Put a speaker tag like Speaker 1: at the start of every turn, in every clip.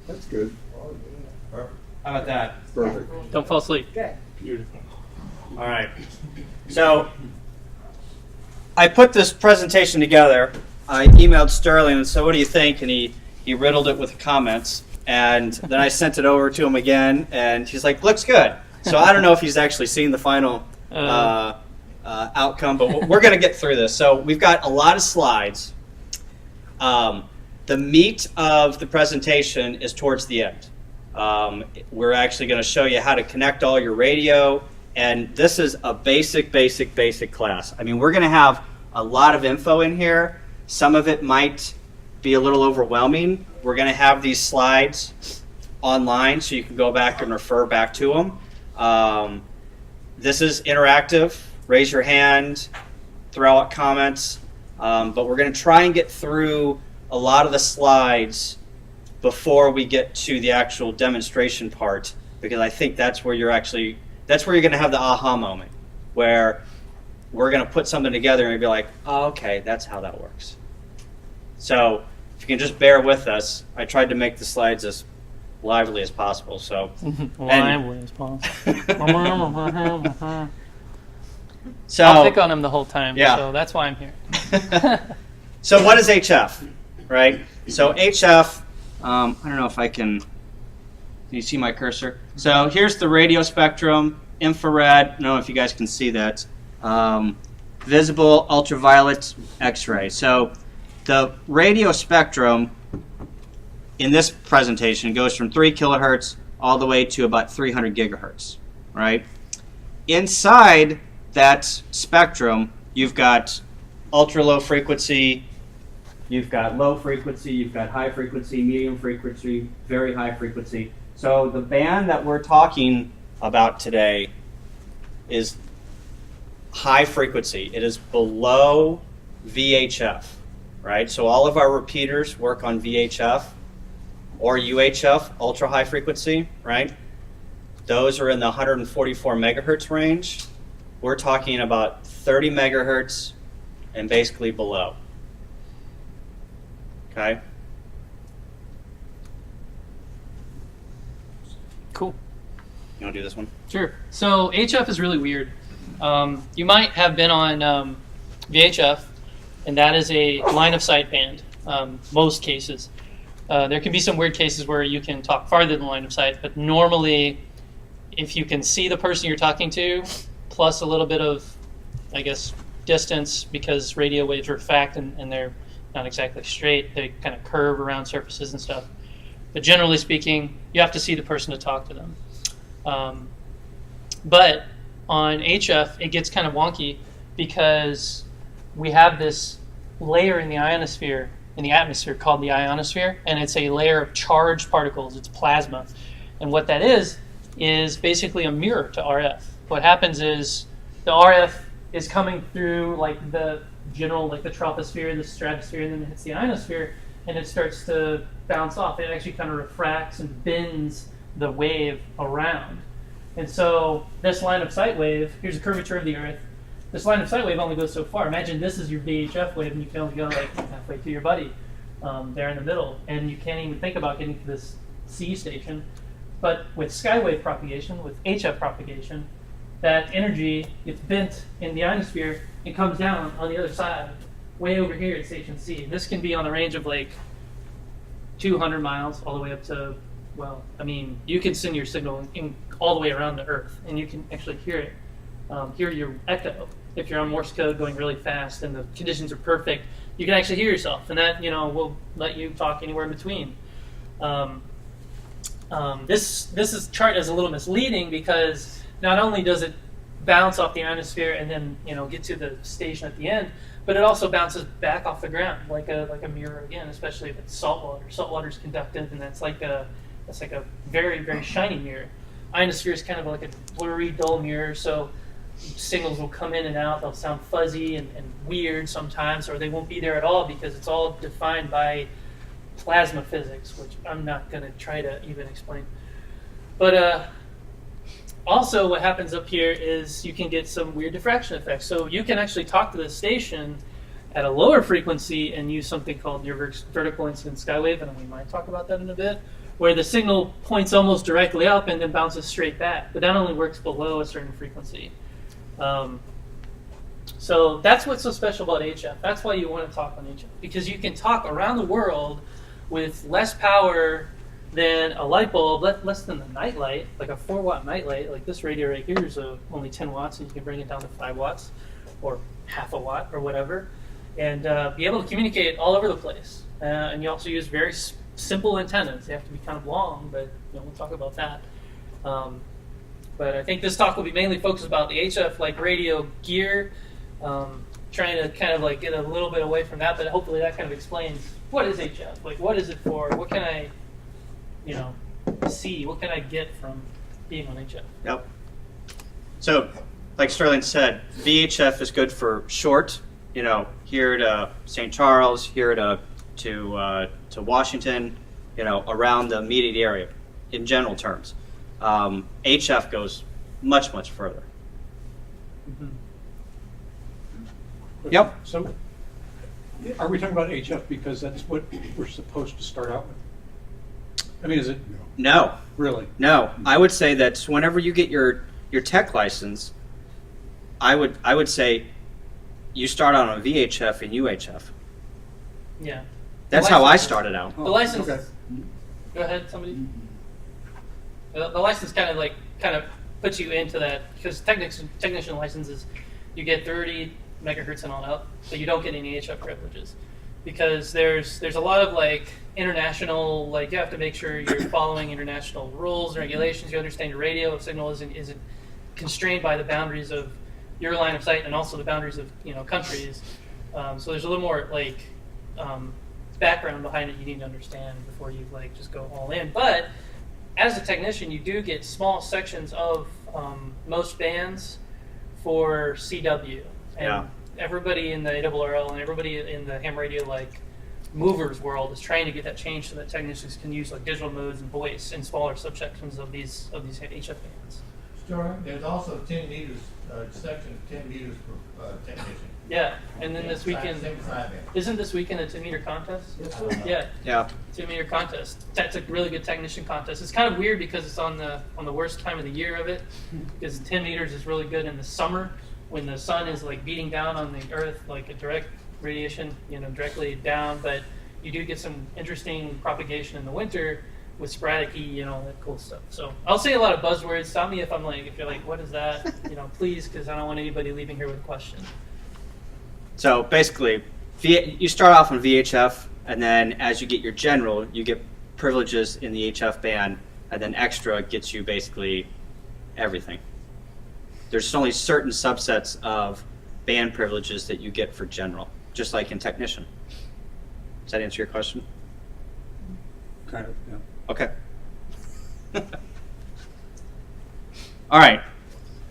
Speaker 1: That's good.
Speaker 2: How about that?
Speaker 1: Perfect.
Speaker 3: Don't fall asleep.
Speaker 1: Beautiful.
Speaker 2: All right. So I put this presentation together. I emailed Sterling and said, what do you think? And he riddled it with comments. And then I sent it over to him again, and he's like, looks good. So I don't know if he's actually seen the final outcome, but we're going to get through this. So we've got a lot of slides. The meat of the presentation is towards the end. We're actually going to show you how to connect all your radio, and this is a basic class. I mean, we're going to have a lot of info in here. Some of it might be a little overwhelming. We're going to have these slides online so you can go back and refer back to them. This is interactive. Raise your hand, throw out comments, but we're going to try and get through a lot of the slides before we get to the actual demonstration part, because I think that's where you're going to have the aha moment, where we're going to put something together and be like, oh, okay, that's how that works. So if you can just bear with us, I tried to make the slides as lively as possible. So
Speaker 3: Lively as possible.
Speaker 2: So
Speaker 3: I'll pick on him the whole time,
Speaker 2: Yeah.
Speaker 3: so that's why I'm here.
Speaker 2: So what is HF, right? So HF, I don't know if I can you see my cursor? So here's the radio spectrum, infrared, I don't know if you guys can see that, visible, ultraviolet, X-ray. So the radio spectrum in this presentation goes from 3 kilohertz all the way to about 300 gigahertz, right? Inside that spectrum, you've got ultra low frequency, you've got low frequency, you've got high frequency, medium frequency, very high frequency. So the band that we're talking about today is high frequency. It is below VHF, right? So all of our repeaters work on VHF or UHF, ultra high frequency, right? Those are in the 144 megahertz range. We're talking about 30 megahertz and basically below. Okay?
Speaker 3: Cool.
Speaker 2: You want to do this one?
Speaker 3: Sure. So HF is really weird. You might have been on VHF, and that is a line of sight band, most cases. There can be some weird cases where you can talk farther than line of sight, but normally if you can see the person you're talking to, plus a little bit of, I guess, distance, because radio waves refract and they're not exactly straight, they kind of curve around surfaces and stuff. But generally speaking, you have to see the person to talk to them. But on HF, it gets kind of wonky because we have this layer in the ionosphere, in the atmosphere, called the ionosphere, and it's a layer of charged particles. It's plasma. And what that is basically a mirror to RF. What happens is the RF is coming through like the general, like the troposphere, the stratosphere, and then it hits the ionosphere, and it starts to bounce off. It actually kind of refracts and bends the wave around. And so this line of sight wave, here's the curvature of the Earth. This line of sight wave only goes so far. Imagine this is your VHF wave, and you can only go like halfway to your buddy there in the middle, and you can't even think about getting to this C station. But with skywave propagation, with HF propagation, that energy gets bent in the ionosphere and comes down on the other side, way over here at station C. This can be on the range of like 200 miles all the way up to, well, I mean, you can send your signal in all the way around the Earth, and you can actually hear it, hear your echo. If you're on Morse code going really fast and the conditions are perfect, you can actually hear yourself, and that, will let you talk anywhere in between. This chart is a little misleading because not only does it bounce off the ionosphere and then get to the station at the end, but it also bounces back off the ground like a mirror again, especially if it's salt water. Salt water is conductive, and that's like a very, very shiny mirror. Ionosphere is kind of like a blurry, dull mirror, so signals will come in and out. They'll sound fuzzy and weird sometimes, or they won't be there at all because it's all defined by plasma physics, which I'm not going to try to even explain. But also what happens up here is you can get some weird diffraction effects. So you can actually talk to the station at a lower frequency and use something called your vertical incident skywave, and we might talk about that in a bit. where the signal points almost directly up and then bounces straight back. But that only works below a certain frequency. So that's what's so special about HF. That's why you want to talk on HF, because you can talk around the world with less power than a light bulb, less than a nightlight, like a 4-watt nightlight. Like this radio right here is only 10 watts, and you can bring it down to 5 watts or half a watt or whatever, and be able to communicate all over the place. And you also use very simple antennas. They have to be kind of long, but we'll talk about that. But I think this talk will be mainly focused about the HF like radio gear, trying to kind of like get a little bit away from that, but hopefully that kind of explains what is HF, like what is it for, what can I, see, what can I get from being on HF.
Speaker 2: Yep. So, like Sterling said, VHF is good for short, here to St. Charles, here to Washington, around the immediate area, in general terms. HF goes much, much further.
Speaker 3: Mm-hmm.
Speaker 2: Yep.
Speaker 1: So, are we talking about HF because that's what we're supposed to start out with? I mean, is it
Speaker 2: No.
Speaker 1: really?
Speaker 2: No. I would say that whenever you get your tech license, I would say you start out on VHF and UHF.
Speaker 3: Yeah.
Speaker 2: That's how I started out.
Speaker 3: The license.
Speaker 1: Okay.
Speaker 3: Go ahead, somebody. The license kind of puts you into that, because technician licenses, you get 30 megahertz and on up, but you don't get any HF privileges, because there's a lot of international, you have to make sure you're following international rules and regulations. You understand your radio signal isn't constrained by the boundaries of your line of sight and also the boundaries of countries. So there's a little more background behind it you need to understand before you just go all in. But as a technician, you do get small sections of most bands for CW, and everybody in the ARRL and everybody in the ham radio movers world is trying to get that changed so that technicians can use digital modes and voice in smaller subsections of these HF bands.
Speaker 4: Sure. There's also 10 meters, section 10 meters per technician.
Speaker 3: Yeah, and then this weekend,
Speaker 4: Same sideband.
Speaker 3: isn't this weekend a 10-meter contest?
Speaker 4: Yes,
Speaker 3: Yeah,
Speaker 2: Yeah.
Speaker 3: 10-meter contest. That's a really good technician contest. It's kind of weird because it's on the worst time of the year of it, because 10 meters is really good in the summer when the sun is beating down on the earth, a direct radiation, directly down. But you do get some interesting propagation in the winter with sporadic E, that cool stuff. So I'll say a lot of buzzwords. Stop me if you're what is that? Please, because I don't want anybody leaving here with a question.
Speaker 2: So basically, you start off on VHF, and then as you get your general, you get privileges in the HF band, and then extra gets you basically everything. There's only certain subsets of band privileges that you get for general, just like in technician. Does that answer your question?
Speaker 1: Kind of, yeah.
Speaker 2: Okay. All right.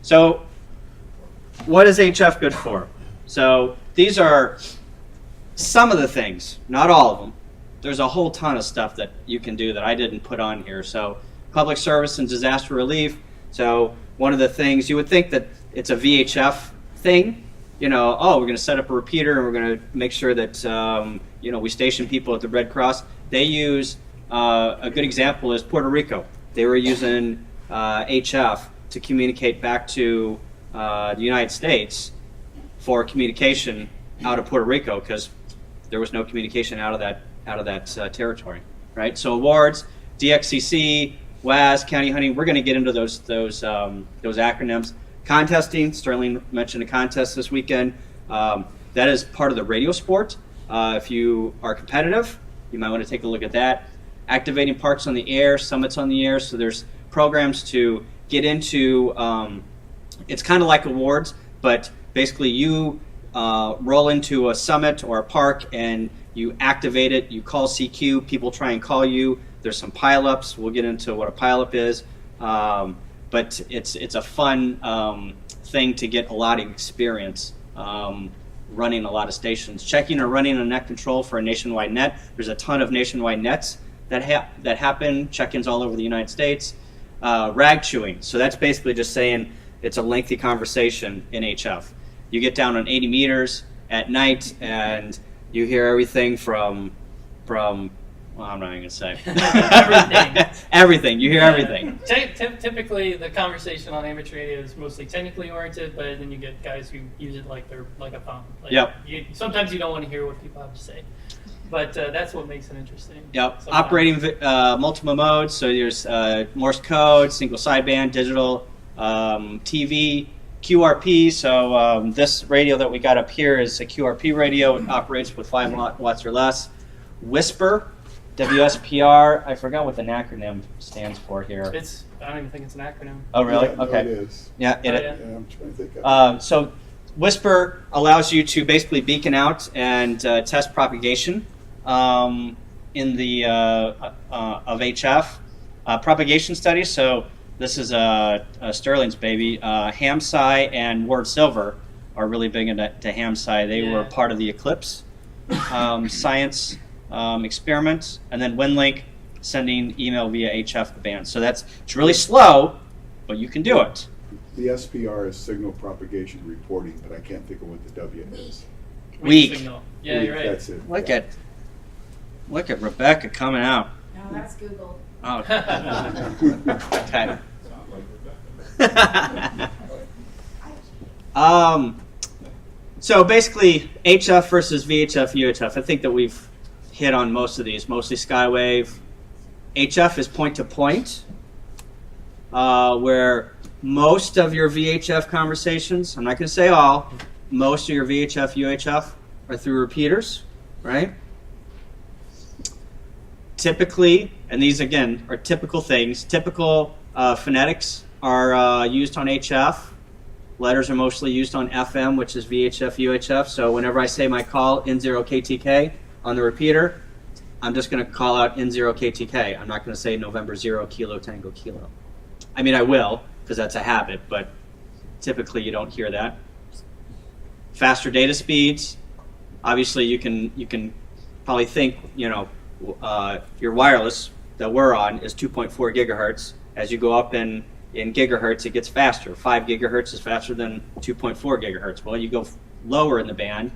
Speaker 2: So what is HF good for? So these are some of the things, not all of them. There's a whole ton of stuff that you can do that I didn't put on here. So public service and disaster relief. So one of the things, you would think that it's a VHF thing. We're going to set up a repeater and we're going to make sure that, we station people at the Red Cross. They use, a good example is Puerto Rico. They were using HF to communicate back to the United States for communication out of Puerto Rico, because there was no communication out of that territory, right? So awards, DXCC, WAS, county hunting. We're going to get into those acronyms. Contesting. Sterling mentioned a contest this weekend. That is part of the radio sport. If you are competitive, you might want to take a look at that. Activating parks on the air, summits on the air. So there's programs to get into. It's kind of like awards, but basically you roll into a summit or a park and you activate it. You call CQ. People try and call you. There's some pileups. We'll get into what a pileup is. But it's a fun thing to get a lot of experience running a lot of stations. Checking or running a net control for a nationwide net. There's a ton of nationwide nets that happen. Check-ins all over the United States. Rag chewing. So that's basically just saying it's a lengthy conversation in HF. You get down on 80 meters at night and you hear everything from Well, I'm not even gonna say.
Speaker 3: Everything.
Speaker 2: Everything. You hear everything.
Speaker 3: Typically, the conversation on amateur radio is mostly technically oriented, but then you get guys who use it like they're like a phone. Like
Speaker 2: Yep.
Speaker 3: Sometimes you don't want to hear what people have to say, but that's what makes it interesting.
Speaker 2: Yep.
Speaker 3: Sometimes.
Speaker 2: Operating multiple modes. So there's Morse code, single sideband, digital, TV, QRP. So this radio that we got up here is a QRP radio. It operates with 5 watts or less. Whisper, WSPR. I forgot what the acronym stands for here.
Speaker 3: I don't even think it's an acronym.
Speaker 2: Oh, really?
Speaker 5: Yeah, no,
Speaker 2: Okay.
Speaker 5: it is.
Speaker 2: Yeah.
Speaker 3: Yeah.
Speaker 5: I'm trying to think of
Speaker 2: So Whisper allows you to basically beacon out and test propagation in the of HF propagation studies. So this is Sterling's baby. Hamsci and Ward Silver are really big into Hamsci. They were
Speaker 3: Yeah.
Speaker 2: part of the Eclipse science experiment, and then WinLink sending email via HF band. So it's really slow, but you can do it.
Speaker 5: The SPR is signal propagation reporting, but I can't think of what the W is.
Speaker 2: Weak.
Speaker 3: Signal. Yeah, you're right.
Speaker 5: That's it.
Speaker 2: Look
Speaker 5: yeah.
Speaker 2: at Rebecca coming out.
Speaker 6: No, that's Google.
Speaker 2: Oh, okay. So basically, HF versus VHF, UHF. I think that we've hit on most of these, mostly Skywave. HF is point-to-point, where most of your VHF conversations, I'm not going to say all, most of your VHF, UHF are through repeaters, right? Typically, and these again are typical things, typical phonetics are used on HF. Letters are mostly used on FM, which is VHF, UHF. So whenever I say my call, N0KTK, on the repeater, I'm just going to call out N0KTK. I'm not going to say November 0 Kilo Tango Kilo. I mean, I will, because that's a habit, but typically you don't hear that. Faster data speeds. Obviously, you can probably think, your wireless that we're on is 2.4 gigahertz. As you go up in gigahertz, it gets faster. 5 gigahertz is faster than 2.4 gigahertz. Well, you go lower in the band,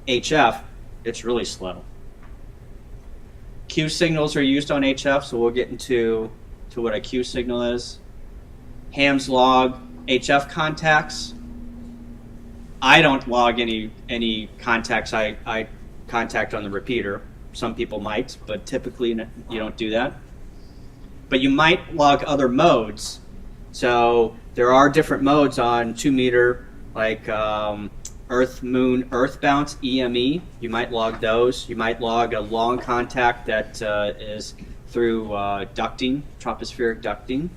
Speaker 2: HF, it's really slow. Q signals are used on HF, so we'll get into what a Q signal is. Hams log HF contacts. I don't log any contacts I contact on the repeater. Some people might, but typically you don't do that. But you might log other modes. So there are different modes on 2 meter, like Earth, Moon, Earth bounce, EME. You might log those. You might log a long contact that is through ducting, tropospheric ducting.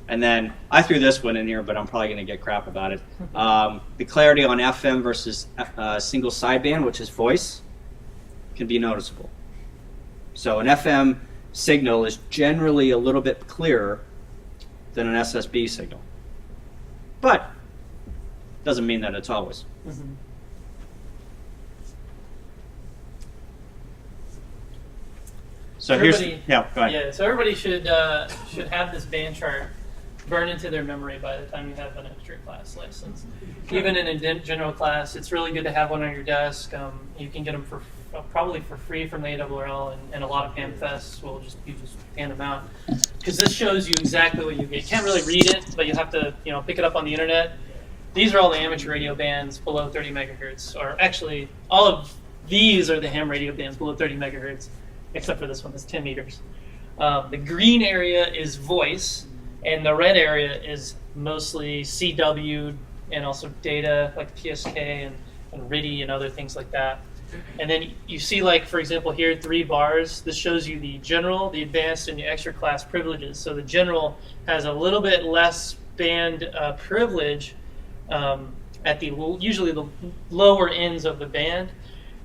Speaker 2: And then I threw this one in here, but I'm probably going to get crap about it. The clarity on FM versus single sideband, which is voice, can be noticeable. So an FM signal is generally a little bit clearer than an SSB signal. But doesn't mean that it's always.
Speaker 3: Mm-hmm.
Speaker 2: So here's,
Speaker 3: Everybody-
Speaker 2: yeah, go ahead.
Speaker 3: Yeah, so everybody should have this band chart burn into their memory by the time you have an extra class license. Even in a general class, it's really good to have one on your desk. You can get them probably for free from the ARRL, and a lot of ham fests will just hand them out, because this shows you exactly what you get. You can't really read it, but you have to pick it up on the internet. These are all the amateur radio bands below 30 megahertz, or actually all of these are the ham radio bands below 30 megahertz, except for this one that's 10 meters. The green area is voice, and the red area is mostly CW and also data like PSK and RIDI and other things like that. And then you see, like, for example, here, 3 bars. This shows you the general, the advanced, and the extra class privileges. So the general has a little bit less band privilege at usually the lower ends of the band.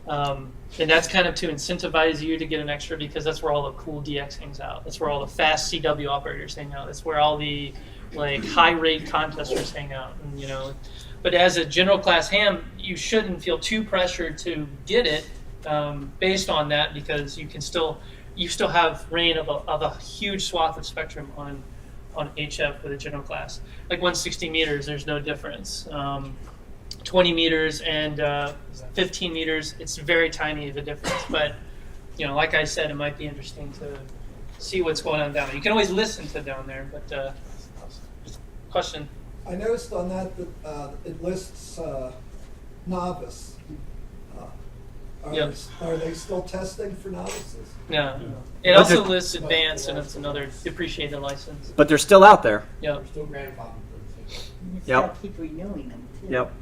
Speaker 3: And that's kind of to incentivize you to get an extra, because that's where all the cool DX hangs out. That's where all the fast CW operators hang out. That's where all the high rate contesters hang out. And, but as a general class ham, you shouldn't feel too pressured to get it based on that, because you still have reign of a huge swath of spectrum on HF with a general class. Like 160 meters, there's no difference. 20 meters and 15 meters, it's very tiny of a difference. But like I said, it might be interesting to see what's going on down there. You can always listen to down there, but question.
Speaker 6: I noticed on that it lists novice.
Speaker 3: Yep.
Speaker 6: Are they still testing for novices?
Speaker 3: No. It also lists advanced, and it's another depreciated license.
Speaker 2: But they're still out there.
Speaker 3: Yep.
Speaker 4: We're still grandfathered.
Speaker 2: Yep.
Speaker 7: Keep renewing them too.
Speaker 2: Yep.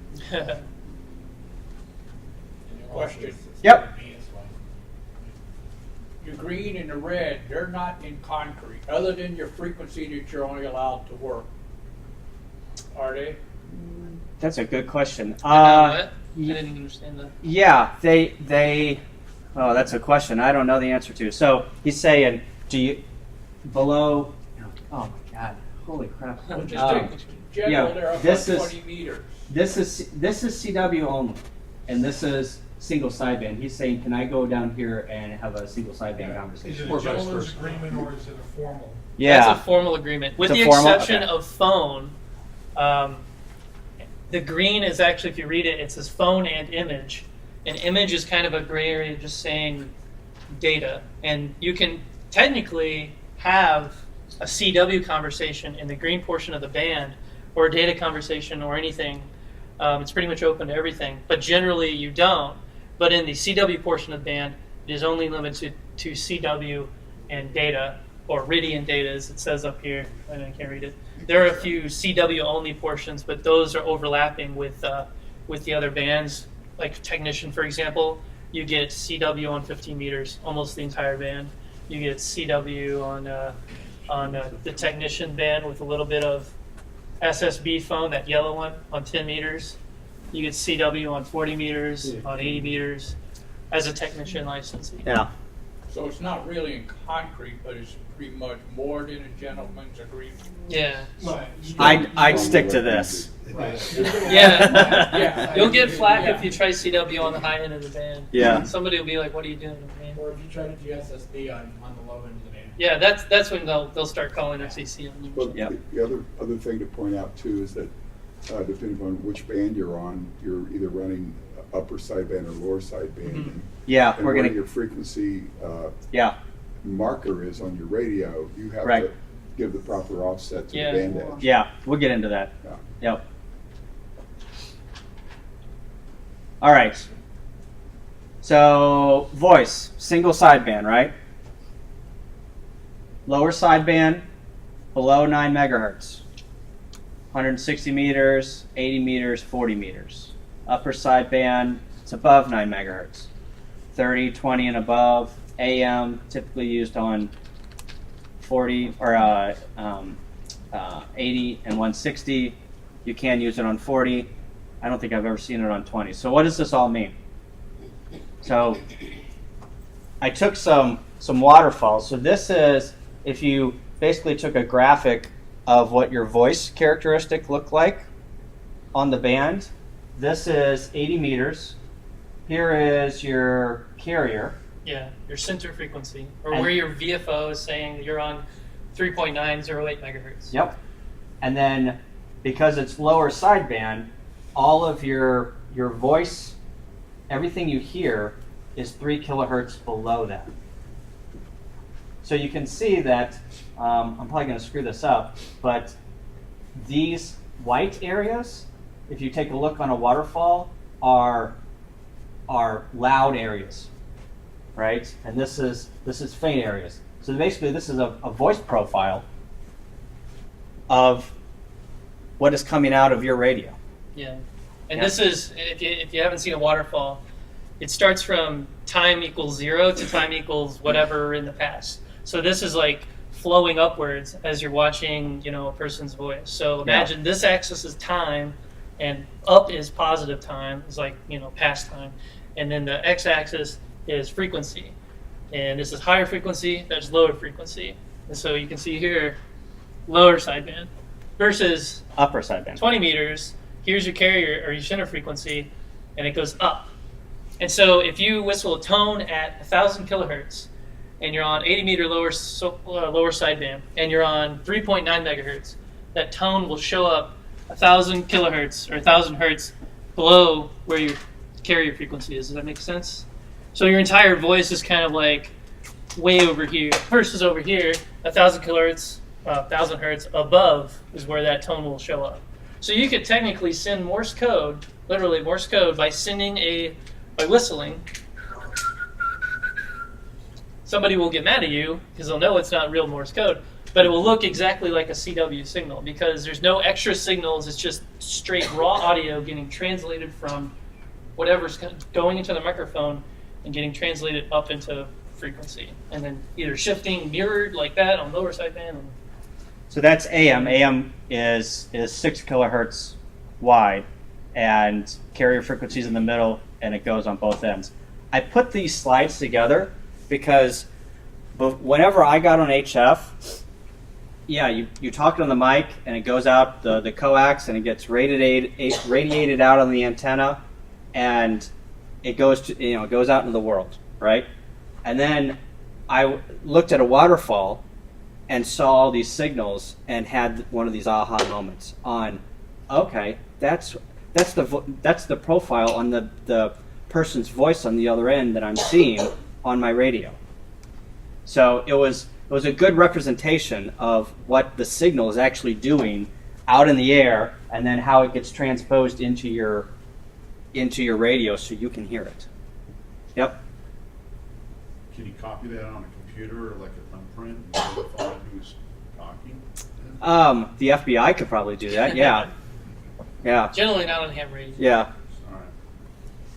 Speaker 8: Question.
Speaker 2: Yep.
Speaker 8: Your green and the red, they're not in concrete, other than your frequency that you're only allowed to work. Are they?
Speaker 2: That's a good question.
Speaker 3: What? I didn't understand that.
Speaker 2: Yeah, they. Oh, that's a question I don't know the answer to. So he's saying, do you below? Oh my God! Holy crap!
Speaker 8: Well, just take general,
Speaker 2: yeah,
Speaker 8: they're up
Speaker 2: this
Speaker 8: on
Speaker 2: is-
Speaker 8: 20 meters.
Speaker 2: This is CW only, and this is single sideband. He's saying, can I go down here and have a single sideband
Speaker 9: Is
Speaker 2: conversation?
Speaker 9: it
Speaker 1: Or
Speaker 9: a
Speaker 1: vice
Speaker 9: gentleman's
Speaker 1: versa.
Speaker 9: agreement or is it a formal?
Speaker 2: Yeah.
Speaker 3: That's a formal agreement. With
Speaker 2: It's a
Speaker 3: the
Speaker 2: formal?
Speaker 3: exception
Speaker 2: Okay.
Speaker 3: of phone, the green is actually, if you read it, it says phone and image. And image is kind of a gray area, just saying data. And you can technically have a CW conversation in the green portion of the band, or a data conversation, or anything. It's pretty much open to everything. But generally, you don't. But in the CW portion of the band, it is only limited to CW and data, or Ridian data, as it says up here. I can't read it. There are a few CW only portions, but those are overlapping with the other bands. Like Technician, for example, you get CW on 15 meters, almost the entire band. You get CW on the Technician band with a little bit of SSB phone, that yellow one, on 10 meters. You get CW on 40 meters, on 80 meters, as a Technician licensee.
Speaker 2: Yeah.
Speaker 8: So it's not really in concrete, but it's pretty much more than a gentleman's agreement.
Speaker 3: Yeah.
Speaker 2: I'd stick to this.
Speaker 3: Yeah.
Speaker 8: Yeah.
Speaker 3: You'll get flack
Speaker 8: Yeah.
Speaker 3: if you try CW on the high end of the band.
Speaker 2: Yeah.
Speaker 3: Somebody will be like, "What are you doing, man?"
Speaker 4: Or if you try to do SSB on the low end of the band.
Speaker 3: Yeah, that's when they'll start calling FCC on you.
Speaker 5: Well,
Speaker 2: Yep.
Speaker 5: the other thing to point out too is that depending on which band you're on, you're either running upper sideband or lower sideband.
Speaker 3: Mhm.
Speaker 5: And,
Speaker 2: Yeah,
Speaker 5: and
Speaker 2: we're
Speaker 5: where
Speaker 2: gonna.
Speaker 5: your frequency
Speaker 2: Yeah.
Speaker 5: marker is on your radio, you have
Speaker 2: Right.
Speaker 5: to give the proper offset to
Speaker 3: Yeah.
Speaker 5: the band edge.
Speaker 2: Yeah, we'll get into that.
Speaker 5: Yeah.
Speaker 2: Yep. All right. So voice, single sideband, right? Lower sideband, below 9 megahertz. 160 meters, 80 meters, 40 meters. Upper sideband, it's above 9 megahertz. 30, 20 and above. AM, typically used on 40 or 80 and 160. You can use it on 40. I don't think I've ever seen it on 20. So what does this all mean? So I took some waterfalls. So this is if you basically took a graphic of what your voice characteristic looked like on the band. This is 80 meters. Here is your carrier.
Speaker 3: Yeah, your center frequency, or
Speaker 2: And-
Speaker 3: where your VFO is saying that you're on 3.908 megahertz.
Speaker 2: Yep. And then because it's lower sideband, all of your voice, everything you hear is 3 kilohertz below that. So you can see that, I'm probably going to screw this up, but these white areas, if you take a look on a waterfall, are loud areas, right? And this is faint areas. So basically this is a voice profile of what is coming out of your radio.
Speaker 3: Yeah, and
Speaker 2: Yeah.
Speaker 3: this is if you haven't seen a waterfall, it starts from time equals 0 to time equals whatever in the past. So this is like flowing upwards as you're watching, a person's voice. So imagine this axis is time, and up is positive time, is like past time, and then the x-axis is frequency, and this is higher frequency, that's lower frequency, and so you can see here, lower sideband versus
Speaker 2: Upper sideband.
Speaker 3: 20 meters, here's your carrier or your center frequency, and it goes up. And so if you whistle a tone at 1,000 kilohertz, and you're on 80 meter lower sideband, and you're on 3.9 megahertz, that tone will show up 1,000 kilohertz or 1,000 hertz below where your carrier frequency is. Does that make sense? So your entire voice is kind of like way over here. First is over here, 1,000 kilohertz, 1,000 hertz above is where that tone will show up. So you could technically send Morse code, literally Morse code, by whistling. Somebody will get mad at you because they'll know it's not real Morse code, but it will look exactly like a CW signal because there's no extra signals. It's just straight raw audio getting translated from whatever's going into the microphone and getting translated up into frequency, and then either shifting mirrored like that on lower sideband.
Speaker 2: So that's AM. AM is 6 kilohertz wide, and carrier frequencies in the middle, and it goes on both ends. I put these slides together because whenever I got on HF, yeah, you talk on the mic, and it goes out the coax, and it gets radiated out on the antenna, and it goes it goes out into the world, right? And then I looked at a waterfall and saw all these signals and had one of these aha moments on, okay, that's the profile on the person's voice on the other end that I'm seeing on my radio. So it was a good representation of what the signal is actually doing out in the air, and then how it gets transposed into your radio so you can hear it. Yep.
Speaker 7: Can you copy that on a computer or like a thumbprint and verify who's talking?
Speaker 2: The FBI could probably do that. Yeah. Yeah.
Speaker 3: Generally not on ham radio.
Speaker 2: Yeah.
Speaker 7: All right.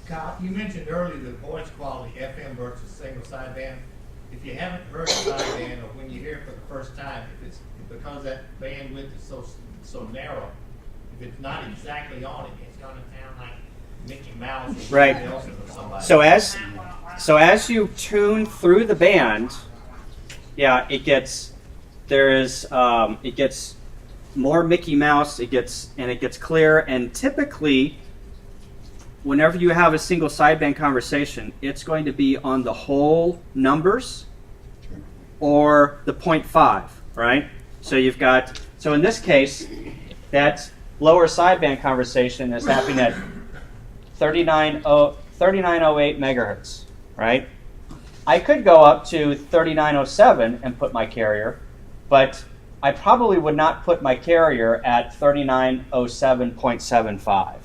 Speaker 4: Kyle, you mentioned earlier the voice quality, FM versus single sideband. If you haven't heard sideband, or when you hear it for the first time, if because that bandwidth is so narrow, if it's not exactly on it, it's going to sound like Mickey Mouse or
Speaker 2: Right.
Speaker 4: somebody else's or somebody.
Speaker 2: So as you tune through the band, yeah, it gets more Mickey Mouse. It gets clear, and typically, whenever you have a single sideband conversation, it's going to be on the whole numbers or the 0.5, right? So in this case, that lower sideband conversation is happening at 3908 megahertz, right? I could go up to 3907 and put my carrier, but I probably would not put my carrier at 3907.75,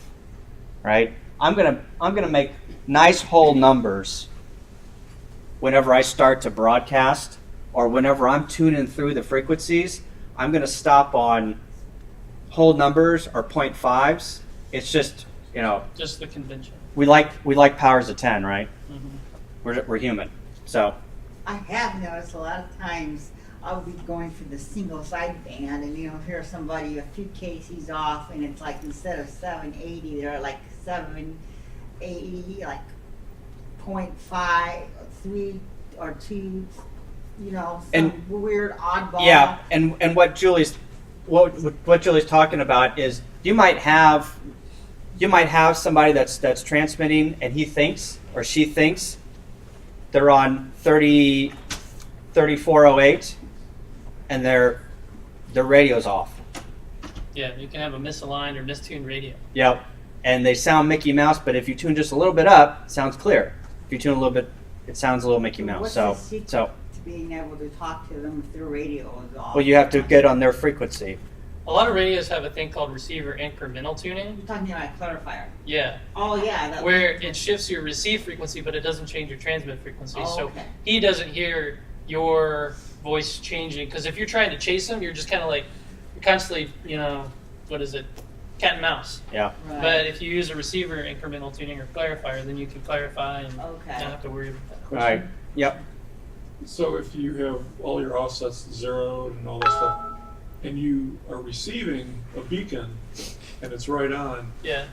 Speaker 2: right? I'm gonna make nice whole numbers whenever I start to broadcast, or whenever I'm tuning through the frequencies. I'm gonna stop on whole numbers or 0.5s. It's just
Speaker 3: Just the convention.
Speaker 2: we like powers of 10, right?
Speaker 3: Mm-hmm.
Speaker 2: We're human, so
Speaker 9: I have noticed a lot of times I'll be going for the single sideband, and hear somebody a few kcs off, and it's like instead of 780, they're like 780, like 0.5, 3 or 2, some
Speaker 2: And-
Speaker 9: weird oddball.
Speaker 2: yeah. And what Julie's talking about is you might have somebody that's transmitting, and he thinks or she thinks they're on 3408, and their radio's off.
Speaker 3: Yeah, you can have a misaligned or mistuned radio.
Speaker 2: Yep. And they sound Mickey Mouse, but if you tune just a little bit up, it sounds clear. If you tune a little bit, it sounds a little Mickey Mouse.
Speaker 9: What's
Speaker 2: So
Speaker 9: the secret
Speaker 2: so
Speaker 9: to being able to talk to them if their radio is off?
Speaker 2: well, you have to get on their frequency.
Speaker 3: A lot of radios have a thing called receiver incremental tuning.
Speaker 9: You're talking about a clarifier.
Speaker 3: Yeah,
Speaker 9: Oh yeah.
Speaker 3: where it shifts your receive frequency, but it doesn't change your transmit frequency.
Speaker 9: Oh,
Speaker 3: So
Speaker 9: okay.
Speaker 3: he doesn't hear your voice changing, because if you're trying to chase him, you're just kind of like, you're constantly, what is it, cat and mouse.
Speaker 2: Yeah.
Speaker 9: Right.
Speaker 3: But if you use a receiver incremental tuning or clarifier, then you can clarify and
Speaker 9: Okay.
Speaker 3: not have to worry about that.
Speaker 2: All right. Yep.
Speaker 1: So if you have all your offsets zeroed and all that stuff, and you are receiving a beacon and it's right on,
Speaker 3: Yeah.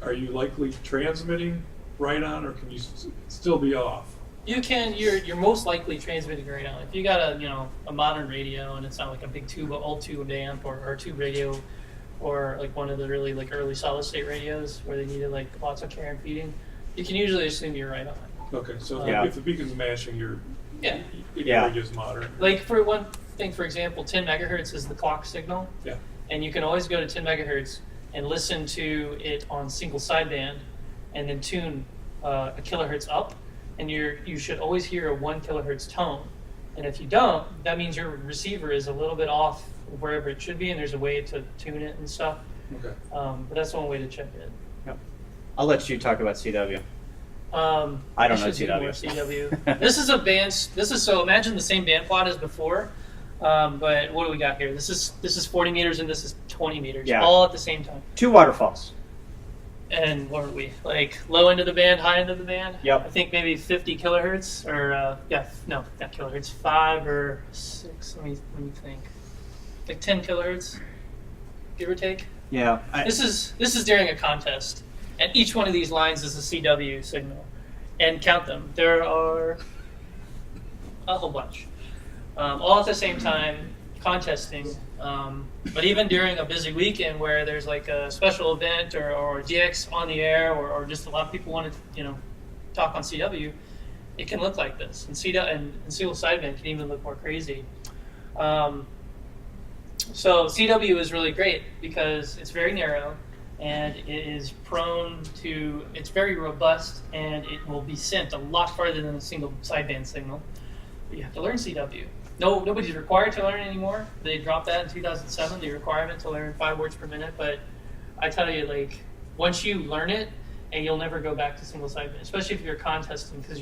Speaker 1: are you likely transmitting right on, or can you still be off?
Speaker 3: You can. You're most likely transmitting right now. If you got a modern radio and it's not like a big old tube amp or tube radio, or like one of the really like early solid state radios where they needed like lots of care and feeding, you can usually assume you're right on.
Speaker 1: Okay, so
Speaker 2: Yeah.
Speaker 1: if the beacon's mashing, your
Speaker 3: Yeah.
Speaker 1: radio's modern.
Speaker 3: Like for one thing, for example, 10 megahertz is the clock signal.
Speaker 1: Yeah.
Speaker 3: And you can always go to 10 megahertz and listen to it on single sideband, and then tune a kilohertz up. and you should always hear a 1 kilohertz tone. And if you don't, that means your receiver is a little bit off wherever it should be, and there's a way to tune it and stuff.
Speaker 1: Okay.
Speaker 3: But that's one way to check it.
Speaker 2: Yep. I'll let you talk about CW.
Speaker 3: I
Speaker 2: don't know
Speaker 3: should do more
Speaker 2: CW.
Speaker 3: CW. This is a band. So imagine the same band plot as before, but what do we got here? This is 40 meters and this is 20 meters,
Speaker 2: Yeah.
Speaker 3: all at the same time.
Speaker 2: 2 waterfalls.
Speaker 3: And what are we, like low end of the band, high end of the band?
Speaker 2: Yep.
Speaker 3: I think maybe 50 kilohertz, or no, not kilohertz, 5 or 6. Let me think. Like 10 kilohertz, give or take.
Speaker 2: Yeah.
Speaker 3: This is during a contest, and each one of these lines is a CW signal, and count them. There are a whole bunch, all at the same time, contesting. But even during a busy weekend where there's like a special event or GX on the air, or just a lot of people want to talk on CW, it can look like this. And single sideband can even look more crazy. So CW is really great because it's very narrow and it is prone to, it's very robust, and it will be sent a lot farther than a single sideband signal. But you have to learn CW. Nobody's required to learn anymore. They dropped that in 2007, the requirement to learn 5 words per minute. But I tell you, like, once you learn it, and you'll never go back to single sideband, especially if you're contesting, because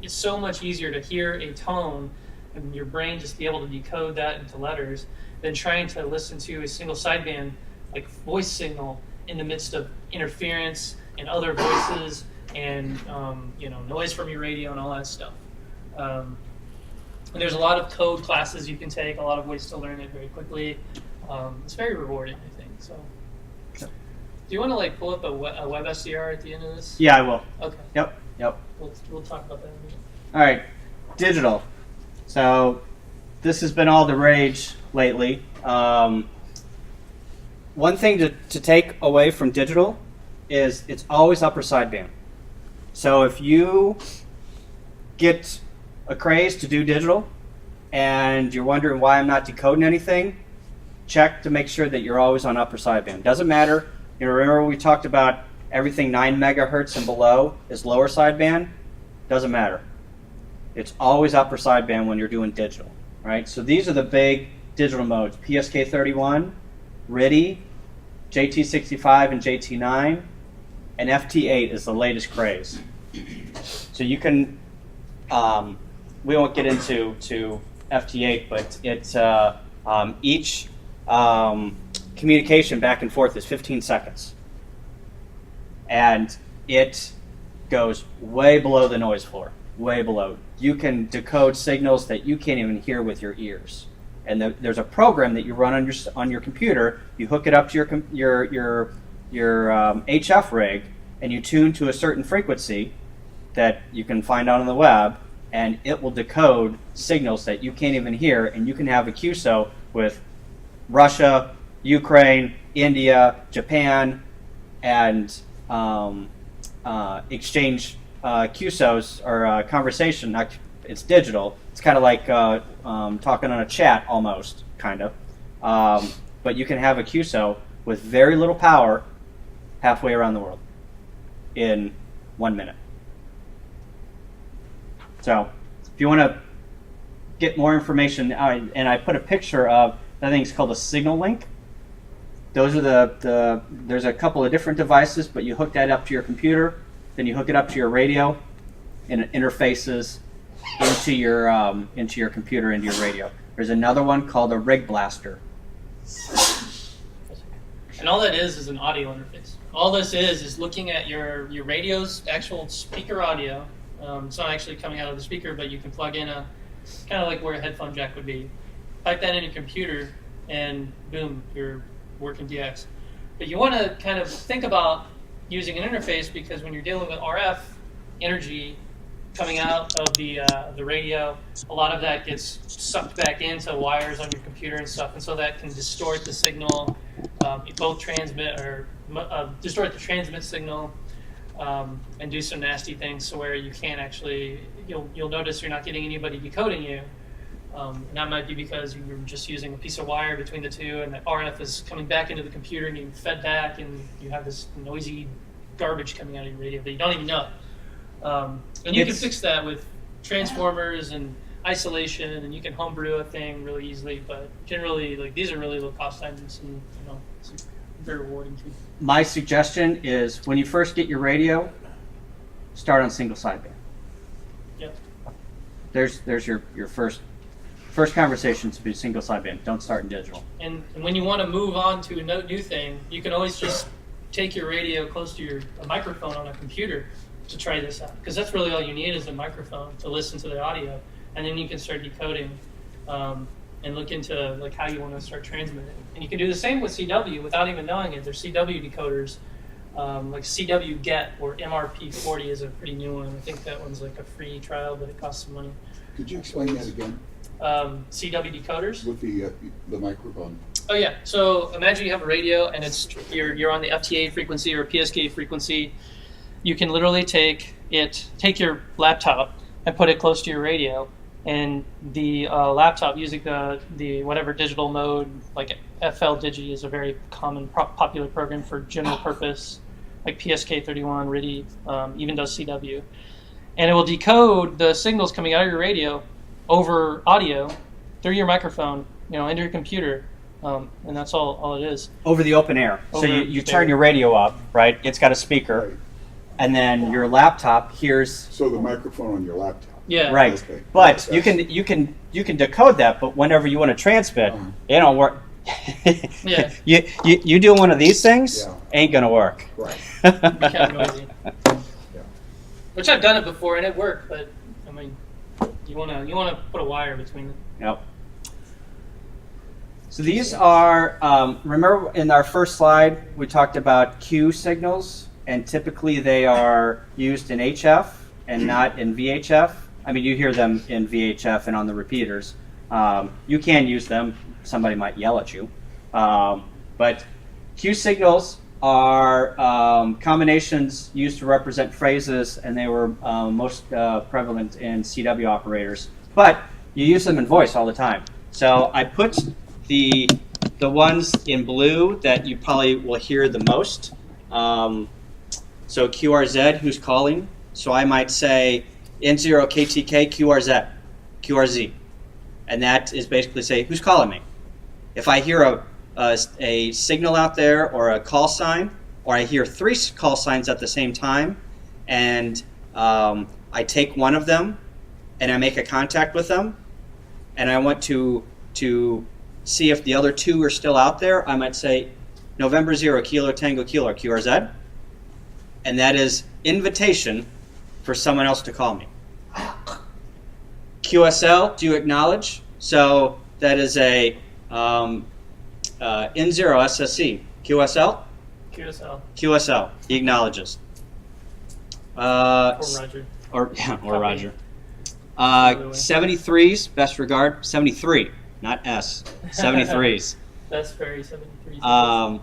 Speaker 3: it's so much easier to hear a tone and your brain just be able to decode that into letters than trying to listen to a single sideband like voice signal in the midst of interference and other voices and noise from your radio and all that stuff. And there's a lot of code classes you can take, a lot of ways to learn it very quickly. It's very rewarding, I think. So, do you want to pull up a web SDR at the end of this?
Speaker 2: Yeah, I will.
Speaker 3: Okay.
Speaker 2: Yep.
Speaker 3: We'll talk about that in a minute.
Speaker 2: All right, digital. So this has been all the rage lately. One thing to take away from digital is it's always upper sideband. So if you get a craze to do digital and you're wondering why I'm not decoding anything, check to make sure that you're always on upper sideband. Doesn't matter. Remember we talked about everything 9 megahertz and below is lower sideband? Doesn't matter. It's always upper sideband when you're doing digital, right? So these are the big digital modes: PSK31, RTTY, JT65 and JT9, and FT8 is the latest craze. So you can, we won't get into FT8, but it's each communication back and forth is 15 seconds. And it goes way below the noise floor, way below. You can decode signals that you can't even hear with your ears. And there's a program that you run on your computer. You hook it up to your HF rig, and you tune to a certain frequency that you can find out on the web, and it will decode signals that you can't even hear. And you can have a QSO with Russia, Ukraine, India, Japan, and exchange QSOs or conversation. It's digital. It's kind of like talking on a chat almost, kind of. But you can have a QSO with very little power halfway around the world in 1 minute. So if you want to get more information, and I put a picture of, I think it's called a signal link. Those are there's a couple of different devices, but you hook that up to your computer, then you hook it up to your radio, and it interfaces into your computer, into your radio. There's another one called a Rig Blaster.
Speaker 3: And all that is an audio interface. All this is looking at your radio's actual speaker audio. It's not actually coming out of the speaker, but you can plug in kind of like where a headphone jack would be. Type that in your computer, and boom, you're working DX. But you want to kind of think about using an interface, because when you're dealing with RF energy coming out of the radio, a lot of that gets sucked back into wires on your computer and stuff, and so that can distort the signal, both transmit or distort the transmit signal, and do some nasty things, so where you can't actually, you'll notice you're not getting anybody decoding you. And that might be because you're just using a piece of wire between the two, and the RF is coming back into the computer and you fed back, and you have this noisy garbage coming out of your radio that you don't even know. And you can
Speaker 2: It's-
Speaker 3: fix that with transformers and isolation, and you can homebrew a thing really easily. But generally, like these are really low cost items, and it's very rewarding too.
Speaker 2: My suggestion is when you first get your radio, start on single sideband.
Speaker 3: Yep.
Speaker 2: There's your first conversation to be single sideband. Don't start in digital.
Speaker 3: And when you want to move on to a new thing, you can always just take your radio close to a microphone on a computer to try this out, because that's really all you need is a microphone to listen to the audio, and then you can start decoding and look into like how you want to start transmitting. And you can do the same with CW without even knowing it. There's CW decoders, like CW Get or MRP40 is a pretty new one. I think that one's like a free trial, but it costs some money.
Speaker 5: Could you explain that again
Speaker 3: CW decoders.
Speaker 5: with the microphone?
Speaker 3: Oh yeah. So imagine you have a radio and you're on the FTA frequency or PSK frequency. You can literally take your laptop and put it close to your radio, and the laptop using the whatever digital mode, like FL Digi is a very common popular program for general purpose, like PSK31, RIDI, even does CW, and it will decode the signals coming out of your radio over audio through your microphone, into your computer. And that's all it is.
Speaker 2: Over the open air. So
Speaker 3: Over
Speaker 2: you
Speaker 3: the
Speaker 2: turn
Speaker 3: air.
Speaker 2: your radio up, right? It's got a speaker,
Speaker 5: Right.
Speaker 2: and then your laptop hears.
Speaker 5: So the microphone on your laptop.
Speaker 3: Yeah.
Speaker 2: Right,
Speaker 5: Okay.
Speaker 2: but
Speaker 5: That's-
Speaker 2: you can decode that. But whenever you want to transmit, it don't work.
Speaker 3: Yeah.
Speaker 2: you do one of these things,
Speaker 5: Yeah.
Speaker 2: ain't gonna work.
Speaker 5: Right.
Speaker 3: Be kind of noisy. Which I've done it before and it worked, but I mean, you wanna put a wire between them.
Speaker 2: Yep. So these are, remember in our first slide, we talked about Q signals, and typically they are used in HF and not in VHF. I mean, you hear them in VHF and on the repeaters. You can use them. Somebody might yell at you. But Q signals are combinations used to represent phrases, and they were most prevalent in CW operators. But you use them in voice all the time. So I put the ones in blue that you probably will hear the most. So QRZ, who's calling. So I might say N0 KTK QRZ, QRZ. And that is basically say, who's calling me? If I hear a signal out there or a call sign, or I hear 3 call signs at the same time, and I take one of them and I make a contact with them, and I want to see if the other 2 are still out there, I might say November 0 Kilo Tango Kilo QRZ, and that is invitation for someone else to call me. QSL, do you acknowledge? So that is a N0 SSC. QSL?
Speaker 3: QSL
Speaker 2: QSL. He acknowledges.
Speaker 3: or Roger.
Speaker 2: Or
Speaker 3: Copy.
Speaker 2: Roger. 73s, best regard. 73, not S. 73s.
Speaker 3: That's very 73.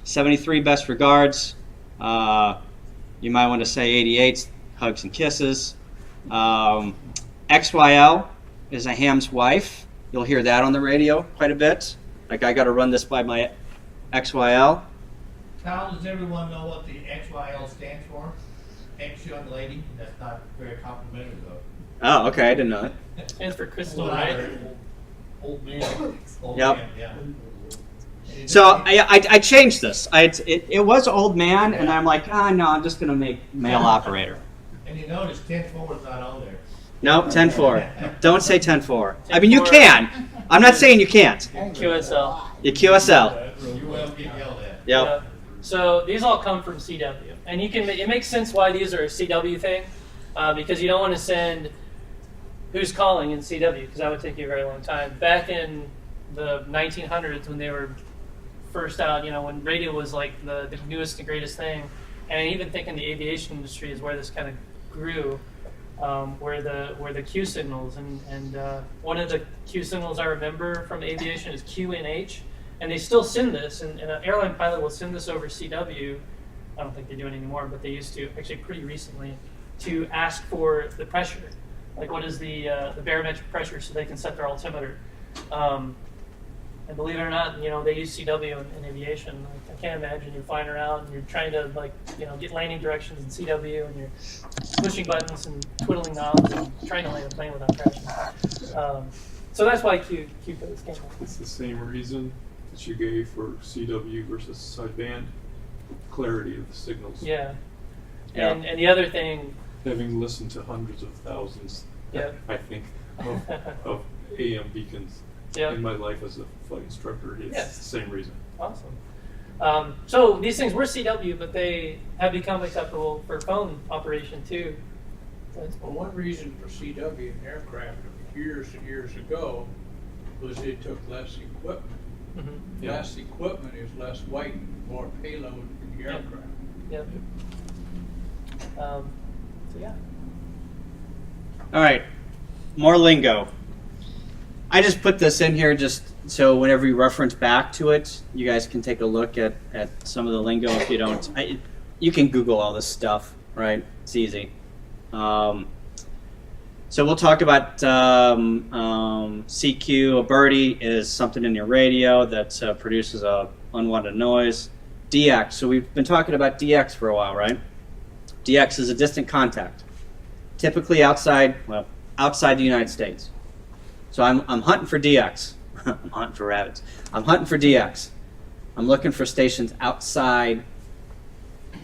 Speaker 2: 73 best regards. You might want to say 88s, hugs and kisses. XYL is a ham's wife. You'll hear that on the radio quite a bit. Like, I got to run this by my XYL.
Speaker 4: Kyle, does everyone know what the XYL stands for? X young lady? That's not very complimentary though.
Speaker 2: Oh, okay, I didn't know it.
Speaker 3: Stands for crystal,
Speaker 4: Well, I
Speaker 3: right?
Speaker 4: heard old man. Old
Speaker 2: Yep.
Speaker 4: man, yeah.
Speaker 2: So I changed this. It was old man, and I'm like, no, I'm just going to make male operator.
Speaker 4: And you notice 10-4 is not on there.
Speaker 2: Nope, 10-4. Don't say 10-4. I mean, you can. I'm not saying you can't.
Speaker 3: QSL.
Speaker 2: You QSL.
Speaker 4: You will get yelled at.
Speaker 2: Yep.
Speaker 3: Yeah. So these all come from CW, and it makes sense why these are a CW thing, because you don't want to send who's calling in CW, because that would take you a very long time. Back in the 1900s, when they were first out, when radio was like the newest and greatest thing, and I even think in the aviation industry is where this kind of grew, where the Q signals and one of the Q signals I remember from aviation is QNH. And they still send this, and an airline pilot will send this over CW. I don't think they do it anymore, but they used to, actually pretty recently, to ask for the pressure. Like, what is the barometric pressure, so they can set their altimeter. And believe it or not, they use CW in aviation. Like, I can't imagine you're flying around and you're trying to get landing directions in CW and you're pushing buttons and twiddling knobs and trying to land a plane without crashing. So that's why Q codes came up.
Speaker 1: It's the same reason that you gave for CW versus sideband, clarity of the signals.
Speaker 3: Yeah.
Speaker 2: Yeah.
Speaker 3: And the other thing,
Speaker 1: Having listened to hundreds of thousands,
Speaker 3: yeah,
Speaker 1: I think, of AM beacons
Speaker 3: yeah.
Speaker 1: in my life as a flight instructor, it's
Speaker 3: Yeah.
Speaker 1: the same reason.
Speaker 3: Awesome. So these things were CW, but they have become acceptable for phone operation too.
Speaker 8: Well, one reason for CW in aircraft years and years ago was it took less equipment.
Speaker 3: Mm-hmm.
Speaker 1: Yeah.
Speaker 8: Less equipment is less weight, more payload in the
Speaker 3: Yeah.
Speaker 8: aircraft.
Speaker 3: Yep. So yeah.
Speaker 2: All right, more lingo. I just put this in here just so whenever you reference back to it, you guys can take a look at some of the lingo if you don't. You can Google all this stuff, right? It's easy. So we'll talk about CQ. A birdie is something in your radio that produces a unwanted noise. DX. So we've been talking about DX for a while, right? DX is a distant contact, typically outside the United States. So I'm hunting for DX. I'm hunting for rabbits. I'm hunting for DX. I'm looking for stations outside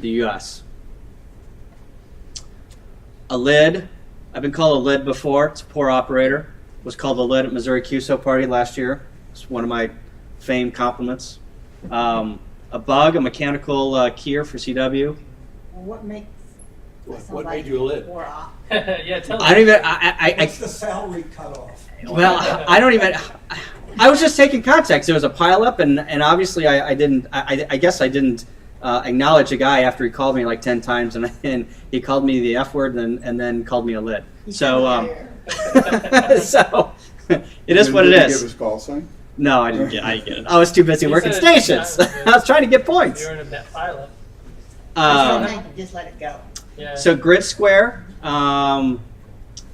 Speaker 2: the U.S. A lid. I've been called a lid before. It's a poor operator. Was called a lid at Missouri QSO party last year. It's one of my famed compliments. A bug, a mechanical keyer for CW.
Speaker 9: What makes
Speaker 10: What made you a lid?
Speaker 9: More off?
Speaker 3: Yeah, tell
Speaker 2: I don't even.
Speaker 6: It's the salary cutoff.
Speaker 2: Well, I don't even. I was just taking context. There was a pileup, and obviously I didn't. I guess I didn't acknowledge a guy after he called me like 10 times, and he called me the F word, and then called me a lid. So so it is what it
Speaker 5: Did you
Speaker 2: is.
Speaker 5: give his call sign?
Speaker 2: No, I didn't get it. I was too busy
Speaker 3: You
Speaker 2: working
Speaker 3: said it
Speaker 2: stations.
Speaker 3: sounded
Speaker 2: I was trying to get points.
Speaker 3: You're in a bad pilot.
Speaker 9: Just let it go.
Speaker 3: Yeah.
Speaker 2: So grid square.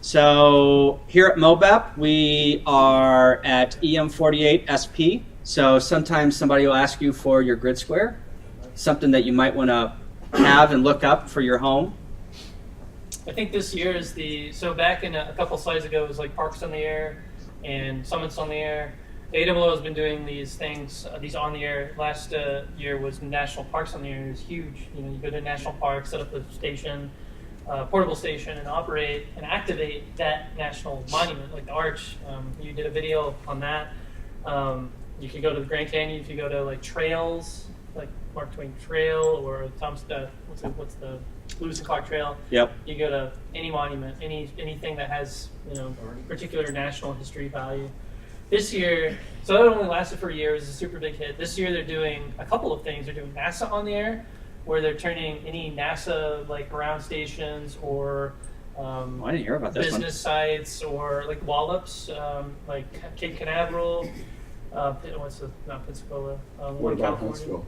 Speaker 2: So here at MOBEP, we are at EM48 SP. So sometimes somebody will ask you for your grid square, something that you might want to have and look up for your home.
Speaker 3: I think this year is so back in a couple slides ago, it was like Parks on the Air and Summits on the Air. The AWO has been doing these things, these on the air. Last year was National Parks on the Air. It was huge. You go to national park, set up a station, portable station, and operate and activate that national monument, like the Arch. You did a video on that. You could go to the Grand Canyon if you go to like trails, like Mark Twain Trail or what's the Lewis and Clark Trail.
Speaker 2: Yep.
Speaker 3: You go to any monument, anything that has particular national history value. This year, so that only lasted for a year. It was a super big hit. This year they're doing a couple of things. They're doing NASA on the air, where they're turning any NASA like ground stations or
Speaker 2: I didn't hear about this
Speaker 3: business sites or like Wallops, like Cape Canaveral. Not Pensacola?
Speaker 5: What about
Speaker 3: California.
Speaker 5: Huntsville?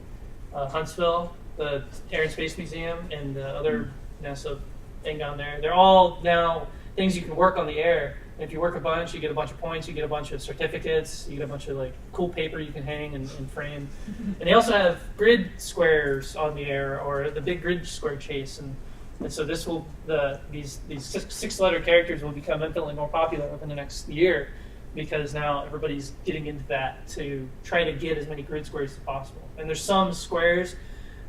Speaker 3: Huntsville, the Air and Space Museum, and the other NASA thing down there. They're all now things you can work on the air. And if you work a bunch, you get a bunch of points, you get a bunch of certificates, you get a bunch of like cool paper you can hang and frame. And they also have grid squares on the air, or the big grid square chase. And so this will these six-letter characters will become infinitely more popular within the next year, because now everybody's getting into that to try to get as many grid squares as possible. And there's some squares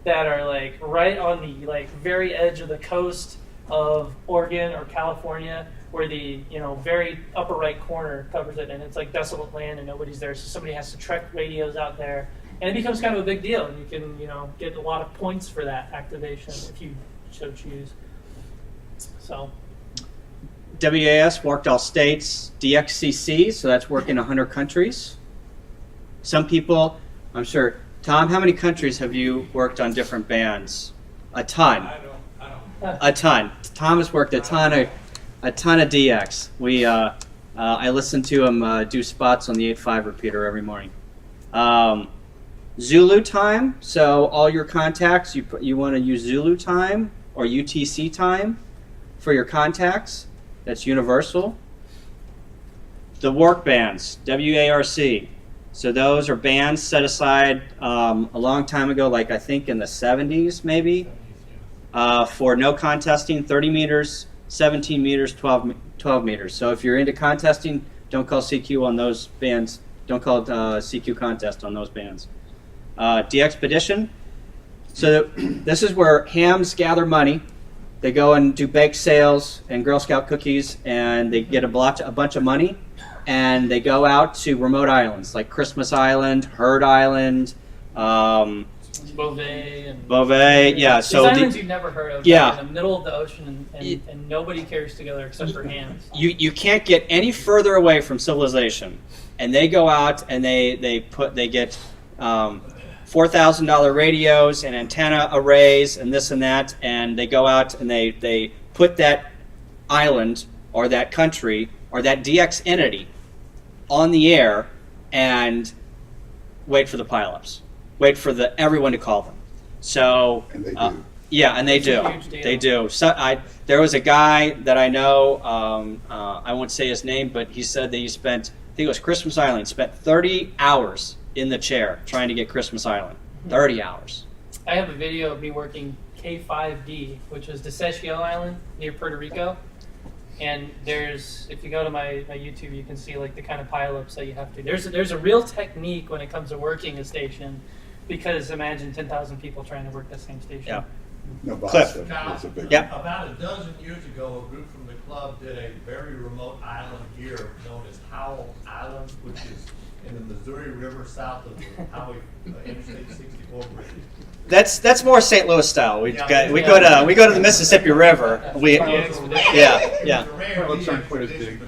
Speaker 3: that are like right on the like very edge of the coast of Oregon or California, where the very upper right corner covers it, and it's like desolate land and nobody's there, so somebody has to trek radios out there, and it becomes kind of a big deal, and you can get a lot of points for that activation if you so choose. So
Speaker 2: WAS worked all states. DXCC, so that's worked in 100 countries. Some people, I'm sure. Tom, how many countries have you worked on different bands? A ton.
Speaker 10: I don't.
Speaker 2: A ton. Tom has worked a ton of DX. I listen to him do spots on the 8.5 repeater every morning. Zulu time. So all your contacts, you want to use Zulu time or UTC time for your contacts. That's universal. The work bands, WARC. So those are bands set aside a long time ago, like I think in the 70s maybe, for no contesting, 30 meters, 17 meters, 12 meters. So if you're into contesting, don't call CQ on those bands. Don't call it CQ contest on those bands. De-expedition. So this is where hams gather money. They go and do bake sales and Girl Scout cookies, and they get a bunch of money, and they go out to remote islands like Christmas Island, Herd Island, Beauvais, yeah.
Speaker 3: These
Speaker 2: So
Speaker 3: islands you've never heard of,
Speaker 2: yeah,
Speaker 3: in the middle of the ocean, and nobody carries together except for hams.
Speaker 2: you can't get any further away from civilization, and they go out and they get $4,000 radios and antenna arrays and this and that, and they go out and they put that island or that country or that DX entity on the air and wait for the pileups. Wait for everyone to call them. So
Speaker 5: And they do.
Speaker 2: yeah, and they
Speaker 3: It's a
Speaker 2: do.
Speaker 3: huge deal.
Speaker 2: They do. So there was a guy that I know. I won't say his name, but he said that he spent, I think it was Christmas Island, spent 30 hours in the chair trying to get Christmas Island. 30 hours.
Speaker 3: I have a video of me working K5D, which is Desechio Island near Puerto Rico. And if you go to my YouTube, you can see like the kind of pileups that you have to. There's a real technique when it comes to working a station, because imagine 10,000 people trying to work the same station.
Speaker 2: Yeah.
Speaker 5: No,
Speaker 2: Cliff.
Speaker 5: Boston was a big
Speaker 2: Yep.
Speaker 4: About a dozen years ago, a group from the club did a very remote island here known as Howell Island, which is in the Missouri River south of the highway, Interstate 64 bridge.
Speaker 2: That's more St. Louis style. We
Speaker 4: Yeah.
Speaker 2: go to the Mississippi River. Yeah.
Speaker 7: Looks aren't quite as big.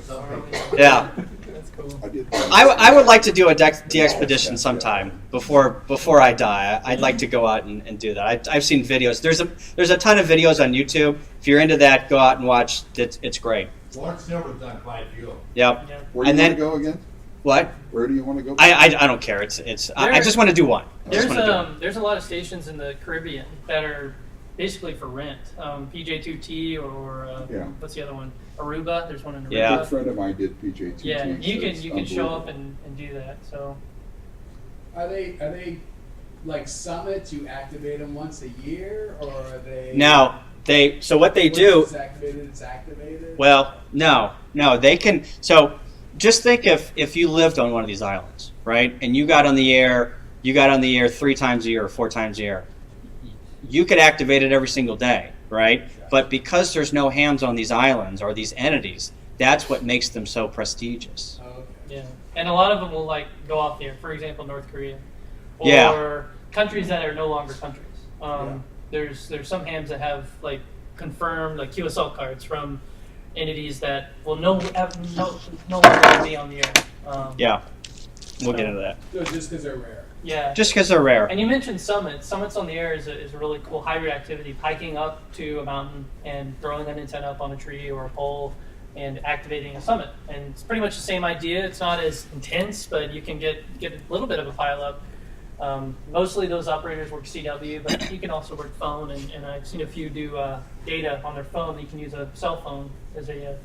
Speaker 2: Yeah.
Speaker 3: That's cool.
Speaker 5: I did.
Speaker 2: I would like to do a de-expedition sometime before I die. I'd like to go out and do that. I've seen videos. There's a ton of videos on YouTube. If you're into that, go out and watch. It's great.
Speaker 4: Lawrence Silver's done quite a few.
Speaker 2: Yep.
Speaker 3: Yeah.
Speaker 5: Where do
Speaker 2: And
Speaker 5: you
Speaker 2: then-
Speaker 5: want to go again?
Speaker 2: What?
Speaker 5: Where do you want to go?
Speaker 2: I don't care. I just want to do one. I just want to do one.
Speaker 3: There's a lot of stations in the Caribbean that are basically for rent. PJ2T or
Speaker 5: Yeah.
Speaker 3: what's the other one? Aruba. There's one in Aruba.
Speaker 2: Yeah.
Speaker 5: A good friend of mine did PJ2T.
Speaker 3: Yeah, you
Speaker 5: so it's
Speaker 3: can show up
Speaker 5: unbelievable.
Speaker 3: and do that. So
Speaker 8: Are they like summits? You activate them once a year, or are they?
Speaker 2: Now so what they
Speaker 8: once
Speaker 2: do.
Speaker 8: It's activated. It's activated.
Speaker 2: Well, no, they can. So just think if you lived on one of these islands, right, and you got on the air 3 times a year or 4 times a year, you could activate it every single day, right? But because there's no hams on these islands or these entities, that's what makes them so prestigious.
Speaker 8: Oh, okay.
Speaker 3: yeah, and a lot of them will like go off the air. For example, North Korea, or
Speaker 2: Yeah.
Speaker 3: countries that are no longer countries.
Speaker 8: Yeah.
Speaker 3: There's some hams that have like confirmed like QSL cards from entities that will no longer be on the air.
Speaker 2: Yeah, we'll get into that.
Speaker 8: So just because they're rare.
Speaker 3: Yeah.
Speaker 2: Just because they're rare.
Speaker 3: And you mentioned summits. Summits on the air is a really cool hybrid activity. Hiking up to a mountain and throwing an antenna up on a tree or a pole and activating a summit. And it's pretty much the same idea. It's not as intense, but you can get a little bit of a pile up. Mostly those operators work CW, but you can also work phone. And I've seen a few do data on their phone. You can use a cell phone as a...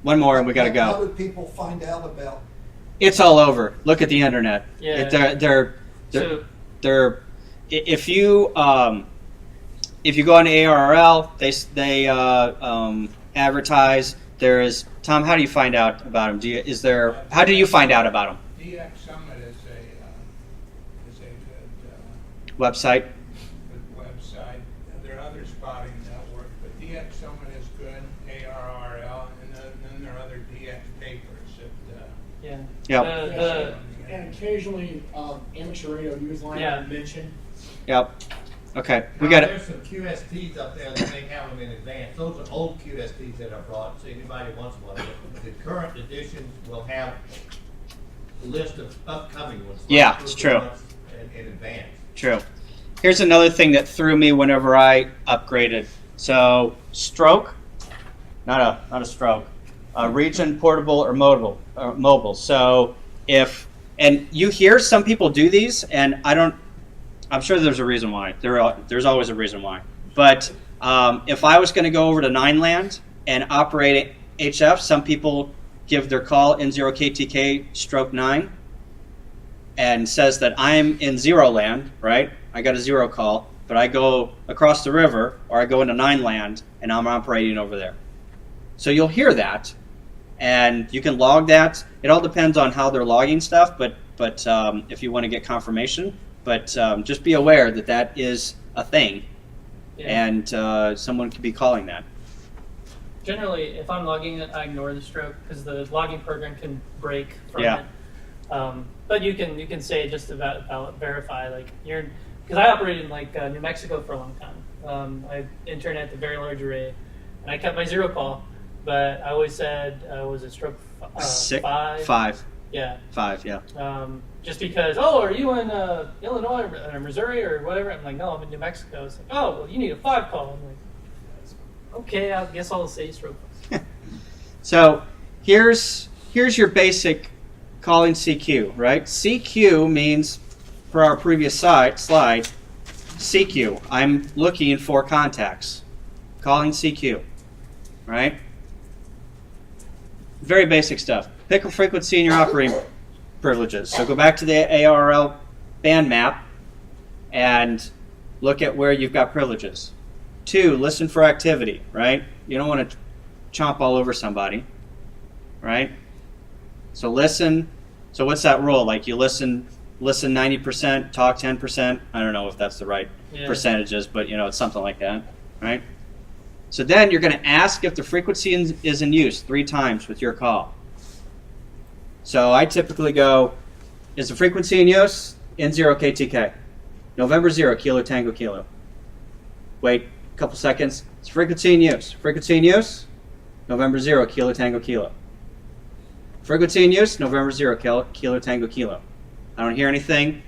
Speaker 2: One more and we got to
Speaker 6: How
Speaker 2: go.
Speaker 6: do people find out about?
Speaker 2: It's all over. Look at the internet.
Speaker 3: Yeah.
Speaker 2: They're if you go on ARRL, they advertise. There is Tom. How do you find out about them? How do you find out about them?
Speaker 8: DX Summit is a good
Speaker 2: Website.
Speaker 8: website. There are other spotting networks, but DX Summit is good. ARRL, and then there are other DX papers that.
Speaker 3: Yeah.
Speaker 2: Yep.
Speaker 11: And occasionally, amateur radio news line
Speaker 3: Yeah.
Speaker 11: mention.
Speaker 2: Yep. Okay. We got it.
Speaker 4: There's some QSTs up there that they have them in advance. Those are old QSTs that are brought, so anybody wants one. But the current editions will have a list of upcoming ones.
Speaker 2: Yeah,
Speaker 4: like
Speaker 2: it's
Speaker 4: 2 or 3
Speaker 2: true.
Speaker 4: months in advance.
Speaker 2: True. Here's another thing that threw me whenever I upgraded. So stroke, not a stroke, region, portable, or mobile. So and you hear some people do these, and I'm sure there's a reason why. There's always a reason why. But if I was going to go over to 9land and operate HF, some people give their call N0KTK stroke 9, and says that I'm in zero land, right? I got a zero call, but I go across the river or I go into 9 land and I'm operating over there. So you'll hear that, and you can log that. It all depends on how they're logging stuff, but if you want to get confirmation, but just be aware that that is a thing, and someone could be calling that.
Speaker 3: Generally, if I'm logging it, I ignore the stroke because the logging program can break from it. But you can say just to verify, like because I operated in like New Mexico for a long time. I interned at the Very Large Array, and I kept my zero call, but I always said was it stroke 5? Yeah. 5, yeah. Just because, are you in Illinois or Missouri or whatever? I'm like, no, I'm in New Mexico. It's like, well, you need a 5 call. I'm like, okay, I guess I'll say stroke.
Speaker 2: So here's your basic calling CQ, right? CQ means, for our previous slide, CQ. I'm looking for contacts. Calling CQ, right? Very basic stuff. Pick a frequency in your operating privileges. So go back to the ARRL band map and look at where you've got privileges. 2, listen for activity, right? You don't want to chomp all over somebody, right? So listen. So what's that rule? Like you listen 90%, talk 10%. I don't know if that's the right percentages, but it's something like that, right? So then you're going to ask if the frequency is in use 3 times with your call. So I typically go, is the frequency in use? N0 KTK. November 0, Kilo Tango Kilo. Wait a couple seconds. Is frequency in use? Frequency in use? November 0, Kilo Tango Kilo. Frequency in use? November 0, Kilo Tango Kilo. I don't hear anything.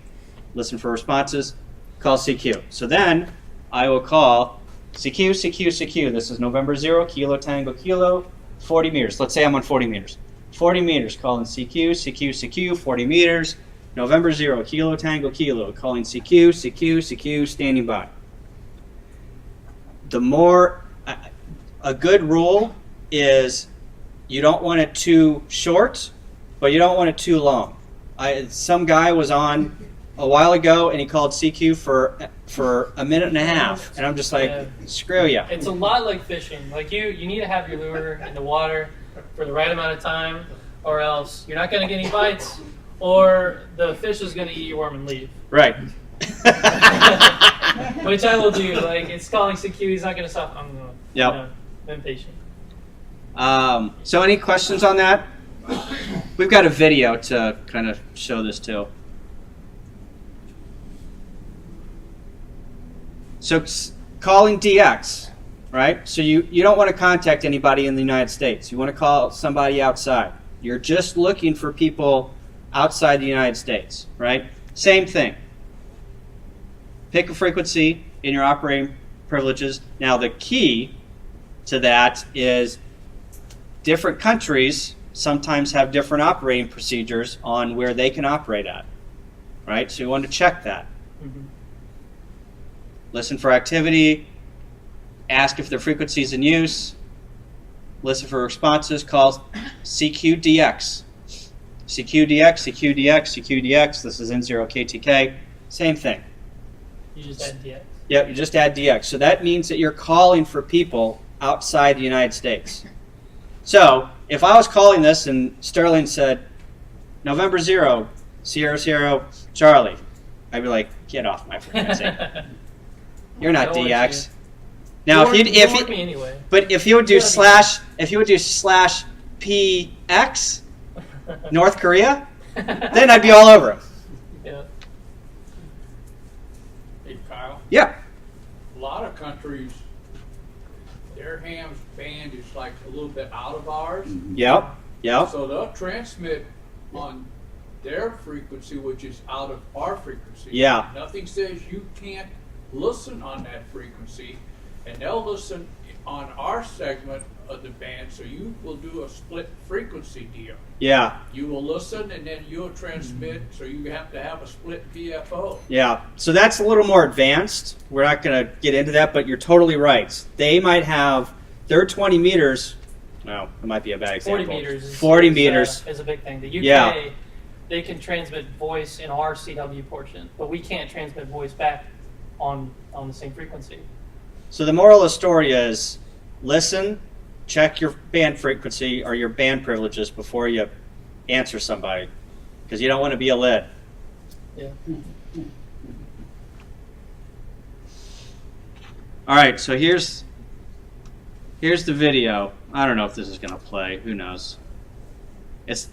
Speaker 2: Listen for responses. Call CQ. So then I will call CQ, CQ, CQ. This is November 0, Kilo Tango Kilo, 40 meters. Let's say I'm on 40 meters. 40 meters, calling CQ, CQ, CQ, 40 meters. November 0, Kilo Tango Kilo, calling CQ, CQ, CQ, standing by. A good rule is you don't want it too short, but you don't want it too long. Some guy was on a while ago and he called CQ for a minute and a half, and I'm just like, screw ya.
Speaker 3: It's a lot like fishing. Like you need to have your lure in the water for the right amount of time, or else you're not going to get any bites, or the fish is going to eat your worm and leave.
Speaker 2: Right.
Speaker 3: Which I will do. Like it's calling CQ, he's not going to stop. I'm going to. I'm impatient.
Speaker 2: So any questions on that? We've got a video to kind of show this too. So calling DX, right? So you don't want to contact anybody in the United States. You want to call somebody outside. You're just looking for people outside the United States, right? Same thing. Pick a frequency in your operating privileges. Now the key to that is different countries sometimes have different operating procedures on where they can operate at, right? So you want to check that. Mm-hmm. Listen for activity, ask if the frequency is in use, listen for responses, call CQDX. CQDX, CQDX, CQDX, this is N0 KTK, same thing.
Speaker 3: You just add DX.
Speaker 2: Yep, you just add DX. So that means that you're calling for people outside the United States. So if I was calling this and Sterling said, November 0, Sierra Sierra Charlie, I'd be like, get off my frequency. You're not DX. Now, if you would do slash PX, North Korea, then I'd be all over him.
Speaker 3: Yeah.
Speaker 8: Hey, Kyle.
Speaker 2: Yeah.
Speaker 8: A lot of countries, their ham's band is like a little bit out of ours.
Speaker 2: Yep. Yep.
Speaker 8: So they'll transmit on their frequency, which is out of our frequency.
Speaker 2: Yeah.
Speaker 8: Nothing says you can't listen on that frequency, and they'll listen on our segment of the band, so you will do a split frequency deal.
Speaker 2: Yeah.
Speaker 8: You will listen, and then you'll transmit, so you have to have a split VFO.
Speaker 2: Yeah. So that's a little more advanced. We're not going to get into that, but you're totally right. They might have their 20 meters. No, it might be a bad example.
Speaker 3: 40 meters.
Speaker 2: 40 meters.
Speaker 3: Is a big thing. The UK, they can transmit voice in our CW portion, but we can't transmit voice back on the same frequency.
Speaker 2: So the moral of the story is, listen, check your band frequency or your band privileges before you answer somebody, because you don't want to be a lid.
Speaker 3: Yeah.
Speaker 2: All right, so here's the video. I don't know if this is going to play. Who knows? It's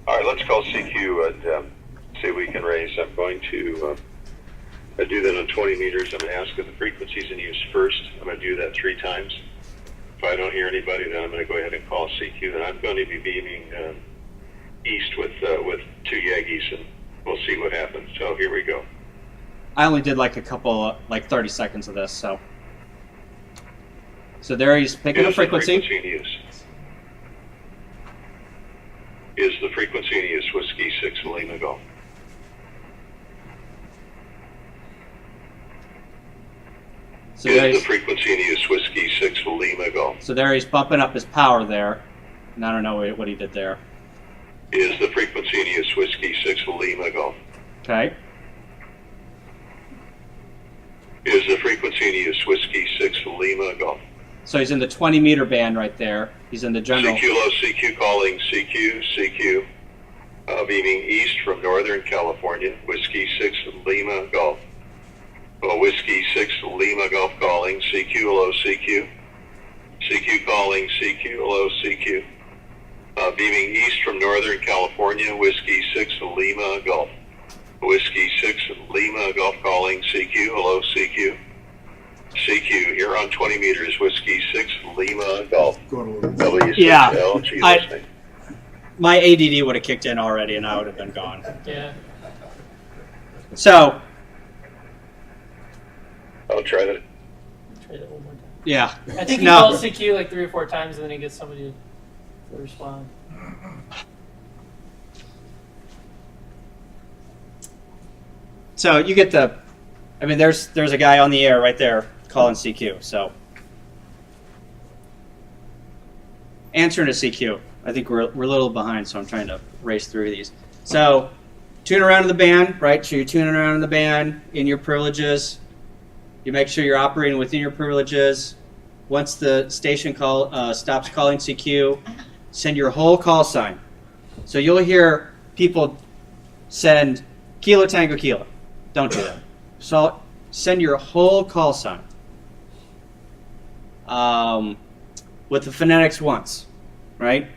Speaker 12: all right. Let's call CQ and see if we can raise. I'm going to do that on 20 meters. I'm going to ask if the frequency's in use first. I'm going to do that 3 times. If I don't hear anybody, then I'm going to go ahead and call CQ. And I'm going to be beaming east with 2 Yagis, and we'll see what happens. So here we go.
Speaker 2: I only did like a couple, like 30 seconds of this, so there he's picking a frequency.
Speaker 12: The frequency in use? Is the frequency in use Whiskey 6 Lima Golf?
Speaker 2: So
Speaker 12: is the frequency in use Whiskey 6 Lima Golf?
Speaker 2: So there he's bumping up his power there, and I don't know what he did there.
Speaker 12: Is the frequency in use Whiskey 6 Lima Golf?
Speaker 2: Okay.
Speaker 12: Is the frequency in use Whiskey 6 Lima Golf?
Speaker 2: So he's in the 20 meter band right there. He's in the general.
Speaker 12: CQ low, CQ calling, CQ. Beaming east from Northern California, Whiskey 6 Lima Golf. Whiskey 6 Lima Golf calling, CQ low, CQ. CQ calling, CQ low, CQ. Beaming east from Northern California, Whiskey 6 Lima Golf. Whiskey 6 Lima Golf calling, CQ, hello, CQ. CQ, here on 20 meters, Whiskey 6 Lima Golf. W6L,
Speaker 2: yeah, my ADD would have kicked in already and I would have been gone.
Speaker 3: Yeah.
Speaker 2: So.
Speaker 12: I'll try that.
Speaker 3: Try that one more time.
Speaker 2: Yeah.
Speaker 3: I think he calls CQ like 3 or 4 times and then he gets somebody to respond.
Speaker 2: So you get the, I mean, there's a guy on the air right there calling CQ. So answering to CQ. I think we're a little behind, so I'm trying to race through these. So tune around in the band, right? So you're tuning around in the band in your privileges. You make sure you're operating within your privileges. Once the station stops calling CQ, send your whole call sign. So you'll hear people send Kilo Tango Kilo. Don't do that. So send your whole call sign with the phonetics once, right?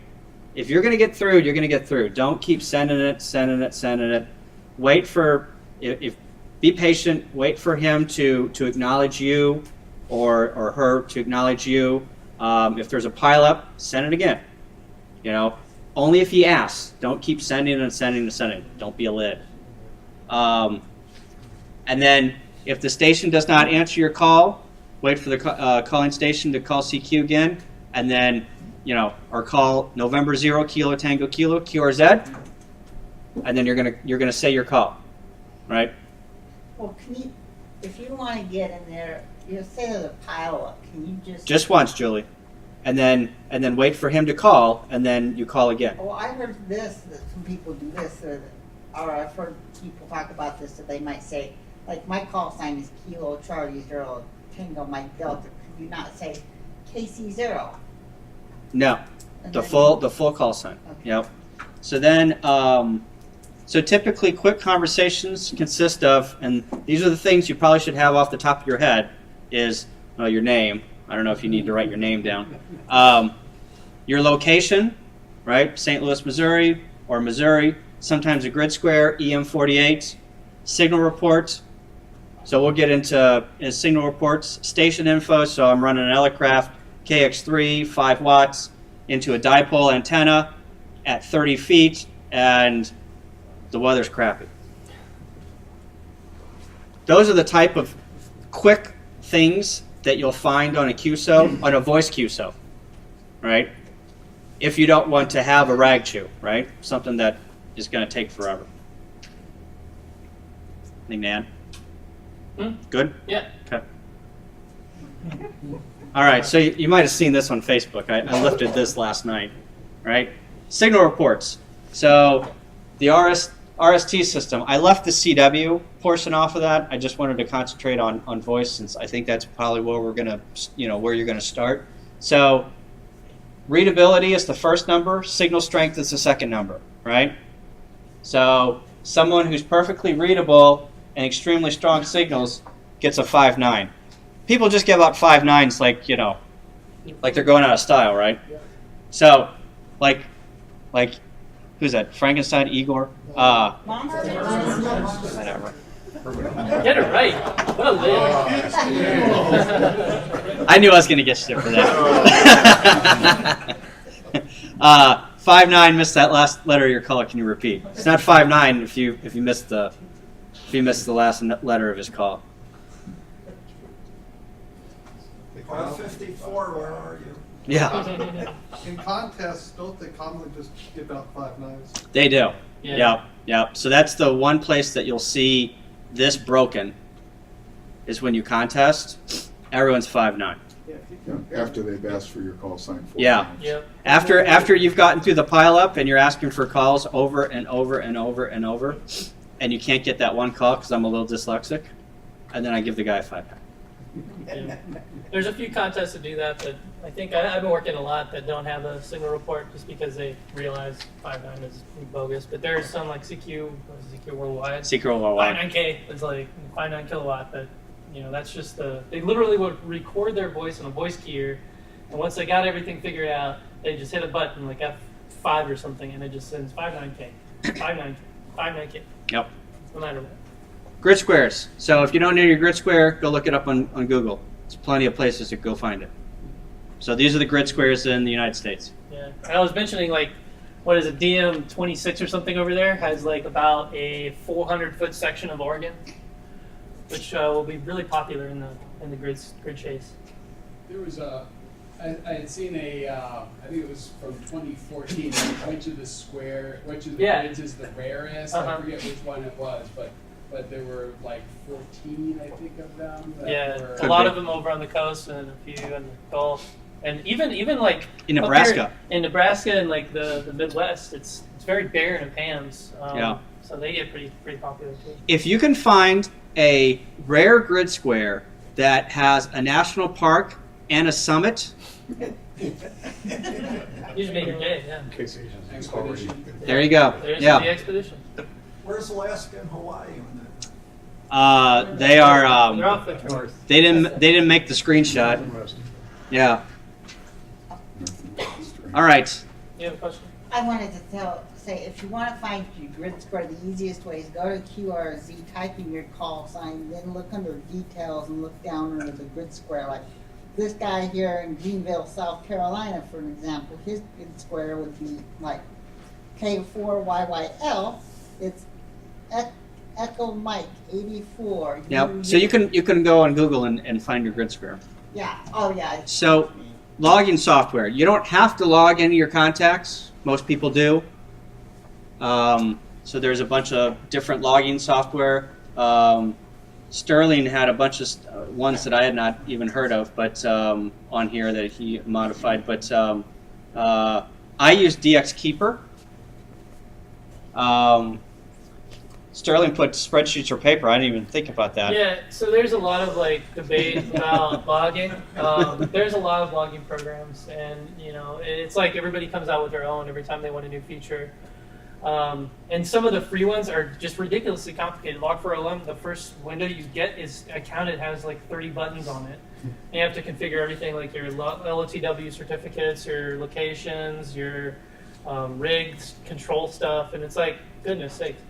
Speaker 2: If you're going to get through, you're going to get through. Don't keep sending it. Wait for, be patient. Wait for him to acknowledge you or her to acknowledge you. If there's a pileup, send it again. You know, only if he asks. Don't keep sending and sending and sending. Don't be a lid. And then if the station does not answer your call, wait for the calling station to call CQ again, and then, you know, or call November 0 Kilo Tango Kilo QRZ, and then you're gonna say your call, right?
Speaker 9: Well, if you want to get in there, you say there's a pile up. Can you
Speaker 2: just once, Julie, and then wait for him to call, and then you call again.
Speaker 9: Oh, I heard this that some people do this, or I've heard people talk about this that they might say, like, my call sign is Kilo Charlie 0 Tango Mike Delta. Could you not say KC0?
Speaker 2: No, the full call sign. Okay. Yep. So then, so typically quick conversations consist of, and these are the things you probably should have off the top of your head, is your name. I don't know if you need to write your name down. Your location, right? St. Louis, Missouri, or Missouri. Sometimes a grid square, EM48. Signal reports. So we'll get into signal reports. Station info, so I'm running an Elecraft KX3, 5 watts, into a dipole antenna at 30 feet, and the weather's crappy. Those are the type of quick things that you'll find on a QSO, on a voice QSO, right? If you don't want to have a rag chew, right? Something that is going to take forever. Anything, Nan? Good?
Speaker 3: Yeah.
Speaker 2: Okay. All right, so you might have seen this on Facebook. I lifted this last night, right? Signal reports. So the RST system, I left the CW portion off of that. I just wanted to concentrate on voice, since I think that's probably where we're gonna, where you're gonna start. So readability is the first number. Signal strength is the second number, right? So someone who's perfectly readable and extremely strong signals gets a 5.9. People just give out 5.9s like they're going out of style, right? So, like, who's that? Frankenstein, Igor? Whatever.
Speaker 3: Get it right. What a lid.
Speaker 2: I knew I was going to get shit for that. 5.9, missed that last letter of your call. Can you repeat? It's not 5.9 if you missed the last letter of his call.
Speaker 6: 554, where are you?
Speaker 2: Yeah,
Speaker 13: In contests, don't they commonly just give out 5.9s?
Speaker 2: they do.
Speaker 3: Yeah.
Speaker 2: Yep. So that's the one place that you'll see this broken, is when you contest. Everyone's 5.9.
Speaker 5: After they've asked for your call sign 4
Speaker 2: Yeah.
Speaker 5: times.
Speaker 3: Yep.
Speaker 2: After you've gotten through the pileup and you're asking for calls over and over and over and over, and you can't get that one call because I'm a little dyslexic, and then I give the guy a 5.9.
Speaker 3: Yeah. There's a few contests that do that, but I think I've been working a lot that don't have a single report just because they realize 5.9 is bogus. But there's some like CQ Worldwide.
Speaker 2: CQ Worldwide.
Speaker 3: 5.9K is like 5.9 kilowatt, but that's just they literally would record their voice on a voice keyer, and once they got everything figured out, they just hit a button like F5 or something, and it just sends 5.9K, 5.9K.
Speaker 2: Yep.
Speaker 3: No matter what.
Speaker 2: Grid squares. So if you don't know your grid square, go look it up on Google. There's plenty of places to go find it. So these are the grid squares in the United States.
Speaker 3: Yeah, and I was mentioning what is it, DM26 or something over there has about a 400-foot section of Oregon, which will be really popular in the grid chase.
Speaker 14: There was I had seen I think it was from 2014, which of the grids is the rarest. I forget which one it was, but there were 14, I think, of them.
Speaker 3: A lot of them over on the coast and a few in the Gulf. And even in
Speaker 2: Nebraska.
Speaker 3: In Nebraska and the Midwest, it's very barren of hams. So they get pretty popular too.
Speaker 2: If you can find a rare grid square that has a national park and a summit,
Speaker 3: Usually make your day, yeah.
Speaker 14: Expedition.
Speaker 2: There you go.
Speaker 3: There's
Speaker 2: Yeah.
Speaker 3: the expedition.
Speaker 6: Where's Alaska and Hawaii on that?
Speaker 2: They are.
Speaker 3: They're off the north.
Speaker 2: They didn't make the screenshot. Yeah. All right.
Speaker 3: You have a question?
Speaker 9: I wanted to say, if you want to find your grid square, the easiest way is go to QRZ, type in your call sign, then look under details and look down under the grid square. Like this guy here in Greenville, South Carolina, for an example, his grid square would be like K4YYL. It's Echo Mike 84.
Speaker 2: Yep. So you can go on Google and find your grid square.
Speaker 9: Yeah. Oh yeah.
Speaker 2: So logging software. You don't have to log into your contacts. Most people do. So there's a bunch of different logging software. Sterling had a bunch of ones that I had not even heard of, but on here that he modified. But I use DX Keeper. Sterling put spreadsheets or paper. I didn't even think about that.
Speaker 3: Yeah, so there's a lot of debate about logging. There's a lot of logging programs, and it's like everybody comes out with their own every time they want a new feature. And some of the free ones are just ridiculously complicated. Log4LM, the first window you get is accounted has 30 buttons on it. And you have to configure everything like your LOTW certificates, your locations, your rigs, control stuff, and it's goodness sakes.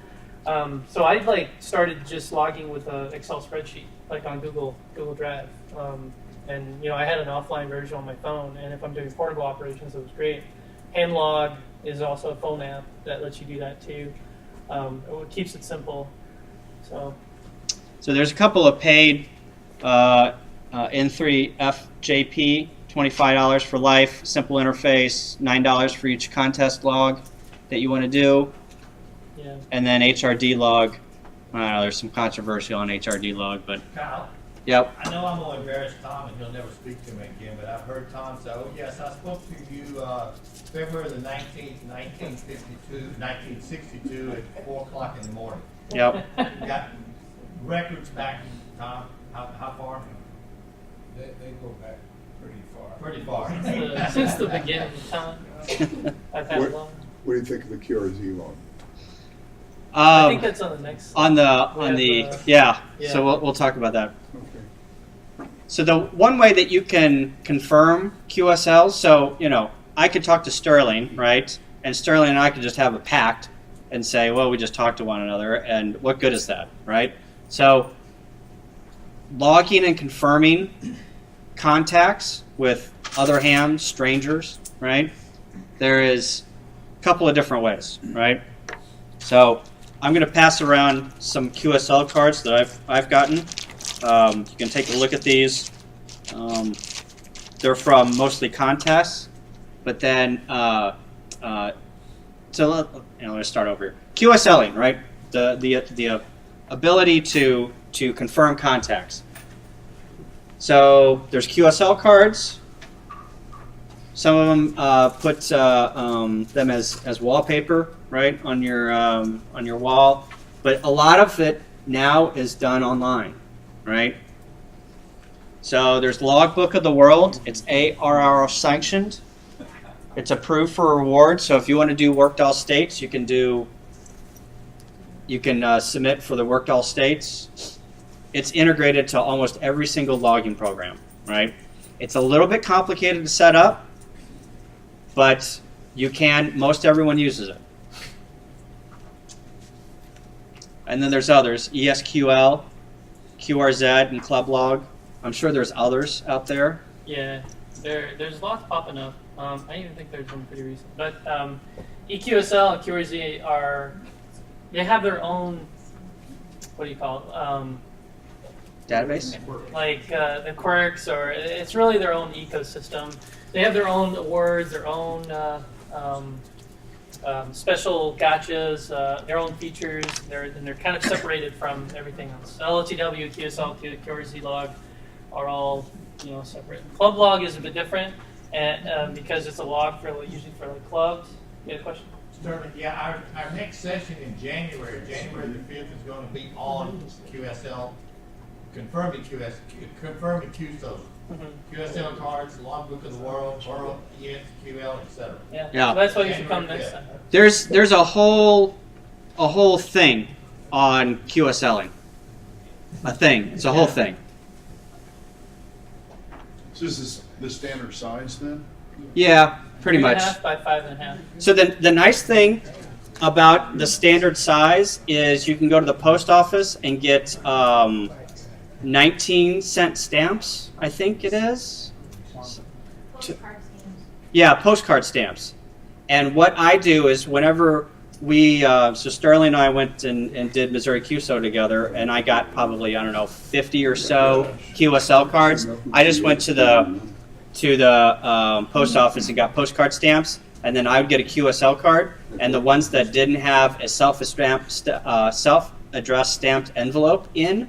Speaker 3: So I started just logging with an Excel spreadsheet, on Google Drive, and I had an offline version on my phone. And if I'm doing portable operations, it was great. HandLog is also a phone app that lets you do that too. It keeps it simple. So
Speaker 2: there's a couple of paid N3FJP, $25 for life, simple interface, $9 for each contest log that you want to do.
Speaker 3: Yeah.
Speaker 2: And then HRD log. I don't know, there's some controversy on HRD log, but Yep.
Speaker 4: I know I'm gonna embarrass Tom and he'll never speak to me again, but I've heard Tom say, oh yes, I spoke to you, February the 19th, 1962 at 4 o'clock in the morning.
Speaker 2: Yep.
Speaker 4: You got records back, Tom, how far?
Speaker 8: They go back pretty far.
Speaker 4: Pretty far.
Speaker 3: Since the beginning of time, I've had
Speaker 5: What,
Speaker 3: long.
Speaker 5: what do you think of the QRZ log?
Speaker 3: I think that's on the next.
Speaker 2: On the
Speaker 3: We have,
Speaker 2: yeah.
Speaker 3: yeah.
Speaker 2: So we'll talk about that.
Speaker 5: Okay.
Speaker 2: So the one way that you can confirm QSLs, so I could talk to Sterling, right? And Sterling and I could just have a pact and say, well, we just talked to one another, and what good is that, right? So logging and confirming contacts with other hams, strangers, right? There is a couple of different ways, right? So I'm going to pass around some QSL cards that I've gotten. You can take a look at these. They're from mostly contests, but then let's start over here. QSLing, right? The ability to confirm contacts. So there's QSL cards. Some of them put them as wallpaper, right, on your wall. But a lot of it now is done online, right? So there's Logbook of the World. It's ARR sanctioned. It's approved for reward. So if you want to do worked all states, you can submit for the worked all states. It's integrated to almost every single logging program, right? It's a little bit complicated to set up, but most everyone uses it. And then there's others, ESQL, QRZ, and ClubLog. I'm sure there's others out there.
Speaker 3: Yeah, there's lots popping up. I even think there's one pretty recent. But EQSL and QRZ they have their own, what do you call it?
Speaker 2: Database?
Speaker 3: Like the quirks, or it's really their own ecosystem. They have their own words, their own special gotchas, their own features. They're kind of separated from everything else. LLTW, QSL, QRZ log are all separate. Club log is a bit different, and because it's a log usually for like clubs. You had a question?
Speaker 4: Sterling, yeah, our next session in January the 5th, is going to be on QSL, confirming QSOs. QSL cards, Logbook of the World, ESQL, etc.
Speaker 3: Yeah.
Speaker 2: Yeah.
Speaker 3: So that's why you should come next time.
Speaker 2: There's a whole thing on QSLing. A thing. It's a whole thing.
Speaker 7: So is this the standard size then?
Speaker 2: Yeah, pretty much.
Speaker 3: 3.5 by 5.5.
Speaker 2: So the nice thing about the standard size is you can go to the post office and get 19-cent stamps, I think it is. Yeah, postcard stamps. And what I do is whenever so Sterling and I went and did Missouri QSO together, and I got probably, 50 or so QSL cards. I just went to the post office and got postcard stamps, and then I would get a QSL card, and the ones that didn't have a self-addressed stamped envelope in.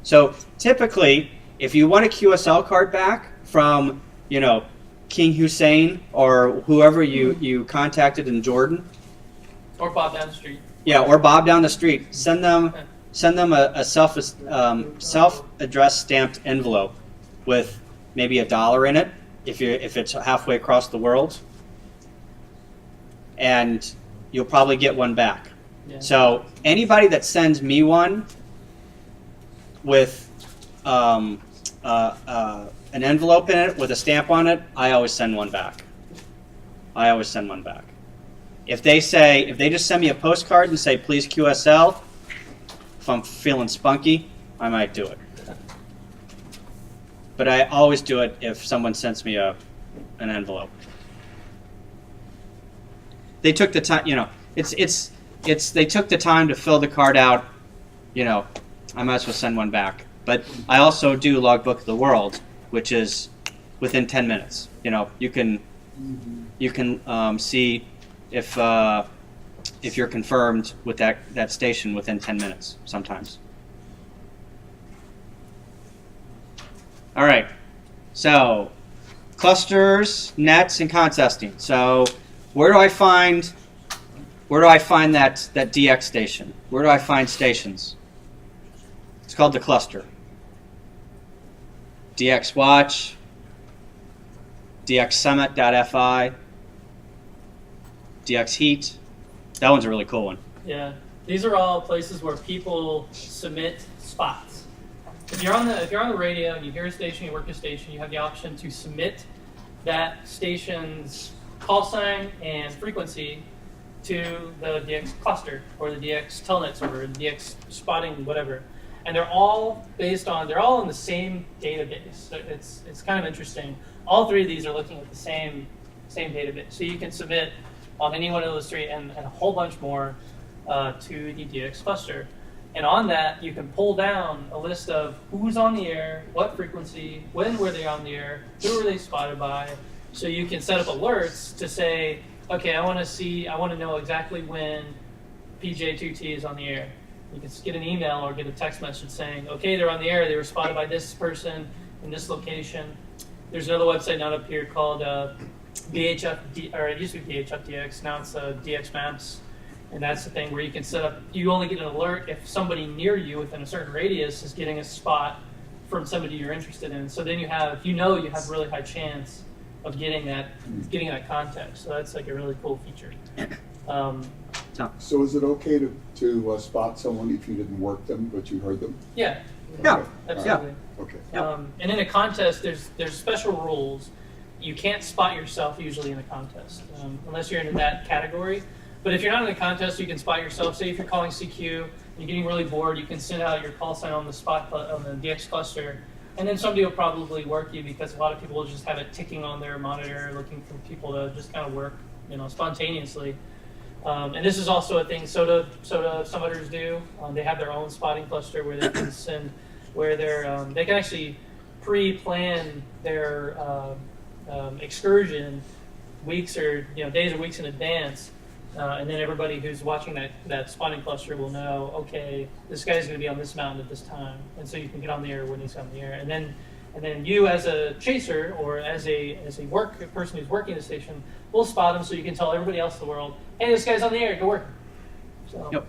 Speaker 2: So typically, if you want a QSL card back from, King Hussein or whoever you contacted in Jordan,
Speaker 3: Or Bob down the street.
Speaker 2: yeah, or Bob down the street, send them a self-addressed stamped envelope with maybe $1 in it if it's halfway across the world, and you'll probably get one back.
Speaker 3: Yeah.
Speaker 2: So anybody that sends me one with an envelope in it with a stamp on it, I always send one back. If they just send me a postcard and say, please QSL, if I'm feeling spunky, I might do it. But I always do it if someone sends me an envelope. They took the time, they took the time to fill the card out, I might as well send one back. But I also do Logbook of the World, which is within 10 minutes. You can see if you're confirmed with that station within 10 minutes sometimes. All right. So clusters, nets, and contesting. So where do I find that DX station? Where do I find stations? It's called the cluster. DX Watch, DX Summit.fi, DX Heat. That one's a really cool one.
Speaker 3: Yeah, these are all places where people submit spots. If you're on the radio and you hear a station, you work a station, you have the option to submit that station's call sign and frequency to the DX cluster or the DX telnet server, the DX spotting, whatever. And they're all they're all in the same database. So it's kind of interesting. All three of these are looking at the same database. So you can submit on any one of those three and a whole bunch more to the DX cluster. And on that, you can pull down a list of who's on the air, what frequency, when were they on the air, who were they spotted by. So you can set up alerts to say, okay, I want to know exactly when PJ2T is on the air. You can get an email or get a text message saying, okay, they're on the air, they were spotted by this person in this location. There's another website not up here called VHF, or it used to be VHFDX, now it's DX Maps. And that's the thing where you can set up, you only get an alert if somebody near you within a certain radius is getting a spot from somebody you're interested in. So then you have a really high chance of getting that context. So that's like a really cool feature.
Speaker 5: So is it okay to spot someone if you didn't work them but you heard them?
Speaker 3: Yeah.
Speaker 2: Yeah.
Speaker 3: Absolutely.
Speaker 5: Okay.
Speaker 3: And in a contest, there's special rules. You can't spot yourself usually in a contest unless you're into that category. But if you're not in a contest, you can spot yourself. Say if you're calling CQ, you're getting really bored, you can send out your call sign on the DX cluster, and then somebody will probably work you because a lot of people will just have it ticking on their monitor, looking for people to just kind of work, spontaneously. And this is also a thing SOTA summiters do. They have their own spotting cluster where they can send, where they can actually pre-plan their excursion weeks or days or weeks in advance. And then everybody who's watching that spotting cluster will know, okay, this guy's going to be on this mountain at this time, and so you can get on the air when he's on the air. And then you, as a chaser or as a person who's working the station, will spot him so you can tell everybody else in the world, hey, this guy's on the air, go work. So.
Speaker 2: Yep.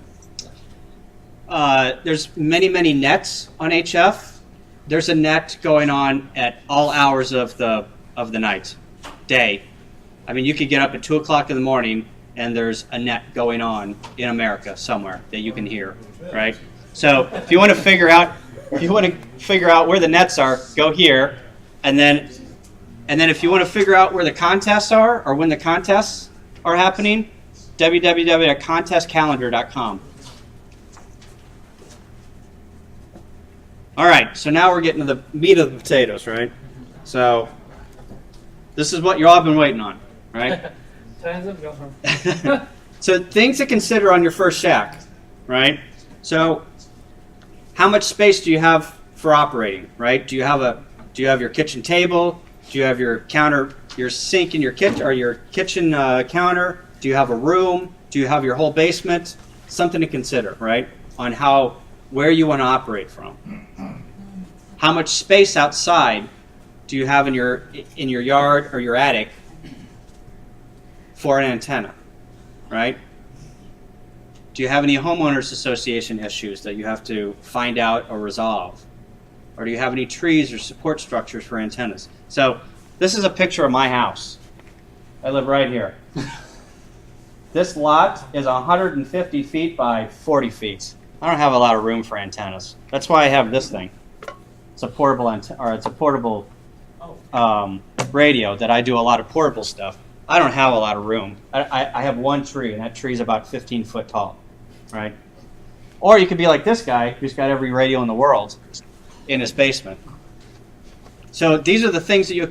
Speaker 2: There's many nets on HF. There's a net going on at all hours of the night, day. I mean, you could get up at 2 o'clock in the morning and there's a net going on in America somewhere that you can hear, right? So if you want to figure out where the nets are, go here, and then if you want to figure out where the contests are or when the contests are happening, www.contestcalendar.com. All right, so now we're getting to the meat of the potatoes, right? So this is what you've all been waiting on, right? So things to consider on your first shack, right? So how much space do you have for operating, right? Do you have your kitchen table? Do you have your counter, your sink in your kitchen, or your kitchen counter? Do you have a room? Do you have your whole basement? Something to consider, right? On where you want to operate from. How much space outside do you have in your yard or your attic for an antenna, right? Do you have any homeowners association issues that you have to find out or resolve? Or do you have any trees or support structures for antennas? So this is a picture of my house. I live right here. This lot is 150 feet by 40 feet. I don't have a lot of room for antennas. That's why I have this thing. It's a portable radio that I do a lot of portable stuff. I don't have a lot of room. I have one tree, and that tree is about 15 foot tall, right? Or you could be like this guy who's got every radio in the world in his basement. So these are the things that you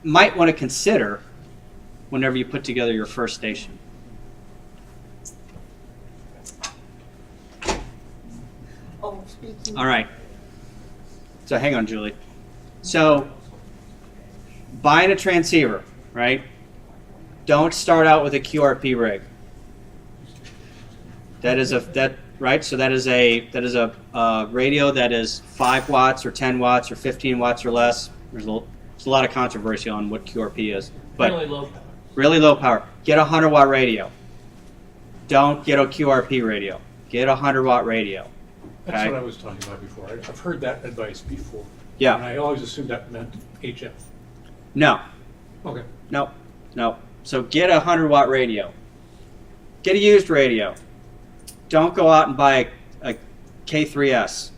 Speaker 2: might want to consider whenever you put together your first station. All right. So hang on, Julie. So buying a transceiver, right? Don't start out with a QRP rig. That is right. So that is a radio that is 5 watts or 10 watts or 15 watts or less. There's a lot of controversy on what QRP is, but
Speaker 3: Really low power.
Speaker 2: Really low power. Get a 100-watt radio. Don't get a QRP radio. Get a 100-watt radio.
Speaker 1: That's
Speaker 2: Okay?
Speaker 1: what I was talking about before. I've heard that advice before.
Speaker 2: Yeah.
Speaker 1: And I always assumed that meant HF.
Speaker 2: No.
Speaker 1: Okay.
Speaker 2: No. No. So get a 100-watt radio. Get a used radio. Don't go out and buy a K3S.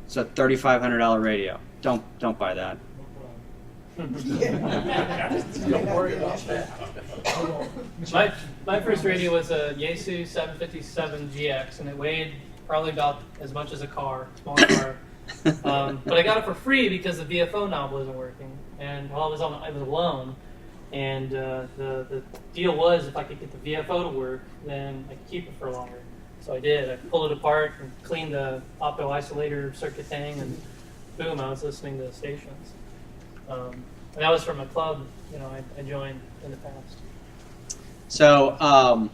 Speaker 2: It's a $3,500 radio. Don't buy that.
Speaker 3: Don't worry about that. My first radio was a Yaesu 757 GX, and it weighed probably about as much as a car, small car. But I got it for free because the VFO knob wasn't working, and while I was alone. And the deal was, if I could get the VFO to work, then I could keep it for longer. So I did. I pulled it apart and cleaned the opto isolator circuit thing, and boom, I was listening to the stations. And that was from a club, I joined in the past.
Speaker 2: So,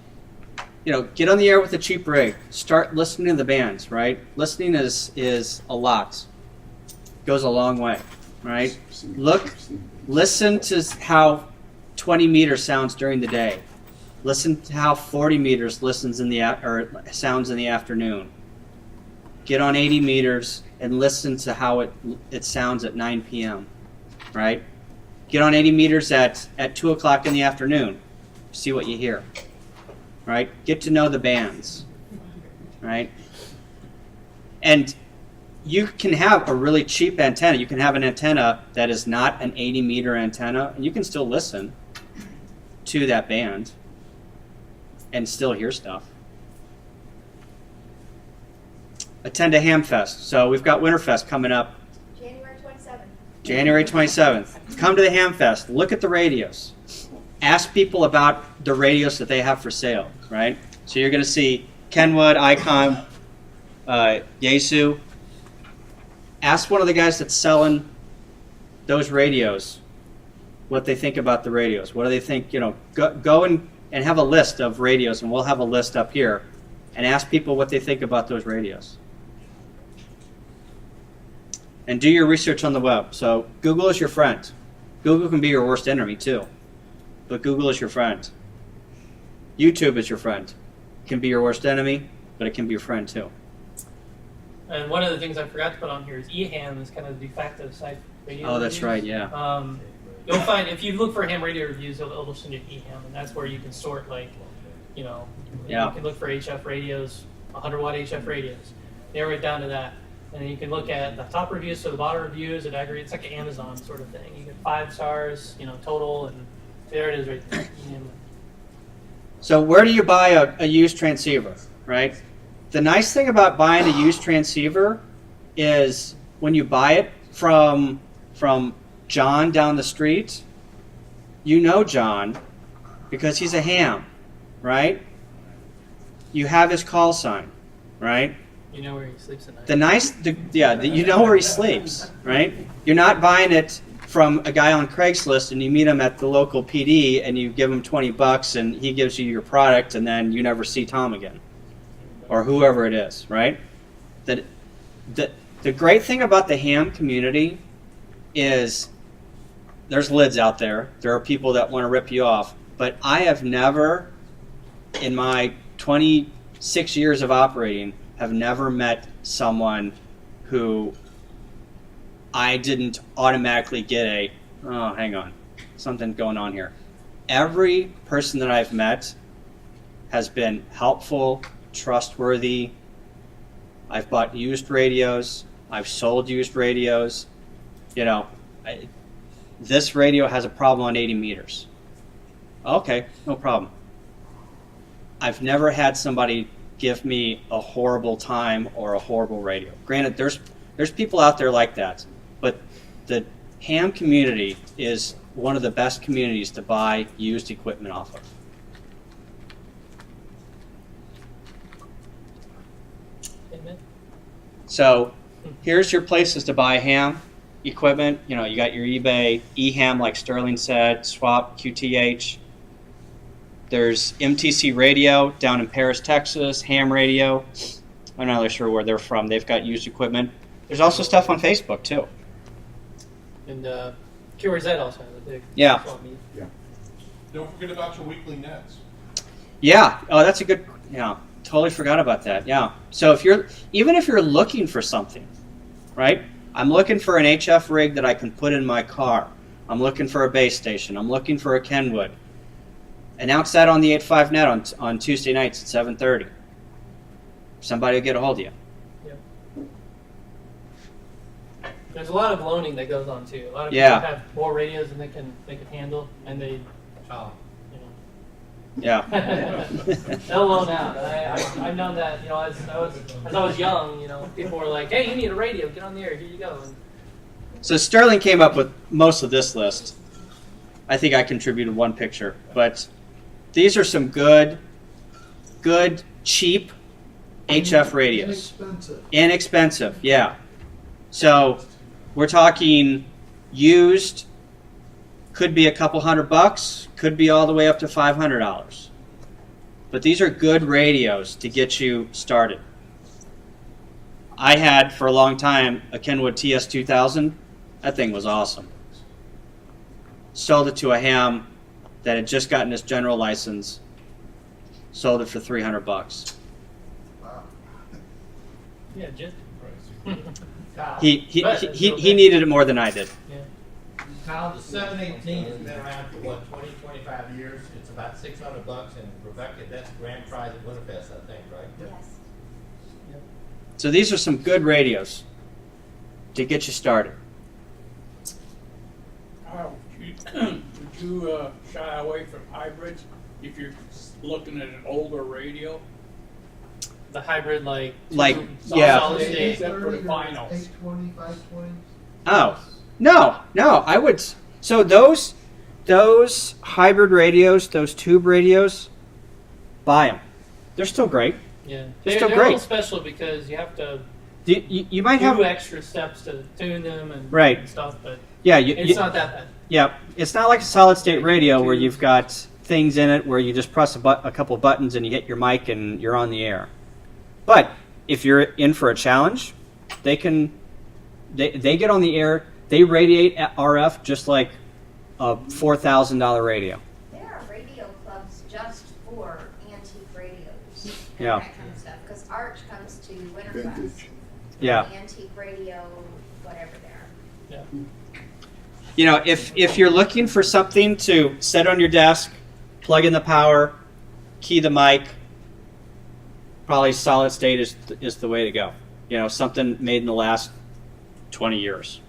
Speaker 2: get on the air with a cheap rig. Start listening to the bands, right? Listening is a lot. Goes a long way, right? Listen to how 20 meters sounds during the day. Listen to how 40 meters sounds in the afternoon. Get on 80 meters and listen to how it sounds at 9 p.m. Right? Get on 80 meters at 2 o'clock in the afternoon. See what you hear. Right? Get to know the bands. Right? And you can have a really cheap antenna. You can have an antenna that is not an 80 meter antenna, and you can still listen to that band and still hear stuff. Attend a Hamfest. So we've got Winterfest coming up. January 27th. Come to the Hamfest. Look at the radios. Ask people about the radios that they have for sale, right? So you're going to see Kenwood, Icon, Yaesu. Ask one of the guys that's selling those radios what they think about the radios. What do they think? Go and have a list of radios, and we'll have a list up here, and ask people what they think about those radios. And do your research on the web. So Google is your friend. Google can be your worst enemy too, but Google is your friend. YouTube is your friend. It can be your worst enemy, but it can be your friend too.
Speaker 3: And one of the things I forgot to put on here is eHam is kind of the de facto site for radio.
Speaker 2: Oh, that's
Speaker 3: reviews.
Speaker 2: right, yeah.
Speaker 3: You'll find, if you look for ham radio reviews, it'll send you to eHam, and that's where you can sort, you can look for HF radios, 100-watt HF radios. Narrow it down to that. And then you can look at the top reviews, so the bottom reviews, it aggregates. It's like an Amazon sort of thing. You get 5 stars, total, and there it is right there.
Speaker 2: So where do you buy a used transceiver, right? The nice thing about buying a used transceiver is when you buy it from John down the street, you know John because he's a ham, right? You have his call sign, right?
Speaker 3: You know where he sleeps at night.
Speaker 2: You know where he sleeps, right? You're not buying it from a guy on Craigslist and you meet him at the local PD and you give him $20 and he gives you your product and then you never see Tom again or whoever it is, right? The great thing about the ham community is there's lids out there. There are people that want to rip you off, but I have never, in my 26 years of operating, have never met someone who I didn't automatically get oh, hang on, something going on here. Every person that I've met has been helpful, trustworthy. I've bought used radios. I've sold used radios. This radio has a problem on 80 meters. Okay, no problem. I've never had somebody give me a horrible time or a horrible radio. Granted, there's people out there like that, but the ham community is one of the best communities to buy used equipment off of.
Speaker 3: Amen.
Speaker 2: So here's your places to buy ham equipment. You got your eBay, eHam, like Sterling said, Swap, QTH. There's MTC Radio down in Paris, Texas, Ham Radio. I'm not really sure where they're from. They've got used equipment. There's also stuff on Facebook, too.
Speaker 3: And QRZ also has a big
Speaker 2: Yeah.
Speaker 3: swap meet.
Speaker 5: Yeah.
Speaker 7: Don't forget about your weekly nets.
Speaker 2: Yeah. Oh, that's a good. Yeah. Totally forgot about that. Yeah. So even if you're looking for something, right? I'm looking for an HF rig that I can put in my car. I'm looking for a base station. I'm looking for a Kenwood. Announce that on the 85 net on Tuesday nights at 7:30. Somebody will get a hold of you.
Speaker 3: Yep. There's a lot of loaning that goes on too. A lot of
Speaker 2: Yeah.
Speaker 3: people have more radios than they can handle, and they,
Speaker 4: Oh.
Speaker 3: you know.
Speaker 2: Yeah.
Speaker 3: They'll loan out. I've known that, you know, as I was young, you know, people were like, "Hey, you need a radio? Get on the air. Here you go." And
Speaker 2: So Sterling came up with most of this list. I think I contributed one picture, but these are some good, cheap HF radios. Inexpensive, yeah. So we're talking used, could be a couple $100, could be all the way up to $500. But these are good radios to get you started. I had for a long time a Kenwood TS2000. That thing was awesome. Sold it to a ham that had just gotten his general license. Sold it for $300.
Speaker 3: yeah, just
Speaker 4: Kyle,
Speaker 2: He needed it more than I did.
Speaker 4: Kyle, the 718 has been around for what, 20, 25 years? It's about $600, and Rebecca, that's grand prize at Winterfest, I think, right?
Speaker 9: Yes.
Speaker 2: So these are some good radios to get you started.
Speaker 8: Would you shy away from hybrids if you're looking at an older radio?
Speaker 3: the hybrid
Speaker 2: Like,
Speaker 3: solid state.
Speaker 8: Except for the finals.
Speaker 13: 820, 520.
Speaker 2: Oh, no, I would. So those hybrid radios, those tube radios, buy them. They're still great.
Speaker 3: Yeah,
Speaker 2: They're still
Speaker 3: a
Speaker 2: great.
Speaker 3: little special because you have to
Speaker 2: You might
Speaker 3: do
Speaker 2: have
Speaker 3: extra steps to tune them and,
Speaker 2: Right.
Speaker 3: and stuff, but
Speaker 2: yeah.
Speaker 3: it's not that bad.
Speaker 2: Yeah, it's not like a solid state radio where you've got things in it where you just press a couple buttons and you hit your mic and you're on the air. But if you're in for a challenge, they get on the air. They radiate at RF just like a $4,000 radio.
Speaker 15: There are radio clubs just for antique radios and
Speaker 2: Yeah.
Speaker 15: that kind of stuff. Because Arch comes to Winterfest.
Speaker 5: Vintage.
Speaker 2: Yeah.
Speaker 15: The antique radio, whatever there.
Speaker 3: Yeah.
Speaker 2: You know, if you're looking for something to set on your desk, plug in the power, key the mic, probably solid state is the way to go. You know, something made in the last 20 years.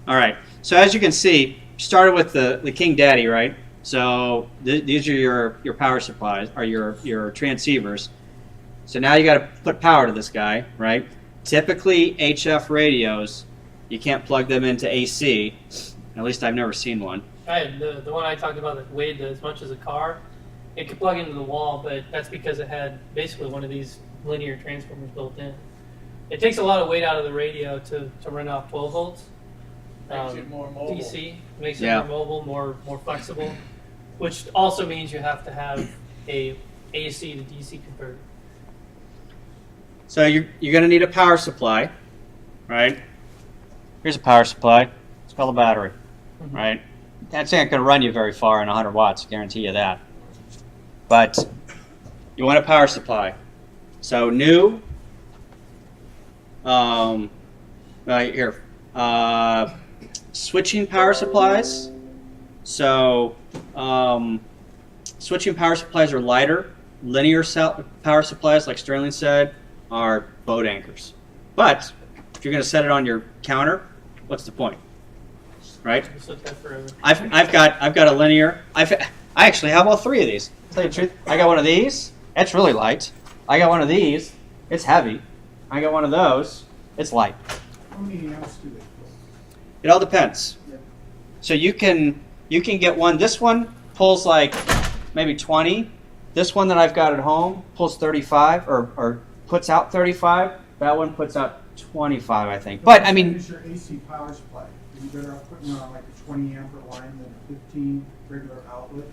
Speaker 2: All right. So as you can see, started with the King Daddy, right? So these are your power supplies, or your transceivers. So now you got to put power to this guy, right? Typically, HF radios, you can't plug them into AC. At least I've never seen one.
Speaker 3: I had the one I talked about that weighed as much as a car. It could plug into the wall, but that's because it had basically one of these linear transformers built in. It takes a lot of weight out of the radio to run off 12 volts.
Speaker 8: Makes it more mobile.
Speaker 3: DC makes it
Speaker 2: Yeah.
Speaker 3: more mobile, more flexible, which also means you have to have a AC to DC converter.
Speaker 2: So you're going to need a power supply, right? Here's a power supply. It's called a battery, right? That's not going to run you very far in 100 watts, guarantee you that. But you want a power supply. So new, here, switching power supplies. So switching power supplies are lighter. Linear power supplies, like Sterling said, are boat anchors. But if you're going to set it on your counter, what's the point, right? I've got a linear. I actually have all three of these. To tell you the truth, I got one of these. It's really light. I got one of these. It's heavy. I got one of those. It's light.
Speaker 13: How many amps do they pull?
Speaker 2: It all depends.
Speaker 13: Yep.
Speaker 2: So you can get one. This one pulls like maybe 20. This one that I've got at home pulls 35 or puts out 35. That one puts out 25, I think. But I mean,
Speaker 11: Is your AC power supply? Are you better off putting on like a 20 ampere line than a 15 regular outlet?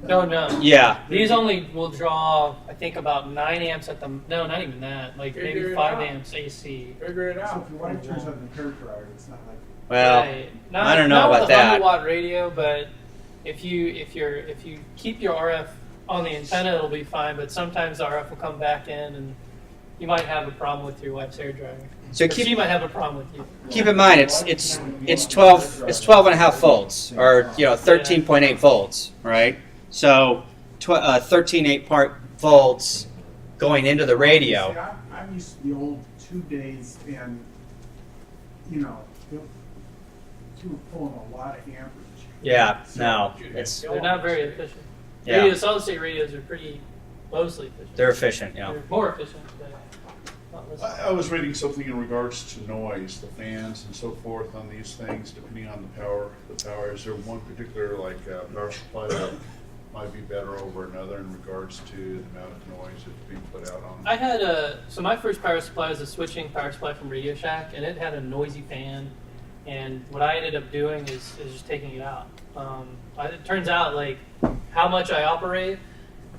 Speaker 3: No.
Speaker 2: yeah.
Speaker 3: These only will draw, I think, about 9 amps at the. No, not even that. Like maybe
Speaker 11: Figure it
Speaker 3: 5
Speaker 11: out.
Speaker 3: amps AC.
Speaker 11: Figure it out. So if your wife turns on the hair dryer, it's not like.
Speaker 2: Well,
Speaker 3: Right.
Speaker 2: I don't know
Speaker 3: not
Speaker 2: about
Speaker 3: with a
Speaker 2: that.
Speaker 3: 100-watt radio, but if you keep your RF on the antenna, it'll be fine. But sometimes the RF will come back in, and you might have a problem with your wife's hair dryer.
Speaker 2: So
Speaker 3: Or she might have a problem with you.
Speaker 2: Keep in mind, it's 12 and a half volts, or 13.8 volts, right? So 13.8 volts going into the radio.
Speaker 11: See, I'm used to the old 2 days, and you were pulling a lot of amperage.
Speaker 2: Yeah, no, it's
Speaker 3: They're not very efficient.
Speaker 2: Yeah.
Speaker 3: Solid state radios are pretty mostly efficient.
Speaker 2: they're efficient. Yeah.
Speaker 3: They're more efficient. But not less
Speaker 7: I was reading something in regards to noise, the fans and so forth on these things, depending on the power. Is there one particular power supply that might be better over another in regards to the amount of noise that's being put out on them?
Speaker 3: I had so my first power supply was a switching power supply from Radio Shack, and it had a noisy fan. And what I ended up doing is just taking it out. It turns out like how much I operate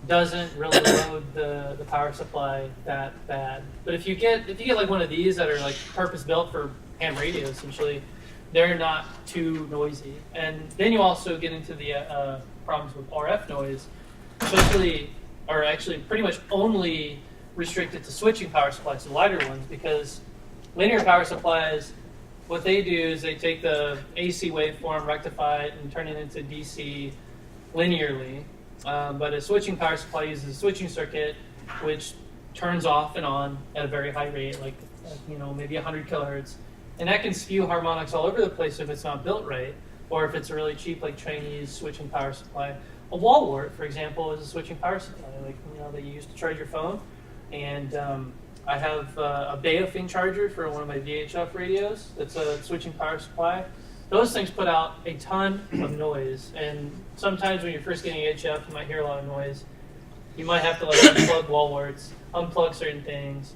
Speaker 3: doesn't really load the power supply that bad. But if you get like one of these that are like purpose built for ham radio, essentially, they're not too noisy. And then you also get into the problems with RF noise, especially, or actually pretty much only restricted to switching power supplies, the lighter ones, because linear power supplies, what they do is they take the AC waveform, rectify it, and turn it into DC linearly. But a switching power supply uses a switching circuit, which turns off and on at a very high rate, like maybe 100 kilohertz, and that can spew harmonics all over the place if it's not built right, or if it's a really cheap, like Chinese switching power supply. A wall wart, for example, is a switching power supply, like that you use to charge your phone, and I have a Baofeng charger for one of my VHF radios. That's a switching power supply. Those things put out a ton of noise, and sometimes when you're first getting HF, you might hear a lot of noise. You might have to unplug wall warts, unplug certain things.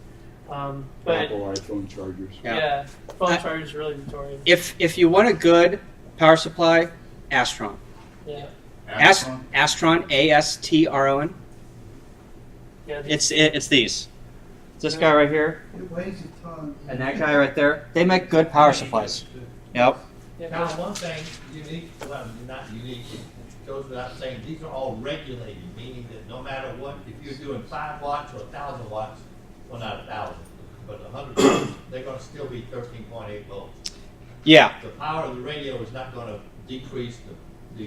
Speaker 3: But
Speaker 5: Apple iPhone chargers.
Speaker 3: yeah, phone chargers are really notorious.
Speaker 2: If you want a good power supply, Astron.
Speaker 3: Yeah.
Speaker 2: Astron, Astron.
Speaker 3: Yeah.
Speaker 2: It's these. This guy right here
Speaker 6: It weighs a ton.
Speaker 2: and that guy right there. They make good power supplies. Yep.
Speaker 4: Now, one thing unique, well, not unique, it goes without saying, these are all regulated, meaning that no matter what, if you're doing 5 watts or 1,000 watts, well, not 1,000, but 100 watts, they're going to still be 13.8 volts.
Speaker 2: Yeah.
Speaker 4: The power of the radio is not going to decrease the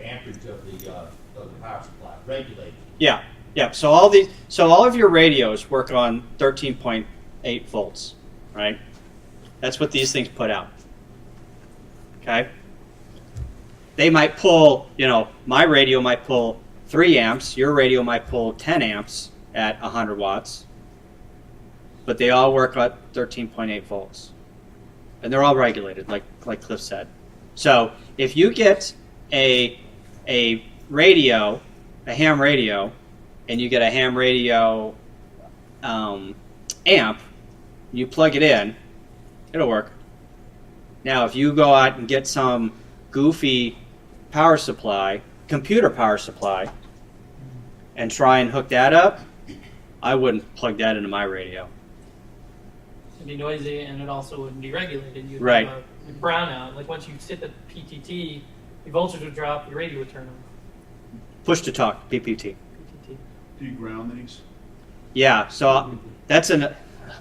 Speaker 4: amperage of the power supply, regulated.
Speaker 2: Yeah. Yeah. So all of your radios work on 13.8 volts, right? That's what these things put out. Okay? They might pull, my radio might pull 3 amps, your radio might pull 10 amps at 100 watts, but they all work at 13.8 volts. And they're all regulated, like Cliff said. So if you get a radio, a ham radio, and you get a ham radio amp, you plug it in, it'll work. Now, if you go out and get some goofy power supply, computer power supply, and try and hook that up, I wouldn't plug that into my radio.
Speaker 3: It'd be noisy, and it also wouldn't be regulated. You'd
Speaker 2: Right.
Speaker 3: have a brownout. Like once you hit the PTT, your voltage would drop, your radio would turn on.
Speaker 2: Push to talk, PPT.
Speaker 7: Do you ground these?
Speaker 2: Yeah, so that's a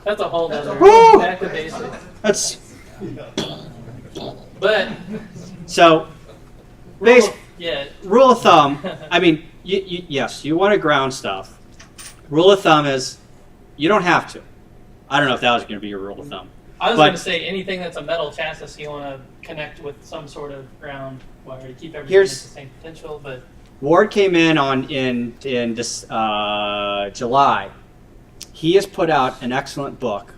Speaker 3: whole other
Speaker 2: Woo!
Speaker 3: back to basics.
Speaker 2: That's
Speaker 3: But
Speaker 2: so.
Speaker 3: yeah.
Speaker 2: Rule of thumb. I mean, yes, you want to ground stuff. Rule of thumb is you don't have to. I don't know if that was going to be your rule of thumb.
Speaker 3: I was
Speaker 2: But-
Speaker 3: going to say anything that's a metal chassis, you want to connect with some sort of ground wire to keep everything at the same potential. But
Speaker 2: Ward came in in this July. He has put out an excellent book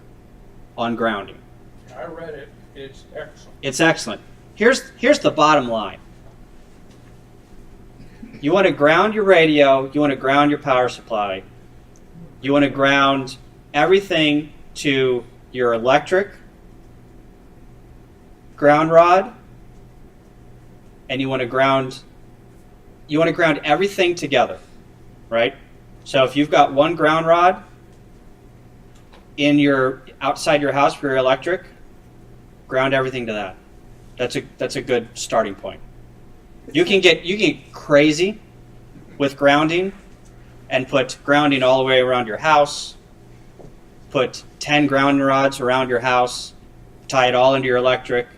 Speaker 2: on grounding.
Speaker 8: I read it. It's excellent.
Speaker 2: It's excellent. Here's the bottom line. You want to ground your radio. You want to ground your power supply. You want to ground everything to your electric ground rod, and you want to ground everything together, right? So if you've got one ground rod outside your house for your electric, ground everything to that. That's a good starting point. You can get crazy with grounding and put grounding all the way around your house. Put 10 grounding rods around your house. Tie it all into your electric.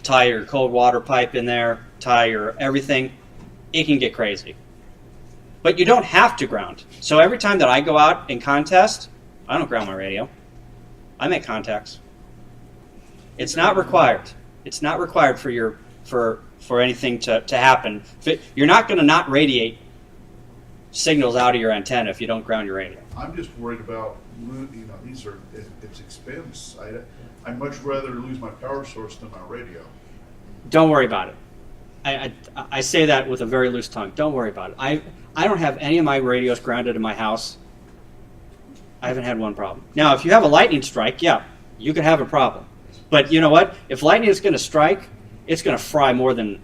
Speaker 2: Tie your cold water pipe in there. Tie your everything. It can get crazy. But you don't have to ground. So every time that I go out and contest, I don't ground my radio. I make contacts. It's not required. It's not required for anything to happen. You're not going to not radiate signals out of your antenna if you don't ground your radio.
Speaker 7: I'm just worried about, it's expense. I'd much rather lose my power source than my radio.
Speaker 2: Don't worry about it. I say that with a very loose tongue. Don't worry about it. I don't have any of my radios grounded in my house. I haven't had one problem. Now, if you have a lightning strike, yeah, you could have a problem. But you know what? If lightning is going to strike, it's going to fry more than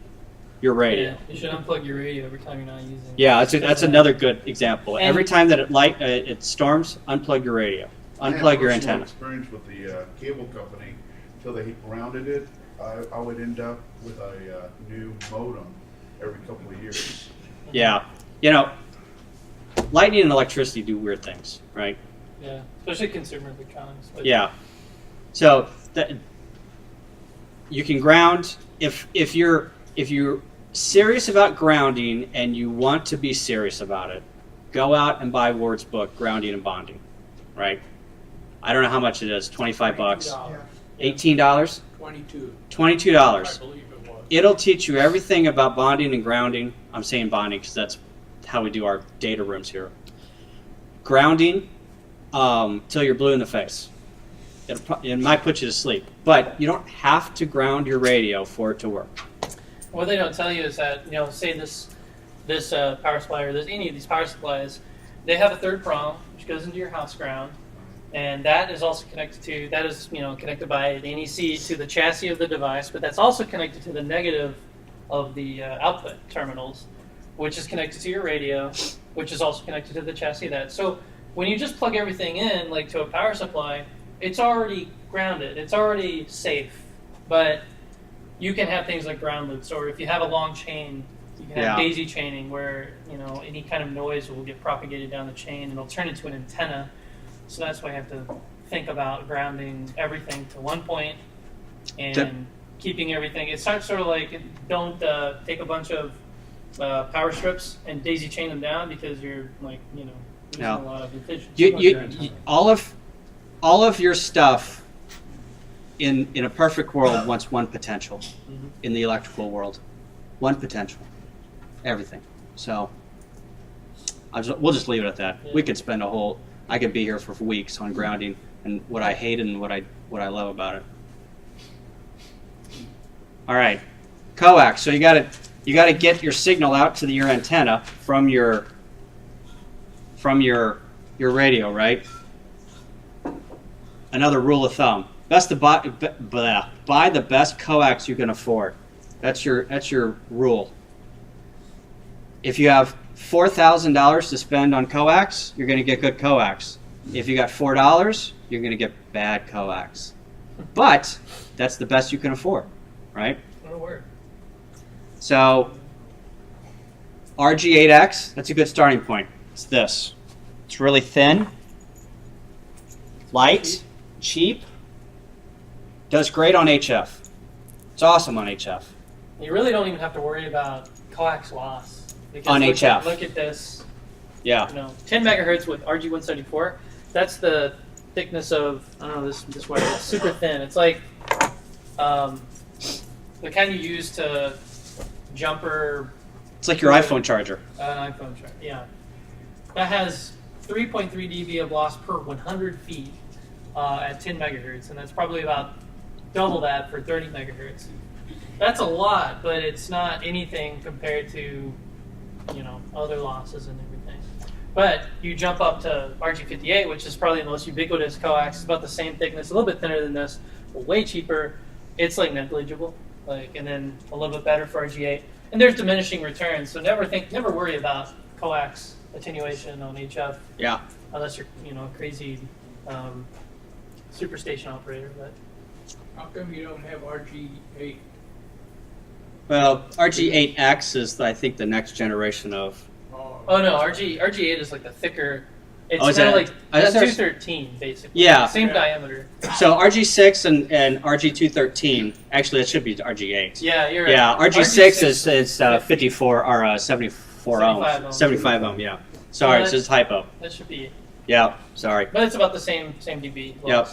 Speaker 2: your radio.
Speaker 3: Yeah, you should unplug your radio every time you're not using it.
Speaker 2: Yeah, that's another good example. And every time that it storms, unplug your radio. Unplug your antenna.
Speaker 7: Experience with the cable company, until they grounded it, I would end up with a new modem every couple of years.
Speaker 2: Yeah, lightning and electricity do weird things, right?
Speaker 3: Yeah, especially consumer electronics.
Speaker 2: Yeah, so you can ground if you're serious about grounding and you want to be serious about it. Go out and buy Ward's book, Grounding and Bonding, right? I don't know how much it is, $25, $18, $22.
Speaker 8: I believe it was.
Speaker 2: It'll teach you everything about bonding and grounding. I'm saying bonding because that's how we do our data rooms here. Grounding till you're blue in the face. It might put you to sleep, but you don't have to ground your radio for it to work.
Speaker 3: What they don't tell you is that, say this power supply or any of these power supplies, they have a third prong which goes into your house ground, and that is also connected by an NEC to the chassis of the device, but that's also connected to the negative of the output terminals, which is connected to your radio, which is also connected to the chassis of that. So when you just plug everything in, like to a power supply, it's already grounded, it's already safe, but you can have things like ground loops, or if you have a long chain, you can have daisy chaining where any kind of noise will get propagated down the chain and it'll turn into an antenna. So that's why you have to think about grounding everything to one point and keeping everything. It starts sort of like, don't take a bunch of power strips and daisy chain them down because you're losing a lot of efficiency.
Speaker 2: All of your stuff in a perfect world wants one potential. In the electrical world, one potential, everything. So we'll just leave it at that.
Speaker 3: Yeah.
Speaker 2: We could spend I could be here for weeks on grounding and what I hate and what I love about it. All right, coax. So you got to get your signal out to your antenna from your radio, right? Another rule of thumb: best to buy the best coax you can afford. That's your rule. If you have $4,000 to spend on coax, you're going to get good coax. If you got $4, you're going to get bad coax. But that's the best you can afford, right?
Speaker 3: What a word.
Speaker 2: So RG8X, that's a good starting point. It's this. It's really thin, light, cheap, does great on HF. It's awesome on HF.
Speaker 3: You really don't even have to worry about coax loss. Because
Speaker 2: On HF.
Speaker 3: Look at this.
Speaker 2: Yeah.
Speaker 3: 10 megahertz with RG174. That's the thickness of, this wire. It's super thin. It's like the kind you use to jumper.
Speaker 2: It's like your iPhone charger.
Speaker 3: An iPhone charger, yeah. That has 3.3 dB of loss per 100 feet at 10 megahertz, and that's probably about double that for 30 megahertz. That's a lot, but it's not anything compared to other losses and everything. But you jump up to RG58, which is probably the most ubiquitous coax. It's about the same thickness, a little bit thinner than this, but way cheaper. It's like negligible, and then a little bit better for RG8. And there's diminishing returns, so never worry about coax attenuation on HF.
Speaker 2: Yeah.
Speaker 3: Unless you're, a crazy superstation operator. But
Speaker 8: How come you don't have RG8?
Speaker 2: Well, RG8X is, I think, the next generation of.
Speaker 3: Oh no, RG8 is like the thicker. It's
Speaker 2: Oh, is
Speaker 3: kind of
Speaker 2: that-
Speaker 3: like
Speaker 2: I thought there was-
Speaker 3: 213 basically.
Speaker 2: Yeah.
Speaker 3: Same diameter.
Speaker 2: So RG6 and RG213, actually, that should be RG8.
Speaker 3: Yeah, you're right.
Speaker 2: Yeah, RG6 is 54 or 74
Speaker 3: 75
Speaker 2: ohms.
Speaker 3: ohms.
Speaker 2: 75 ohm, yeah. Sorry,
Speaker 3: So
Speaker 2: it's just typo.
Speaker 3: That should be.
Speaker 2: Yeah, sorry.
Speaker 3: But it's about the same dB.
Speaker 2: Yep.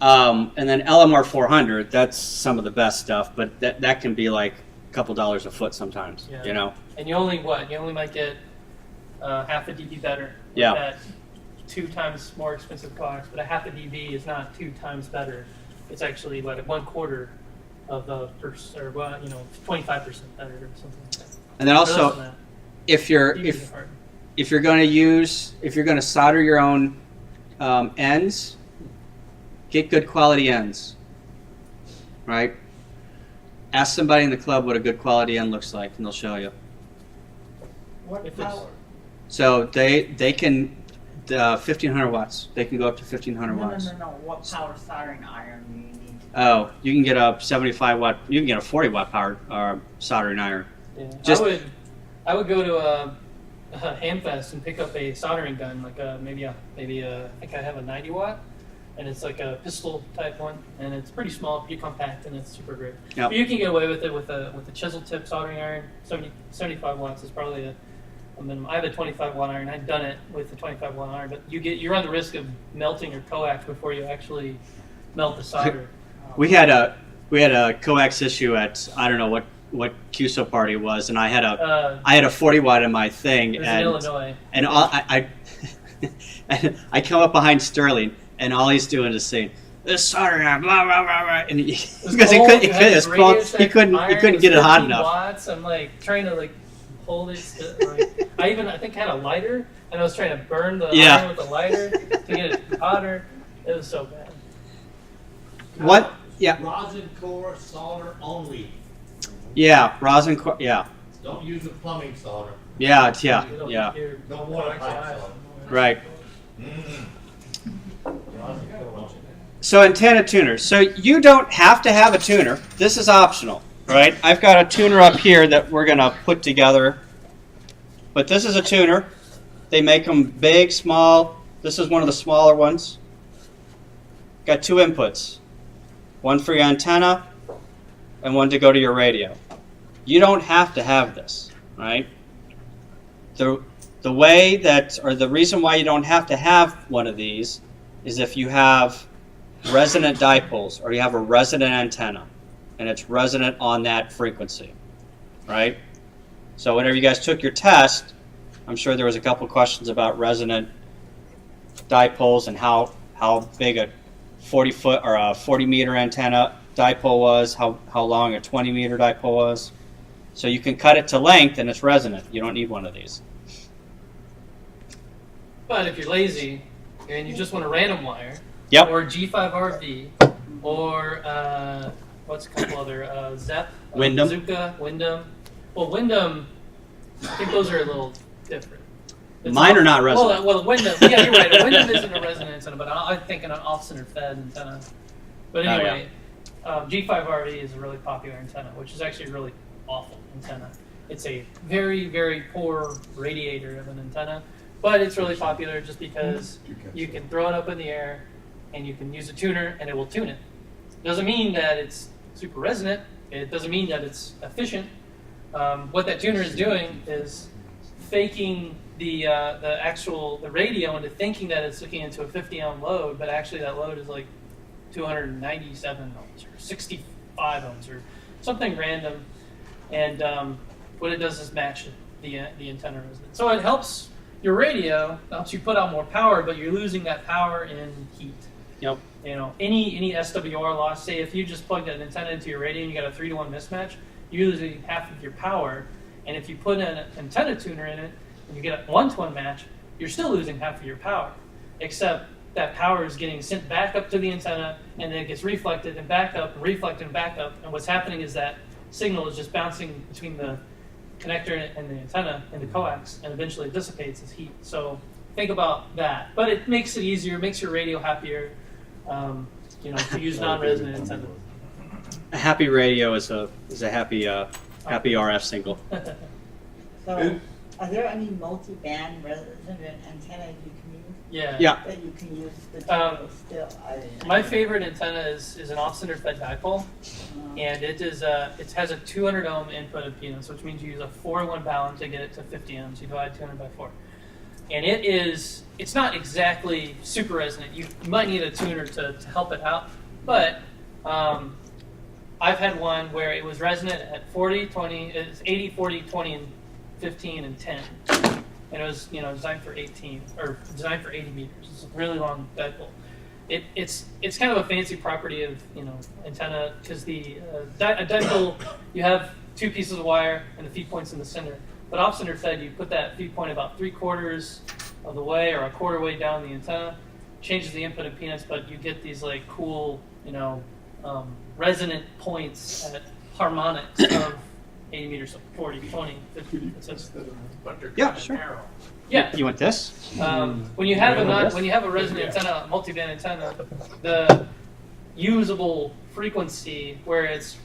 Speaker 3: loss.
Speaker 2: And then LMR 400, that's some of the best stuff, but that can be like a couple dollars a foot sometimes,
Speaker 3: Yeah. And you only might get half a dB better. With
Speaker 2: Yeah.
Speaker 3: That 2 times more expensive coax, but a half a dB is not 2 times better. It's actually 1/4 of the 25% better or something like that.
Speaker 2: And then
Speaker 3: Or less
Speaker 2: also,
Speaker 3: than that.
Speaker 2: if you're going to solder your own ends, get good quality ends, right? Ask somebody in the club what a good quality end looks like, and they'll show you.
Speaker 9: What
Speaker 3: If it's-
Speaker 9: power?
Speaker 2: So they can 1,500 watts. They can go up to 1,500 watts.
Speaker 9: No. What power soldering iron do you need?
Speaker 2: Oh, you can get a 75 watt. You can get a 40 watt powered soldering iron.
Speaker 3: Yeah.
Speaker 2: Just
Speaker 3: I would go to a Hamfest and pick up a soldering gun, like maybe I think I have a 90 watt, and it's like a pistol type one, and it's pretty small, pretty compact, and it's super great.
Speaker 2: Yep.
Speaker 3: But you can get away with it with a chisel tip soldering iron. 75 watts is probably a minimum. I have a 25 watt iron. I've done it with the 25 watt iron, but you run the risk of melting your coax before you actually melt the solder.
Speaker 2: we had a coax issue at I don't know what QSO party it was, and I had a 40 watt in my thing,
Speaker 3: It was
Speaker 2: and
Speaker 3: in Illinois.
Speaker 2: and I come up behind Sterling, and all he's doing is saying this soldering iron, blah blah blah, blah, and because he couldn't get it hot enough.
Speaker 3: Watts. I'm like trying to hold it. I think had a lighter, and I was trying to burn the iron with the lighter to get it hotter. It was so bad.
Speaker 2: What? Yeah.
Speaker 4: Rosin core solder only.
Speaker 2: Yeah, rosin core. Yeah.
Speaker 4: Don't use the plumbing solder.
Speaker 2: Yeah.
Speaker 4: Don't want pipe solder.
Speaker 2: Right.
Speaker 4: Rosin core.
Speaker 2: So antenna tuners. So you don't have to have a tuner. This is optional, right? I've got a tuner up here that we're going to put together. But this is a tuner. They make them big, small. This is one of the smaller ones. Got 2 inputs. One for your antenna and one to go to your radio. You don't have to have this, right? The way that, or the reason why you don't have to have one of these is if you have resonant dipoles or you have a resonant antenna and it's resonant on that frequency, right? So whenever you guys took your test, I'm sure there was a couple questions about resonant dipoles and how big a 40-foot or a 40-meter antenna dipole was, how long a 20-meter dipole was. So you can cut it to length and it's resonant. You don't need one of these.
Speaker 3: But if you're lazy and you just want a random wire,
Speaker 2: Yep.
Speaker 3: or G5RV, or what's a couple other Zep,
Speaker 2: Wyndham.
Speaker 3: Zuka, Wyndham. Well, Wyndham, I think those are a little different.
Speaker 2: Mine are not resonant.
Speaker 3: Well, Wyndham, yeah, you're right. A Wyndham isn't a resonant antenna, but I think an off-center fed antenna. But anyway, G5RV is a really popular antenna, which is actually a really awful antenna. It's a very, very poor radiator of an antenna, but it's really popular just because you can throw it up in the air and you can use a tuner and it will tune it. Doesn't mean that it's super resonant. It doesn't mean that it's efficient. What that tuner is doing is faking the radio into thinking that it's looking into a 50 ohm load, but actually that load is like 297 ohms or 65 ohms or something random. And what it does is match the antenna resonance. So it helps your radio, helps you put out more power, but you're losing that power in heat.
Speaker 2: Yep.
Speaker 3: You know, any SWR loss, say if you just plugged an antenna into your radio and you got a 3-to-1 mismatch, you're losing half of your power. And if you put an antenna tuner in it, and you get a one-to-one match, you're still losing half of your power, except that power is getting sent back up to the antenna, and then it gets reflected and back up, and reflected and back up. And what's happening is that signal is just bouncing between the connector and the antenna and the coax, and eventually it dissipates as heat. So think about that. But it makes it easier, makes your radio happier, to use non-resonant antennas.
Speaker 2: A happy radio is a happy RF signal.
Speaker 9: So, are there any multi-band resonant antennas you can use?
Speaker 3: Yeah.
Speaker 9: That you can use the terminal still?
Speaker 3: My favorite antenna is an off-center fed dipole, and it has a 200 ohm input impedance, which means you use a 4-to-1 balance to get it to 50 ohms. You divide 200 by 4, and it's not exactly super resonant. You might need a tuner to help it out, but I've had one where it was resonant at 40, 20, it's 80, 40, 20, and 15 and 10. And it was designed for 18 or designed for 80 meters. It's a really long dipole. It's kind of a fancy property of antenna, because a dipole, you have two pieces of wire and the feed point's in the center. But off center fed, you put that feed point about 3/4 of the way or a quarter way down the antenna, changes the input impedance, but you get these like cool resonant points at harmonics of 80 meters, so 40, 20, 50.
Speaker 2: Yeah, sure.
Speaker 3: Yeah.
Speaker 2: You want this?
Speaker 3: When you have a resonant antenna, multiband antenna, the usable frequency where it's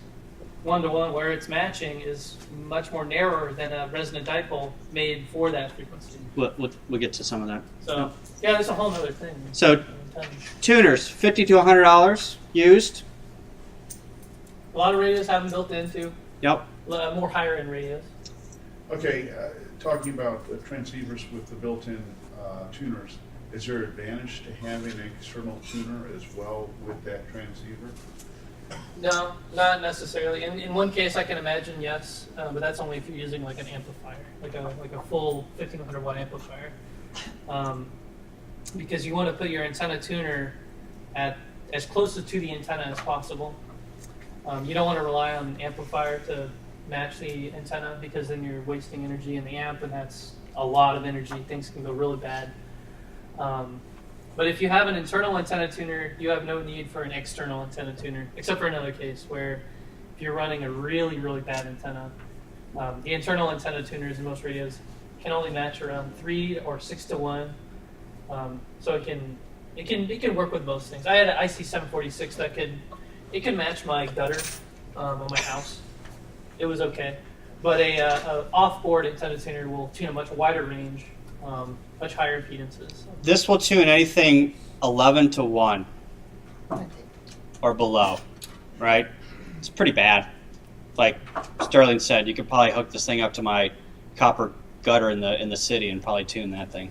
Speaker 3: 1-to-1, where it's matching, is much more narrower than a resonant dipole made for that frequency.
Speaker 2: We'll get to some of that.
Speaker 3: So yeah, there's a whole other thing.
Speaker 2: So tuners, $50 to $100 used.
Speaker 3: A lot of radios have them built into.
Speaker 2: Yep.
Speaker 3: More higher end radios.
Speaker 7: Okay, talking about the transceivers with the built-in tuners, is there advantage to having an external tuner as well with that transceiver?
Speaker 3: No, not necessarily. In one case, I can imagine yes, but that's only if you're using like an amplifier, like a full 1500 watt amplifier, because you want to put your antenna tuner at as close to the antenna as possible. You don't want to rely on an amplifier to match the antenna, because then you're wasting energy in the amp, and that's a lot of energy. Things can go really bad. But if you have an internal antenna tuner, you have no need for an external antenna tuner, except for another case where if you're running a really, really bad antenna, the internal antenna tuners in most radios can only match around 3 or 6-to-1. So it can work with most things. I had an IC746 that could match my gutter on my house. It was okay. But a off-board antenna tuner will tune a much wider range, much higher impedances.
Speaker 2: This will tune anything 11 to 1 or below, right? It's pretty bad. Like Sterling said, you could probably hook this thing up to my copper gutter in the city and probably tune that thing.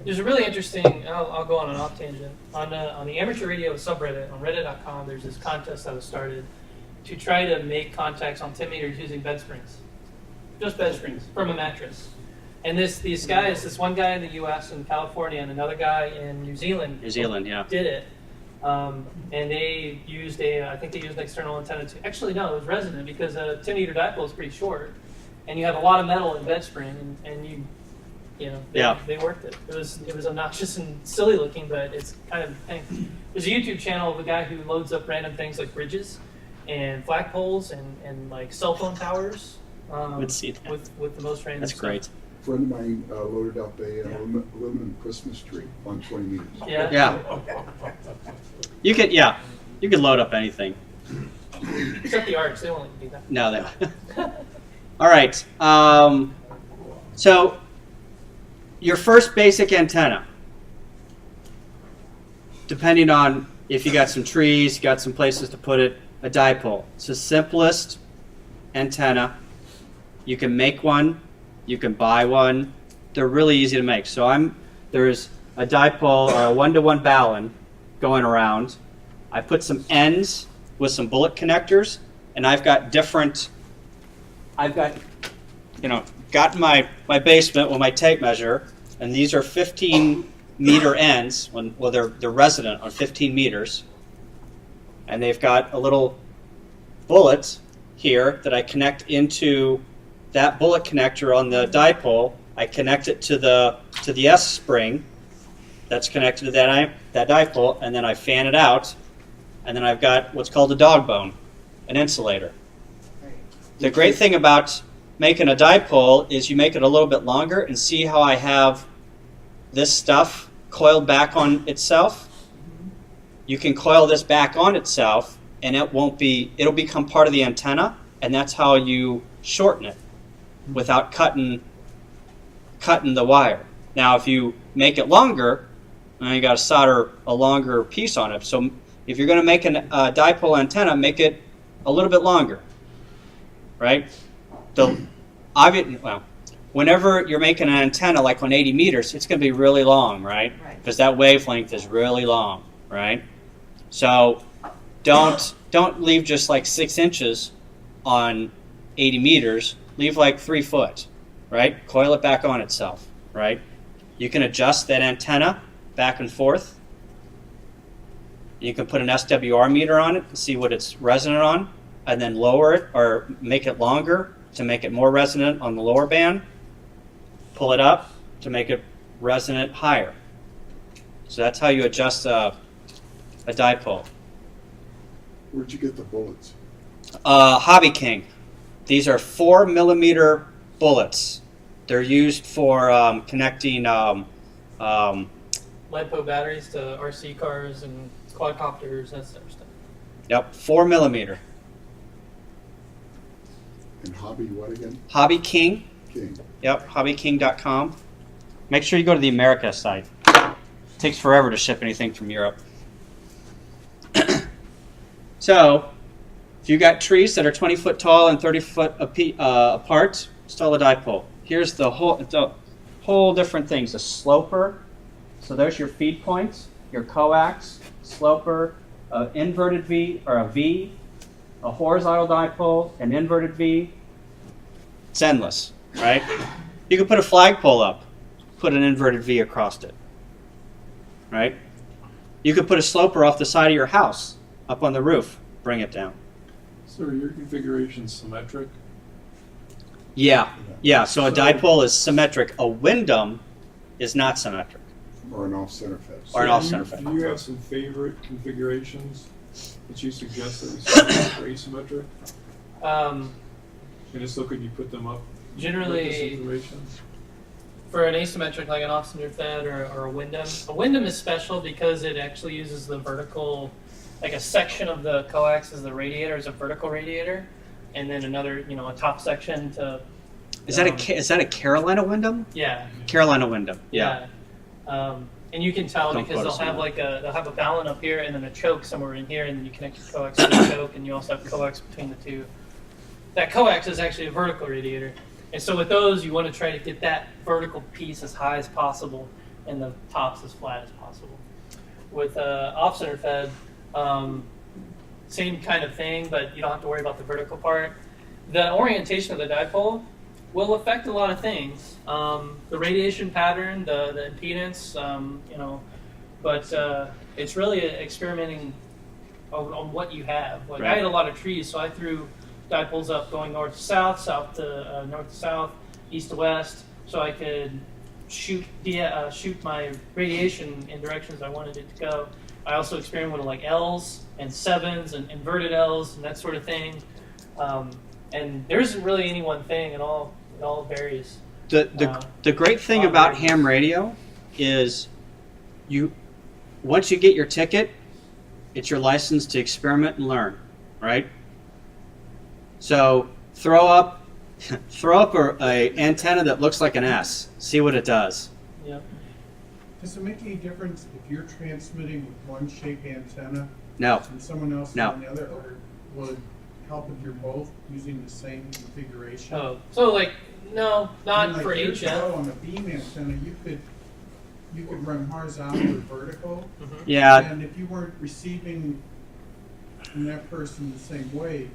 Speaker 3: There's a really interesting, I'll go on an off tangent. On the amateur radio subreddit, on reddit.com, there's this contest that was started to try to make contacts on 10 meters using bed springs. Just bed springs from a mattress. And these guys, this one guy in the US and California and another guy in New Zealand
Speaker 2: yeah.
Speaker 3: did it. And they used I think they used an external antenna actually no, it was resonant, because a 10 meter dipole is pretty short. And you have a lot of metal in bed spring, and they worked it. It was obnoxious and silly looking, but it's kind of painful. There's a YouTube channel of a guy who loads up random things like bridges and flagpoles and like cell phone towers with the most random
Speaker 2: That's
Speaker 3: stuff.
Speaker 2: great.
Speaker 5: A friend of mine loaded up a aluminum Christmas tree on 20 meters.
Speaker 3: Yeah.
Speaker 2: You could load up anything.
Speaker 3: Except the arch, they won't let you do that.
Speaker 2: No, they won't. All right. So your first basic antenna, depending on if you got some trees, you got some places to put it, a dipole. It's the simplest antenna. You can make one, you can buy one. They're really easy to make. So there's a dipole or a 1-to-1 balun going around. I put some ends with some bullet connectors, and I've got got my basement with my tape measure, and these are 15 meter ends. They're resonant on 15 meters, and they've got a little bullet here that I connect into that bullet connector on the dipole, I connect it to the S spring that's connected to that dipole, and then I fan it out, and then I've got what's called a dog bone, an insulator. The great thing about making a dipole is you make it a little bit longer, and see how I have this stuff coiled back on itself? You can coil this back on itself, and it'll become part of the antenna, and that's how you shorten it without cutting the wire. Now, if you make it longer, you got to solder a longer piece on it. So if you're going to make a dipole antenna, make it a little bit longer, right? Whenever you're making an antenna like on 80 meters, it's going to be really long, right? Because that wavelength is really long, right? So don't leave just like 6 inches on 80 meters. Leave like 3 foot, right? Coil it back on itself, right? You can adjust that antenna back and forth. You can put an SWR meter on it to see what it's resonant on, and then lower it or make it longer to make it more resonant on the lower band. Pull it up to make it resonant higher. So that's how you adjust a dipole.
Speaker 5: Where'd you get the bullets?
Speaker 2: Hobby King. These are 4 millimeter bullets. They're used for connecting
Speaker 3: LiPo batteries to RC cars and quadcopters, that sort of stuff.
Speaker 2: Yep, 4 millimeter.
Speaker 5: And Hobby what again?
Speaker 2: Hobby King.
Speaker 5: King.
Speaker 2: Yep, hobbyking.com. Make sure you go to the America site. It takes forever to ship anything from Europe. So, if you got trees that are 20 foot tall and 30 foot apart, install a dipole. Here's the whole different things. A sloper. So there's your feed points, your coax, sloper, inverted V or a V, a horizontal dipole, an inverted V. It's endless, right? You can put a flagpole up, put an inverted V across it, right? You could put a sloper off the side of your house, up on the roof, bring it down.
Speaker 1: So are your configurations symmetric?
Speaker 2: Yeah. So a dipole is symmetric. A Windom is not symmetric.
Speaker 5: Or an off-center fed.
Speaker 2: Or an off-center fed.
Speaker 1: Do you have some favorite configurations that you suggest that we set for asymmetric? And just so could you put them up?
Speaker 3: Generally,
Speaker 1: with this information?
Speaker 3: for an asymmetric like an off-center fed or a Windom is special because it actually uses the vertical, like a section of the coax as the radiator, as a vertical radiator, and then another, a top section to.
Speaker 2: Is that a Carolina Windom?
Speaker 3: Yeah.
Speaker 2: Carolina Windom. Yeah.
Speaker 3: And you can tell because they'll have they'll have a balun up here and then a choke somewhere in here, and then you connect your coax to the choke, and you also have coax between the two. That coax is actually a vertical radiator, and so with those, you want to try to get that vertical piece as high as possible and the tops as flat as possible. With off-center fed, same kind of thing, but you don't have to worry about the vertical part. The orientation of the dipole will affect a lot of things. The radiation pattern, the impedance, but it's really experimenting on what you have. Like, right. I had a lot of trees, so I threw dipoles up going north to south, south to north to south, east to west, so I could shoot my radiation in directions I wanted it to go. I also experimented with like L's and 7s and inverted L's and that sort of thing. And there isn't really any one thing at all. It all varies.
Speaker 2: The great thing about ham radio is once you get your ticket, it's your license to experiment and learn, right? So throw up a antenna that looks like an S. See what it does.
Speaker 3: Yeah.
Speaker 11: Does it make any difference if you're transmitting with one shape antenna?
Speaker 2: No.
Speaker 11: And someone else
Speaker 2: No.
Speaker 11: on the other, or will it help if you're both using the same configuration?
Speaker 3: Oh, so no, not for
Speaker 11: years ago
Speaker 3: HF.
Speaker 11: on a beam antenna, you could run horizontal or vertical.
Speaker 3: Mm-hmm.
Speaker 2: Yeah.
Speaker 11: And if you weren't receiving from that person the same way,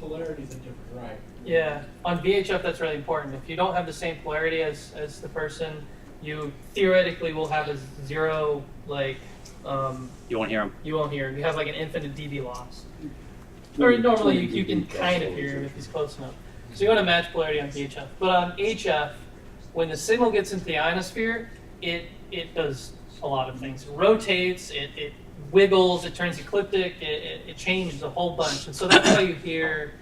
Speaker 14: polarities are different, right?
Speaker 3: Yeah, on VHF that's really important. If you don't have the same polarity as the person, you theoretically will have a zero,
Speaker 2: you won't hear them.
Speaker 3: You won't hear him. You have like an infinite dB loss. Or normally you can kind of hear him if he's close enough. So you want to match polarity on VHF. But on HF, when the signal gets into the ionosphere, it does a lot of things. It rotates, it wiggles, it turns ecliptic, it changes a whole bunch. And so that's why you hear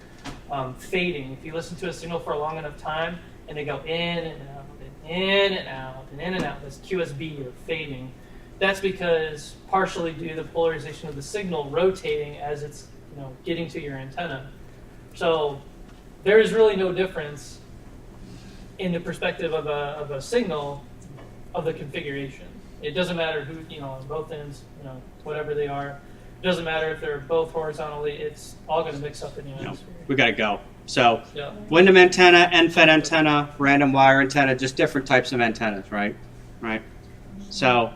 Speaker 3: fading. If you listen to a signal for a long enough time, and they go in and out, and in and out, and in and out, that's QSB or fading. That's because partially due to the polarization of the signal rotating as it's getting to your antenna. So there is really no difference in the perspective of a signal of the configuration. It doesn't matter who, on both ends, whatever they are. It doesn't matter if they're both horizontally. It's all going to mix up in the ionosphere.
Speaker 2: We got to go. So Wyndham antenna, end-fed antenna, random wire antenna, just different types of antennas, right? Right. So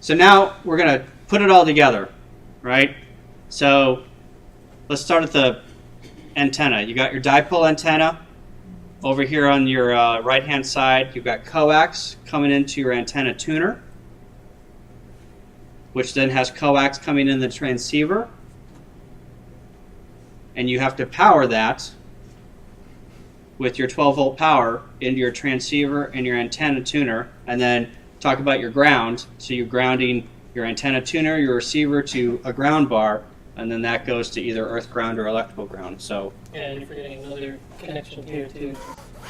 Speaker 2: now we're going to put it all together, right? So let's start at the antenna. You got your dipole antenna. Over here on your right-hand side, you've got coax coming into your antenna tuner, which then has coax coming in the transceiver. And you have to power that with your 12-volt power into your transceiver and your antenna tuner, and then talk about your ground. So you're grounding your antenna tuner, your receiver to a ground bar, and then that goes to either earth ground or electrical ground. So
Speaker 3: yeah, and you're forgetting another connection here too.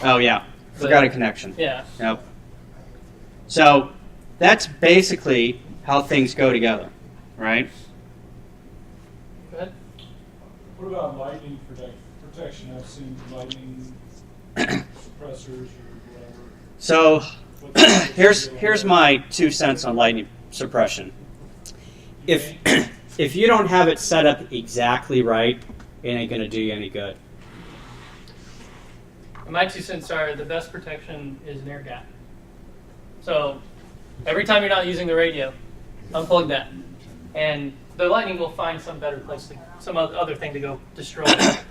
Speaker 2: Oh yeah, forgot a connection.
Speaker 3: Yeah.
Speaker 2: Yep. So that's basically how things go together, right?
Speaker 3: Go ahead.
Speaker 1: What about lightning protection? I've seen lightning suppressors or whatever.
Speaker 2: So here's my 2 cents on lightning suppression. If you don't have it set up exactly right, it ain't going to do you any good.
Speaker 3: And my 2 cents are the best protection is an air gap. So every time you're not using the radio, unplug that. And the lightning will find some better place, some other thing to go destroy it.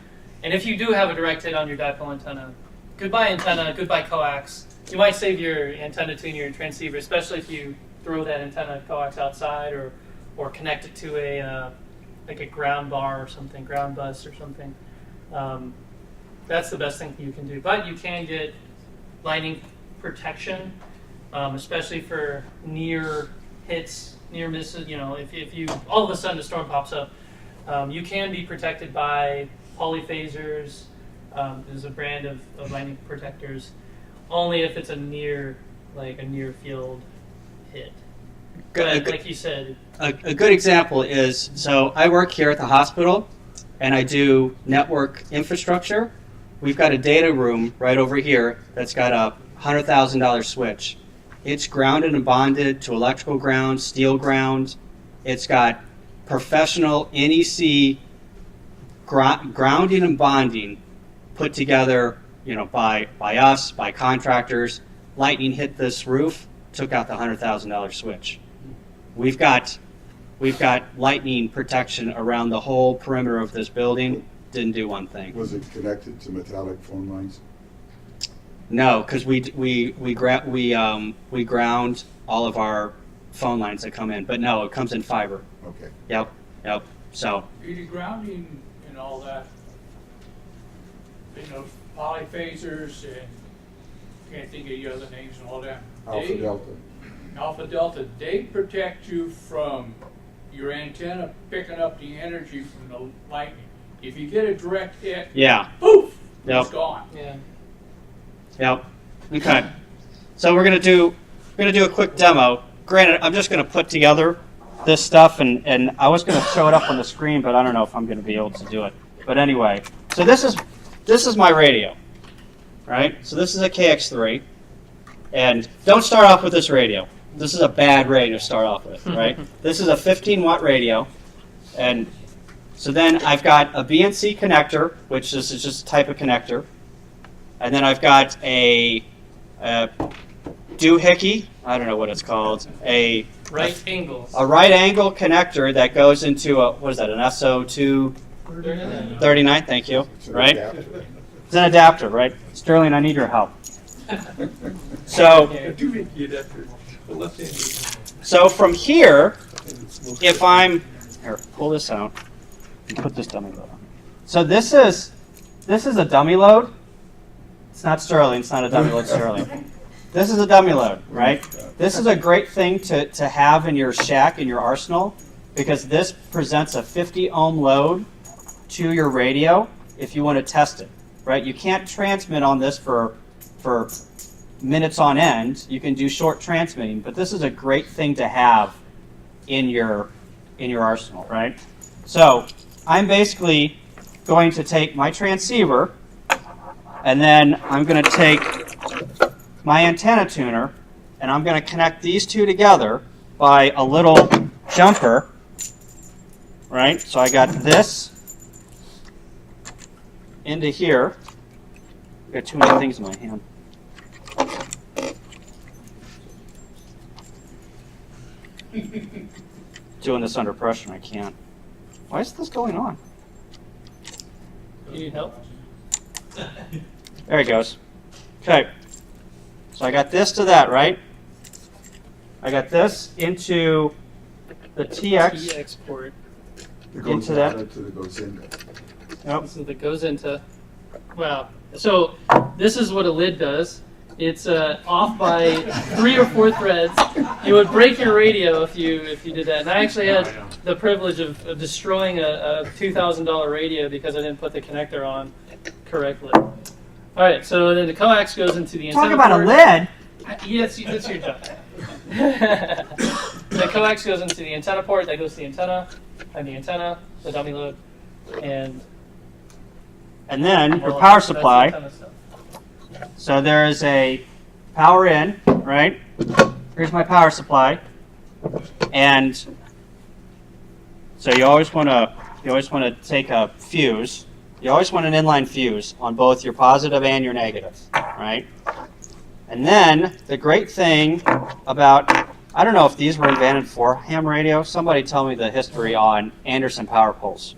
Speaker 3: And if you do have a direct hit on your dipole antenna, goodbye, coax. You might save your antenna tuner, your transceiver, especially if you throw that antenna coax outside or connect it to a like a ground bar or something, ground bus or something. That's the best thing you can do. But you can get lightning protection, especially for near hits, near misses. If you all of a sudden a storm pops up, you can be protected by polyphasers. There's a brand of lightning protectors, only if it's a near field hit. But like you said,
Speaker 2: a good example is, so I work here at the hospital, and I do network infrastructure. We've got a data room right over here that's got a $100,000 switch. It's grounded and bonded to electrical ground, steel ground. It's got professional NEC grounding and bonding put together, by us, by contractors. Lightning hit this roof, took out the $100,000 switch. We've got lightning protection around the whole perimeter of this building. Didn't do one thing.
Speaker 5: Was it connected to metallic phone lines?
Speaker 2: No, because we ground all of our phone lines that come in. But no, it comes in fiber.
Speaker 5: Okay.
Speaker 2: Yep. So.
Speaker 8: The grounding and all that, polyphasers and can't think of the other names and all that. Alpha Delta, they protect you from your antenna picking up the energy from the lightning. If you get a direct hit, poof, it's gone.
Speaker 3: Yeah.
Speaker 2: Yep. Okay. So we're gonna do a quick demo. Granted, I'm just gonna put together this stuff, and I was gonna show it up on the screen, but I don't know if I'm gonna be able to do it. But anyway, so this is my radio, right? So this is a KX3, and don't start off with this radio. This is a bad radio to start off with, right? This is a 15-watt radio, and so then I've got a BNC connector, which is just a type of connector, and then I've got a doohickey, I don't know what it's called, a right angle connector that goes into an SO2 39, thank you, right? It's an adapter, right? Sterling, I need your help. So from here, if I'm here, pull this out and put this dummy on. So this is this is a dummy load. It's not Sterling. It's not a dummy load Sterling. This is a dummy load, right? This is a great thing to have in your shack, in your arsenal, because this presents a 50 ohm load to your radio if you want to test it, right? You can't transmit on this for minutes on end. You can do short transmitting, but this is a great thing to have in your arsenal, right? So I'm basically going to take my transceiver, and then I'm going to take my antenna tuner, and I'm going to connect these two together by a little jumper, right? So I got this into here. I've got too many things in my hand. Doing this under pressure, and I can't. Why is this going on?
Speaker 3: You need help?
Speaker 2: There he goes. Okay. So I got this to that, right? I got this into the TX
Speaker 3: port.
Speaker 2: Into that.
Speaker 5: To the goes in.
Speaker 2: Yep.
Speaker 3: This is the goes into. Wow. So this is what a lid does. It's off by 3 or 4 threads. You would break your radio if you did that. And I actually had the privilege of destroying a $2,000 radio because I didn't put the connector on correctly. All right, so then the coax goes into the antenna.
Speaker 2: Talk about
Speaker 3: port.
Speaker 2: a lid.
Speaker 3: Yes, that's your job. The coax goes into the antenna port. That goes to the antenna, and the antenna, the dummy load, and
Speaker 2: then your
Speaker 3: well,
Speaker 2: power
Speaker 3: that's
Speaker 2: supply.
Speaker 3: the antenna stuff.
Speaker 2: So there is a power in, right? Here's my power supply, and so you always want to take a fuse. You always want an inline fuse on both your positive and your negative, right? And then the great thing about, I don't know if these were invented for ham radio. Somebody tell me the history on Anderson power poles.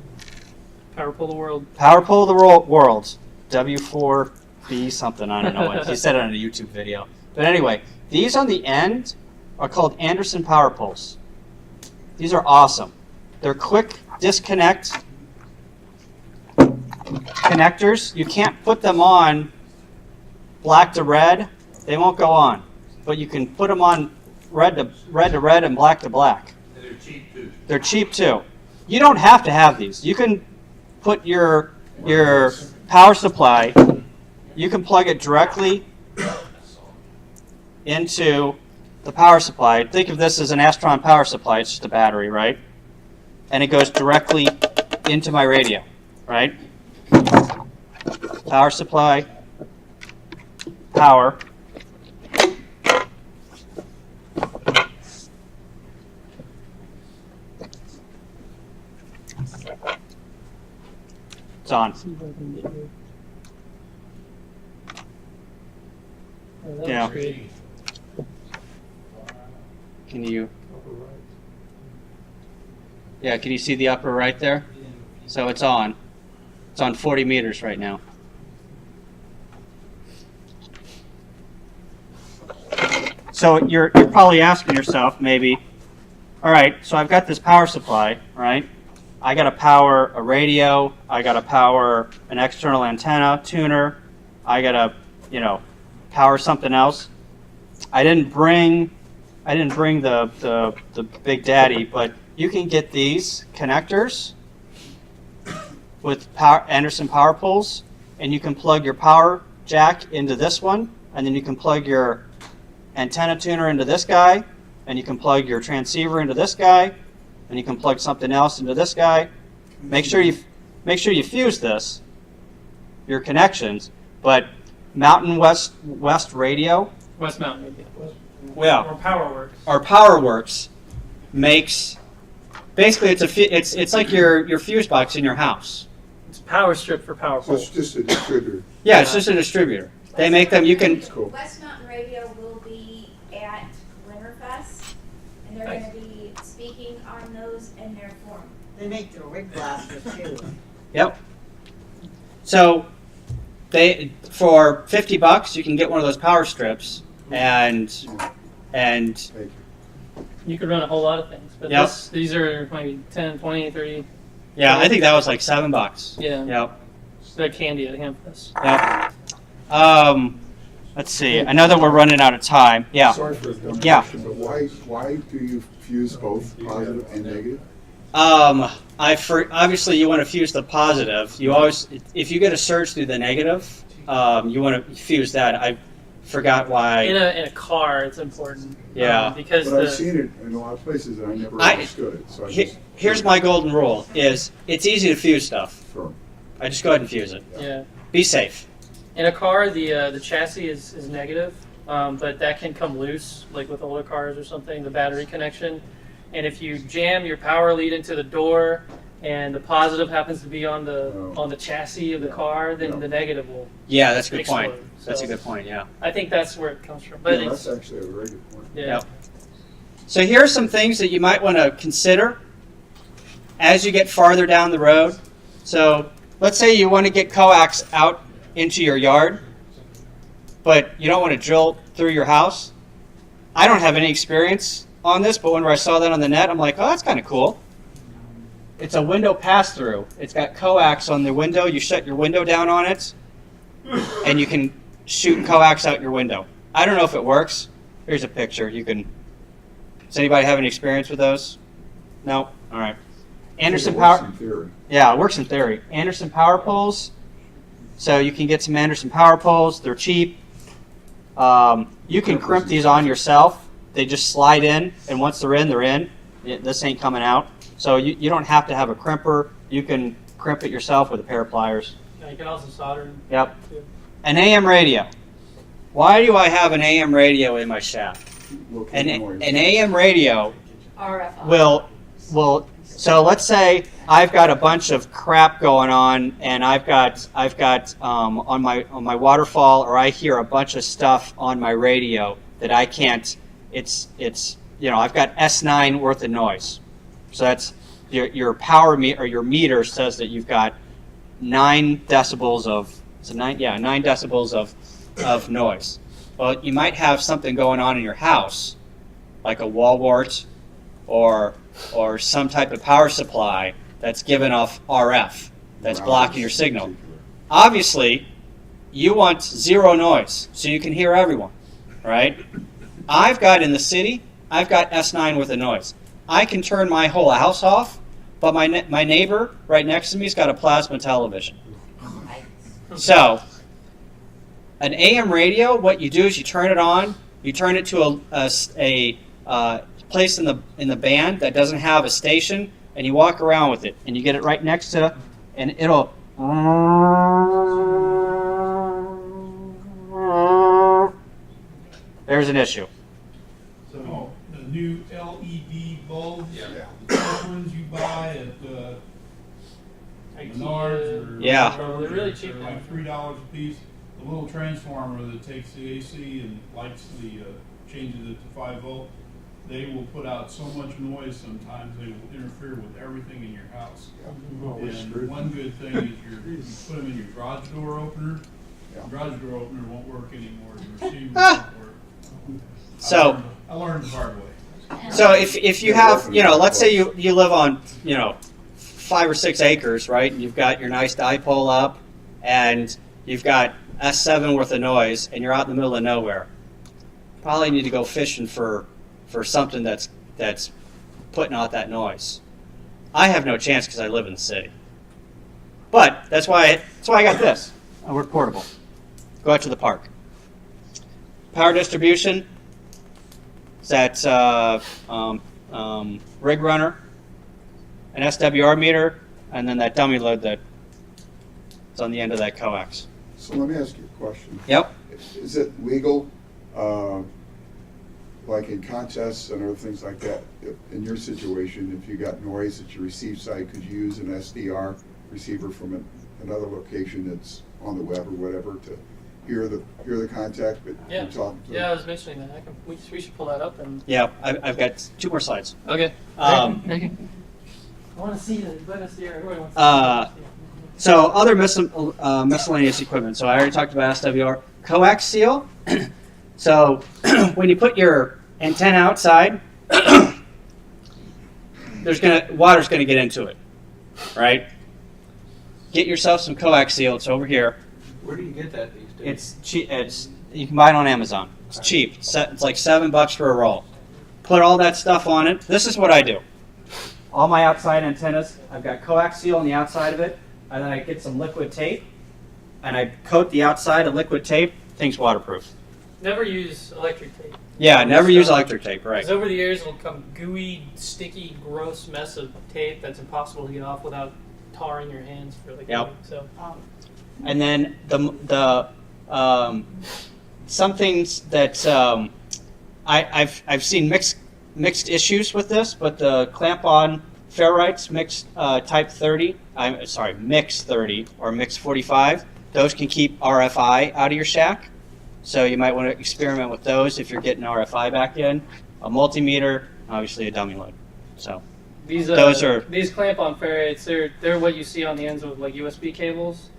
Speaker 3: Power Pull the World.
Speaker 2: Power Pull the World. W4B something, I don't know what. He said it on a YouTube video. But anyway, these on the end are called Anderson power poles. These are awesome. They're quick disconnect connectors. You can't put them on black to red. They won't go on. But you can put them on red to red and black to black.
Speaker 4: And they're cheap too.
Speaker 2: They're cheap too. You don't have to have these. You can put your power supply, you can plug it directly into the power supply. Think of this as an Astron power supply. It's just a battery, right? And it goes directly into my radio, right? Power supply, power. It's on. Yeah. Can you? Yeah, can you see the upper right there? So it's on. It's on 40 meters right now. So you're probably asking yourself maybe, all right, so I've got this power supply, right? I got to power a radio, I got to power an external antenna tuner, I got to, power something else. I didn't bring the Big Daddy, but you can get these connectors with Anderson power poles, and you can plug your power jack into this one, and then you can plug your antenna tuner into this guy, and you can plug your transceiver into this guy, and you can plug something else into this guy. Make sure you fuse this, your connections. But Mountain West Radio,
Speaker 3: West Mountain.
Speaker 2: yeah,
Speaker 3: Or PowerWorks.
Speaker 2: Or PowerWorks makes basically it's like your fuse box in your house.
Speaker 3: It's a power strip for power
Speaker 5: So
Speaker 3: poles.
Speaker 5: it's just a distributor.
Speaker 2: Yeah, it's just a distributor. They make them. You can.
Speaker 5: Cool.
Speaker 15: West Mountain Radio will be at Winterfest, and they're going to be speaking on those in their forum.
Speaker 9: They make the rig blasters too.
Speaker 2: Yep. So they for $50 you can get one of those power strips and
Speaker 5: Thank you.
Speaker 3: You could run a whole lot of things, but
Speaker 2: Yep.
Speaker 3: these are maybe 10, 20, 30.
Speaker 2: yeah, I think that was like $7.
Speaker 3: Yeah.
Speaker 2: Yep.
Speaker 3: Red Candy at Hamfest.
Speaker 2: Yep. Let's see. I know that we're running out of time. Yeah.
Speaker 5: Sorry for the dumb
Speaker 2: Yeah.
Speaker 5: question, but why do you fuse both positive and negative?
Speaker 2: Obviously you want to fuse the positive. You always, if you get a surge through the negative, you want to fuse that. I forgot why.
Speaker 3: In a car, it's important.
Speaker 2: Yeah.
Speaker 3: Because
Speaker 5: But I've seen it in a lot of places and I never understood it. So
Speaker 2: here's my golden rule: is it's easy to fuse stuff.
Speaker 5: Sure.
Speaker 2: I just go ahead and fuse it.
Speaker 3: Yeah.
Speaker 2: Be safe.
Speaker 3: In a car, the chassis is negative, but that can come loose, like with older cars or something, the battery connection. And if you jam your power lead into the door, and the positive happens to be on the chassis of the car, then the negative will.
Speaker 2: Yeah, that's a good
Speaker 3: explode.
Speaker 2: point. That's a good point. Yeah.
Speaker 3: I think that's where it comes from. But
Speaker 5: Yeah,
Speaker 3: it's,
Speaker 5: that's actually a very good point.
Speaker 3: yeah.
Speaker 2: Yep. So here are some things that you might want to consider as you get farther down the road. So let's say you want to get coax out into your yard, but you don't want to drill through your house. I don't have any experience on this, but whenever I saw that on the net, I'm like, oh, that's kind of cool. It's a window pass-through. It's got coax on the window. You shut your window down on it, and you can shoot coax out your window. I don't know if it works. Here's a picture. You can. Does anybody have any experience with those? No? All right. Anderson
Speaker 5: It works
Speaker 2: Power.
Speaker 5: in theory.
Speaker 2: Yeah, it works in theory. Anderson power poles. So you can get some Anderson power poles. They're cheap. You can crimp these on yourself. They just slide in, and once they're in. This ain't coming out. So you don't have to have a crimper. You can crimp it yourself with a pair of pliers.
Speaker 3: Yeah, you can also solder.
Speaker 2: Yep. An AM radio. Why do I have an AM radio in my shaft? An AM radio
Speaker 15: RFI.
Speaker 2: will. So let's say I've got a bunch of crap going on, and I've got on my waterfall, or I hear a bunch of stuff on my radio that I can't. It's I've got S9 worth of noise. So that's your power meter, or your meter says that you've got 9 decibels of 9 decibels of noise. Well, you might have something going on in your house, like a wall wart, or some type of power supply that's giving off RF, that's blocking your signal. Obviously, you want zero noise, so you can hear everyone, right? In the city, I've got S9 with a noise. I can turn my whole house off, but my neighbor right next to me has got a plasma television. So, an AM radio, what you do is you turn it on, you turn it to a place in the band that doesn't have a station, and you walk around with it, and you get it right next to, and it'll. There's an issue.
Speaker 16: So the new LED bulbs, the ones you buy at Menards or
Speaker 3: they're really cheap.
Speaker 16: They're like $3 a piece. The little transformer that takes the AC and lights changes it to 5 volt. They will put out so much noise sometimes they will interfere with everything in your house. And one good thing is you put them in your garage door opener. The garage door opener won't work anymore. The receiver won't work.
Speaker 2: So
Speaker 16: I learned the hard way.
Speaker 2: So if you have, let's say you live on, 5 or 6 acres, right? And you've got your nice dipole up, and you've got S7 worth of noise, and you're out in the middle of nowhere. Probably need to go fishing for something that's putting out that noise. I have no chance because I live in the city. But that's why I got this. I work portable. Go out to the park. Power distribution. That's rig runner, an SWR meter, and then that dummy load that's on the end of that coax.
Speaker 5: So let me ask you a question.
Speaker 2: Yep.
Speaker 5: Is it legal, like in contests and other things like that, in your situation, if you got noise at your receive site, could you use an SDR receiver from another location that's on the web or whatever to hear the contact that you're talking to?
Speaker 3: Yeah, I was mentioning that. We should pull that up and.
Speaker 2: Yeah, I've got 2 more slides.
Speaker 3: Okay. I want to see it. Let us hear. Everybody wants to see it.
Speaker 2: So other miscellaneous equipment. So I already talked about SWR. Coax seal. So when you put your antenna outside, water's gonna get into it, right? get yourself some coaxial. It's over here.
Speaker 10: Where do you get that these days?
Speaker 2: It's cheap. You can buy it on Amazon. It's cheap. It's like $7 for a roll. Put all that stuff on it. This is what I do. All my outside antennas, I've got coaxial on the outside of it, and then I get some liquid tape, and I coat the outside of liquid tape. Thing's waterproof.
Speaker 3: Never use electric tape.
Speaker 2: Yeah, never use electric tape, right.
Speaker 3: Because over the years it'll come gooey, sticky, gross mess of tape that's impossible to get off without tarring your hands for like
Speaker 2: Yep.
Speaker 3: a week. So,
Speaker 2: And then some things that I've seen mixed issues with this, but the clamp-on ferrites mix type 30, mix 30 or mix 45, those can keep RFI out of your shack. So you might want to experiment with those if you're getting RFI back in. A multimeter, obviously a dummy load. So
Speaker 3: these clamp-on ferrites, they're what you see on the ends of like USB cables.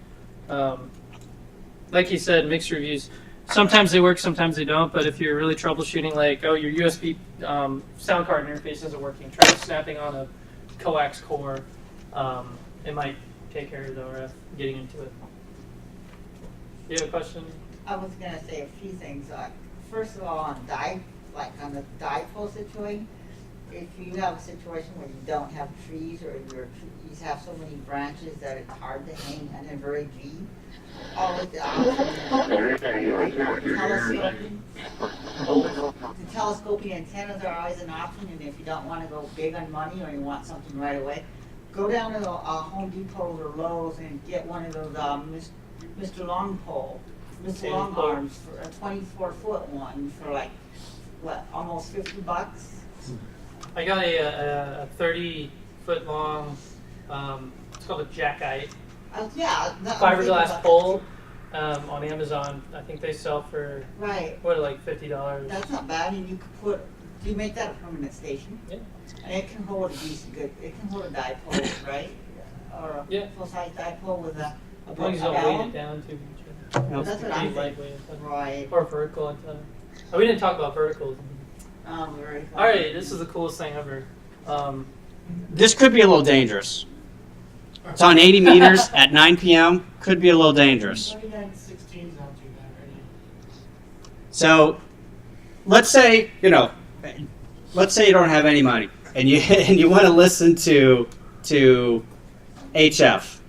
Speaker 3: Like you said, mixed reviews. Sometimes they work, sometimes they don't. But if you're really troubleshooting, like your USB sound card interface isn't working, try snapping on a coax core. It might take care of the RF getting into it. You have a question?
Speaker 9: I was gonna say a few things. First of all, on the dipole situation, if you have a situation where you don't have trees or your trees have so many branches that it's hard to hang and they're very deep, always the option telescoping. The telescoping antennas are always an option, and if you don't want to go big on money or you want something right away, go down to Home Depot or Lowe's and get one of those Mr. Long Pole. Mr. Long Arms for a 24-foot one for like almost $50.
Speaker 3: I got a 30-foot long. It's called a jackite. Fiberglass pole on Amazon. I think they sell for like $50.
Speaker 9: That's not bad, and you could put. Do you make that a permanent station?
Speaker 3: Yeah.
Speaker 9: And it can hold a decent good. It can hold a dipole, right? Or a full-size dipole with a.
Speaker 3: As long as you don't weight it down too much.
Speaker 9: That's what I'm
Speaker 3: lightweight.
Speaker 9: Right.
Speaker 3: Or vertical antenna. Oh, we didn't talk about verticals.
Speaker 9: Very
Speaker 3: All right, this is the coolest thing ever.
Speaker 2: This could be a little dangerous. It's on 80 meters at 9 p.m. Could be a little dangerous.
Speaker 8: 16's not too bad right now.
Speaker 2: So, let's say you don't have any money and you want to listen to HF.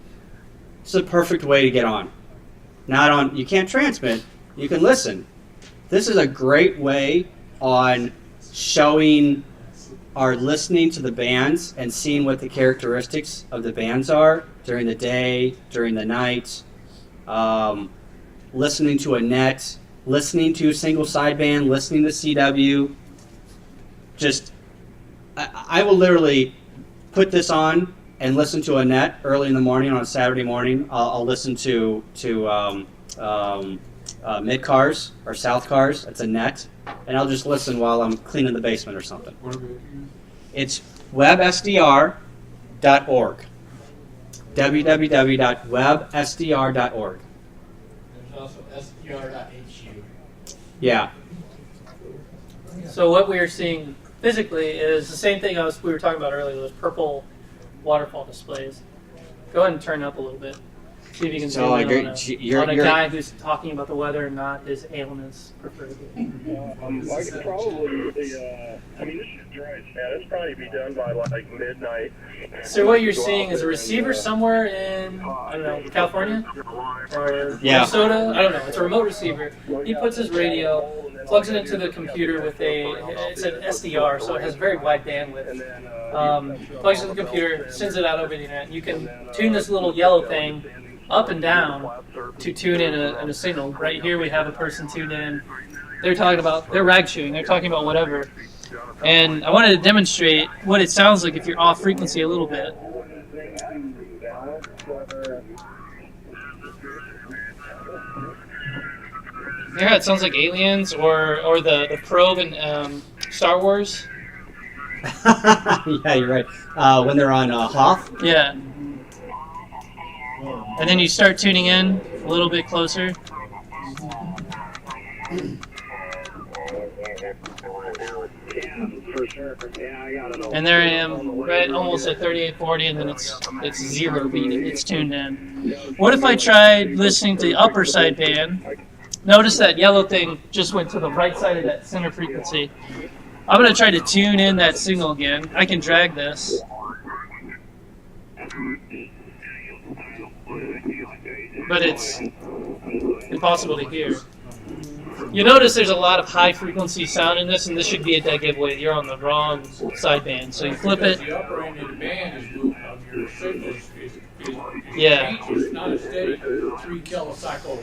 Speaker 2: It's a perfect way to get on. You can't transmit. You can listen. This is a great way on showing or listening to the bands and seeing what the characteristics of the bands are during the day, during the night, listening to a net, listening to a single sideband, listening to CW. I will literally put this on and listen to a net early in the morning on a Saturday morning. I'll listen to mid cars or south cars. It's a net, and I'll just listen while I'm cleaning the basement or something. It's websdr.org. www.websdr.org.
Speaker 8: There's also sdr.hu.
Speaker 2: Yeah.
Speaker 3: So what we are seeing physically is the same thing we were talking about earlier, those purple waterfall displays. Go ahead and turn it up a little bit. See if you can zoom in on a guy who's talking about the weather and not his ailments, preferably.
Speaker 17: I could probably, this is dry. Yeah, this probably be done by like midnight.
Speaker 3: So what you're seeing is a receiver somewhere in, I don't know, California? Or Minnesota? I don't know. It's a remote receiver. He puts his radio, plugs it into the computer with it's an SDR, so it has very wide bandwidth. Plugs it in the computer, sends it out over the internet. You can tune this little yellow thing up and down to tune in a signal. Right here we have a person tuned in. They're rag chewing. They're talking about whatever. And I wanted to demonstrate what it sounds like if you're off frequency a little bit. Yeah, it sounds like Aliens or the probe in Star Wars.
Speaker 2: Yeah, you're right. When they're on Hoth.
Speaker 3: Yeah. And then you start tuning in a little bit closer.
Speaker 17: For sure. Yeah, I got it all.
Speaker 3: And there I am, right, almost at 3840, and then it's 0 beat. It's tuned in. What if I tried listening to the upper sideband? Notice that yellow thing just went to the right side of that center frequency. I'm going to try to tune in that signal again. I can drag this. But it's impossible to hear. You notice there's a lot of high frequency sound in this, and this should be a dead giveaway. You're on the wrong sideband. So you flip it.
Speaker 8: The upper end of the band is moved of your signal is
Speaker 3: Yeah.
Speaker 8: It's not a steady 3 kilocycle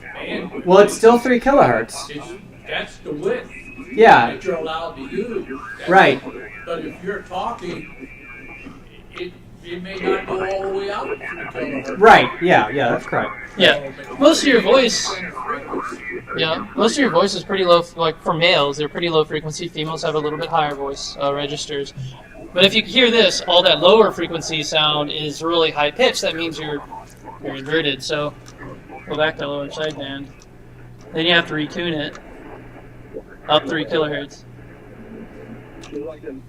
Speaker 8: band.
Speaker 2: Well, it's still 3 kilohertz.
Speaker 8: That's the width.
Speaker 2: Yeah.
Speaker 8: That you're allowed to use.
Speaker 2: Right.
Speaker 8: But if you're talking, it may not go all the way out to 3 kilohertz.
Speaker 2: Right. Yeah. That's correct.
Speaker 3: Yeah. Most of your voice. Yeah. Most of your voice is pretty low. Like for males, they're pretty low frequency. Females have a little bit higher voice registers. But if you hear this, all that lower frequency sound is really high pitched. That means you're inverted. So go back to lower sideband. Then you have to retune it up 3 kilohertz. And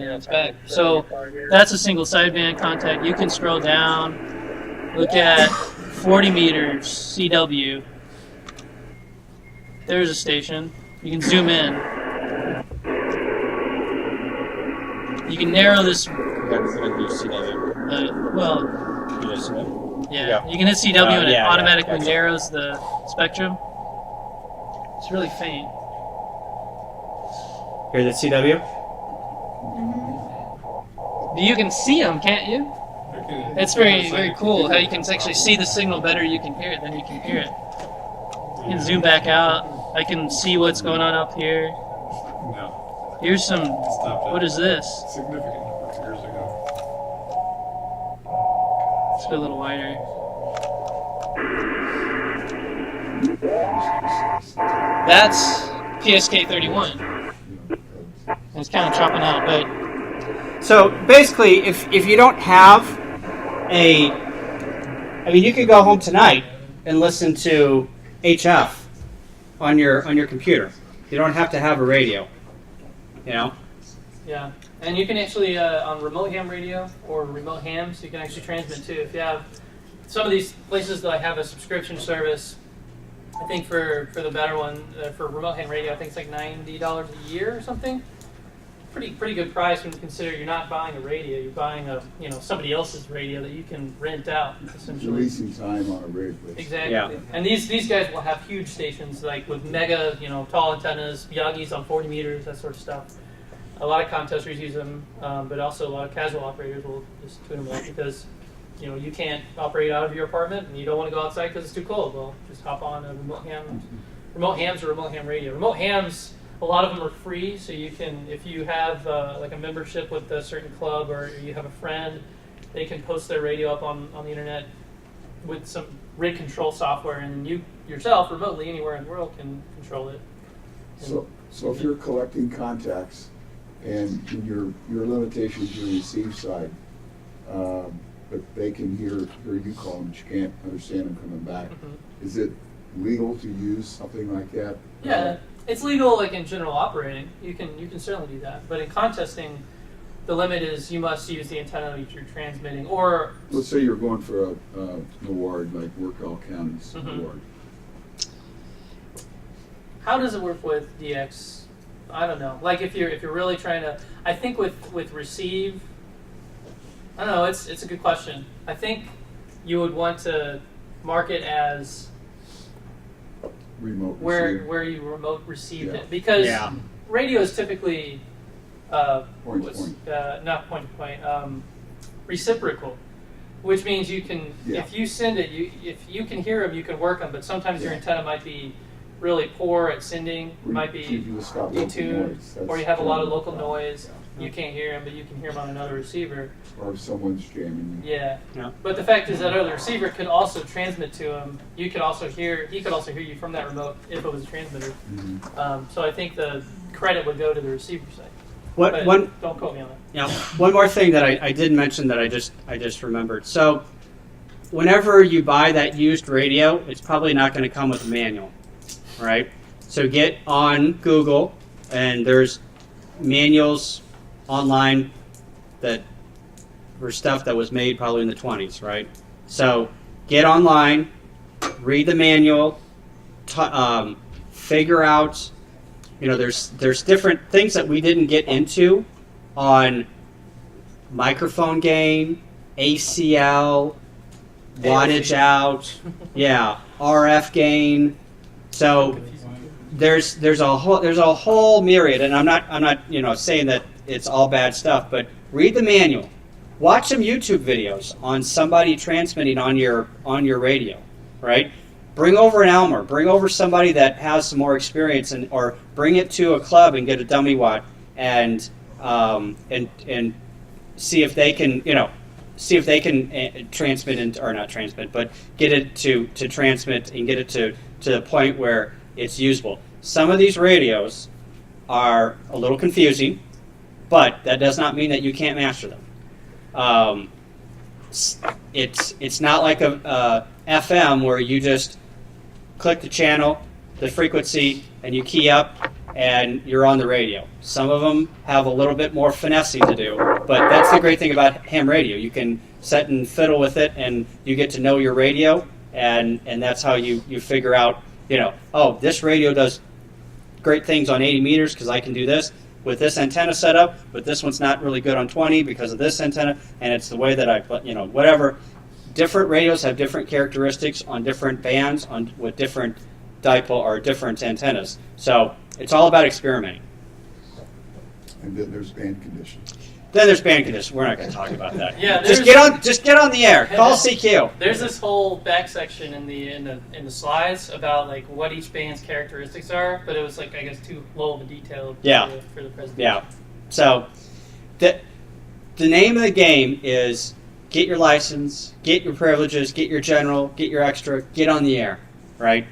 Speaker 3: it's back. So that's a single sideband contact. You can scroll down, look at 40 meters CW. There's a station. You can zoom in. You can narrow this. Yeah, you can hit CW and it automatically narrows the spectrum. It's really faint.
Speaker 2: Here's the CW.
Speaker 3: You can see them, can't you? It's very, very cool how you can actually see the signal better. You can hear it than you can hear it. You can zoom back out. I can see what's going on up here.
Speaker 1: No.
Speaker 3: Here's some. What is this?
Speaker 1: Significant number of years ago.
Speaker 3: Let's go a little wider. That's PSK 31. And it's kind of chopping out, but.
Speaker 2: So basically, if you don't have I mean, you could go home tonight and listen to HF on your computer. You don't have to have a radio. You know.
Speaker 3: Yeah, and you can actually on remote ham radio or remote hams, you can actually transmit too. If you have some of these places that I have a subscription service, I think for the better one for remote ham radio, I think it's like $90 a year or something. Pretty good price when you consider you're not buying a radio, you're buying somebody else's radio that you can rent out essentially.
Speaker 5: Releasing time on a radio.
Speaker 3: Exactly.
Speaker 2: Yeah.
Speaker 3: And these guys will have huge stations like with mega, tall antennas, Yagis on 40 meters, that sort of stuff. A lot of contesters use them, but also a lot of casual operators will just tune them up because you can't operate out of your apartment and you don't want to go outside because it's too cold. Well, just hop on a remote hams or remote ham radio. Remote hams, a lot of them are free, so you can, if you have like a membership with a certain club or you have a friend, they can post their radio up on the internet with some rig control software, and you yourself remotely anywhere in the world can control it.
Speaker 5: So if you're collecting contacts and your limitations your receive side, but they can hear you call them, but you can't understand them coming back. Mm-hmm. Is it legal to use something like that?
Speaker 3: Yeah, it's legal like in general operating. You can certainly do that. But in contesting, the limit is you must use the antenna that you're transmitting. Or
Speaker 5: let's say you're going for an award, like Work All Counties award.
Speaker 3: How does it work with DX? I don't know. Like if you're really trying to, I think with receive, I don't know. It's a good question. I think you would want to mark it as
Speaker 5: remote
Speaker 3: where you remote received it, because radio is typically
Speaker 5: point to point.
Speaker 3: Not point to point, reciprocal, which means you can if you send it, if you can hear them, you can work them, but sometimes your antenna might be really poor at sending, might be detuned, or you have a lot of local noise. You can't hear them, but you can hear them on another receiver.
Speaker 5: Or if someone's jamming you.
Speaker 3: Yeah. But the fact is that other receiver could also transmit to him. He could also hear you from that remote if it was a transmitter. Mm-hmm. So I think the credit would go to the receiver side. Don't quote me on that.
Speaker 2: Yeah. One more thing that I did mention that I just remembered. So whenever you buy that used radio, it's probably not going to come with a manual, right? So get on Google, and there's manuals online that were stuff that was made probably in the 20s, right? So get online, read the manual, figure out, there's different things that we didn't get into on microphone gain, ACL, wattage out, yeah, RF gain. So there's a whole myriad, and I'm not saying that it's all bad stuff, but read the manual. Watch some YouTube videos on somebody transmitting on your radio, right? Bring over an Elmer. Bring over somebody that has some more experience, or bring it to a club and get a dummy watt and see if they can transmit or not transmit, but get it to transmit and get it to the point where it's usable. Some of these radios are a little confusing, but that does not mean that you can't master them. It's not like a FM where you just click the channel, the frequency, and you key up and you're on the radio. Some of them have a little bit more finessing to do, but that's the great thing about ham radio. You can sit and fiddle with it, and you get to know your radio, and that's how you figure out, this radio does great things on 80 meters because I can do this with this antenna setup, but this one's not really good on 20 because of this antenna, and it's the way that I, whatever. Different radios have different characteristics on different bands with different dipole or different antennas. So it's all about experimenting.
Speaker 5: And then there's band conditions.
Speaker 2: Then there's band conditions. We're not going to talk about that.
Speaker 3: Yeah,
Speaker 2: just get on the air. Call CQ.
Speaker 3: There's this whole back section in the slides about like what each band's characteristics are, but it was like I guess too low of a detail for the presentation.
Speaker 2: Yeah. So the name of the game is get your license, get your privileges, get your general, get your extra, get on the air, right?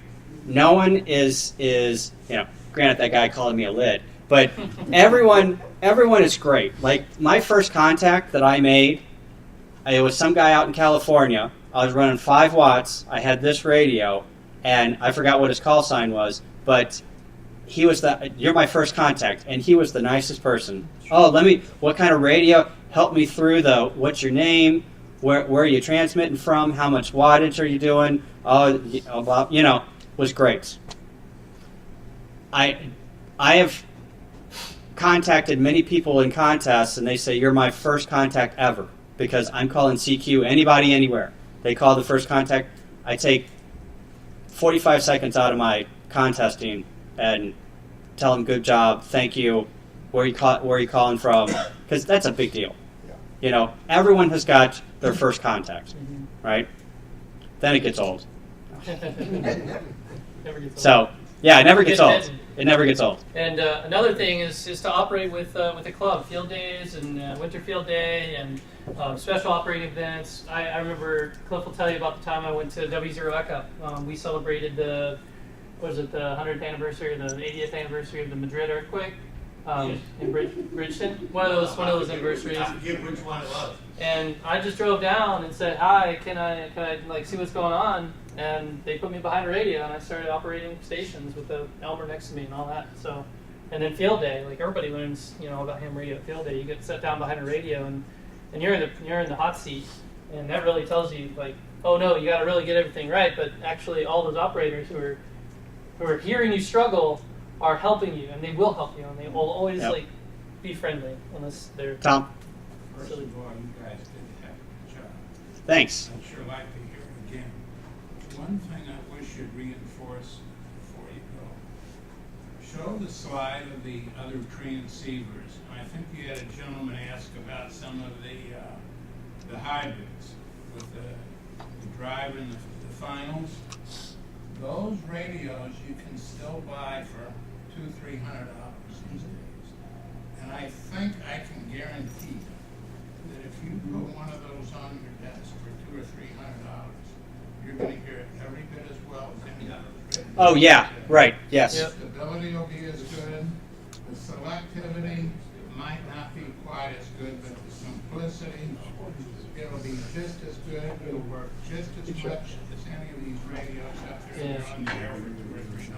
Speaker 2: No one is granted that guy calling me a lid, but everyone is great. Like my first contact that I made, it was some guy out in California. I was running 5 watts. I had this radio, and I forgot what his call sign was, but he was you're my first contact, and he was the nicest person. Oh, what kind of radio? Help me through what's your name? Where are you transmitting from? How much wattage are you doing? Was great. I have contacted many people in contests, and they say, you're my first contact ever, because I'm calling CQ anybody, anywhere. They call the first contact. I take 45 seconds out of my contesting and tell them, good job, thank you, where are you calling from, because that's a big deal. Everyone has got their first contact, right? Then it gets old.
Speaker 3: Never gets old.
Speaker 2: So, yeah, it never gets old. It never gets old.
Speaker 3: And another thing is to operate with the club, field days and winter field day and special operating events. I remember Cliff will tell you about the time I went to W0 ECUP. We celebrated the 100th anniversary or the 80th anniversary of the Madrid earthquake in Bridgeton. One of those anniversaries.
Speaker 4: I forget which one it was.
Speaker 3: And I just drove down and said, "Hi, can I like see what's going on?" And they put me behind a radio, and I started operating stations with the Elmer next to me and all that. So, and then field day, like everybody learns, about ham radio at field day. You get set down behind a radio, and you're in the hot seat, and that really tells you like, oh no, you got to really get everything right. But actually, all those operators who are hearing you struggle are helping you, and they will help you, and they will always be friendly unless they're
Speaker 2: Tom.
Speaker 16: First of all, you guys did a heck of a job.
Speaker 2: Thanks.
Speaker 16: I'd sure like to hear it again. One thing I wish you'd reinforce before you go. Show the slide of the other transceivers. I think you had a gentleman ask about some of the hybrids with the drive and the finals. Those radios you can still buy for $200-300 these days. And I think I can guarantee that if you put one of those on your desk for $200 or $300, you're going to hear it every bit as well as any other radio.
Speaker 2: Oh yeah, right. Yes.
Speaker 16: The stability will be as good. The selectivity might not be quite as good, but the simplicity, it'll be just as good. It'll work just as much as any of these radios out there on the air for $200 or $300.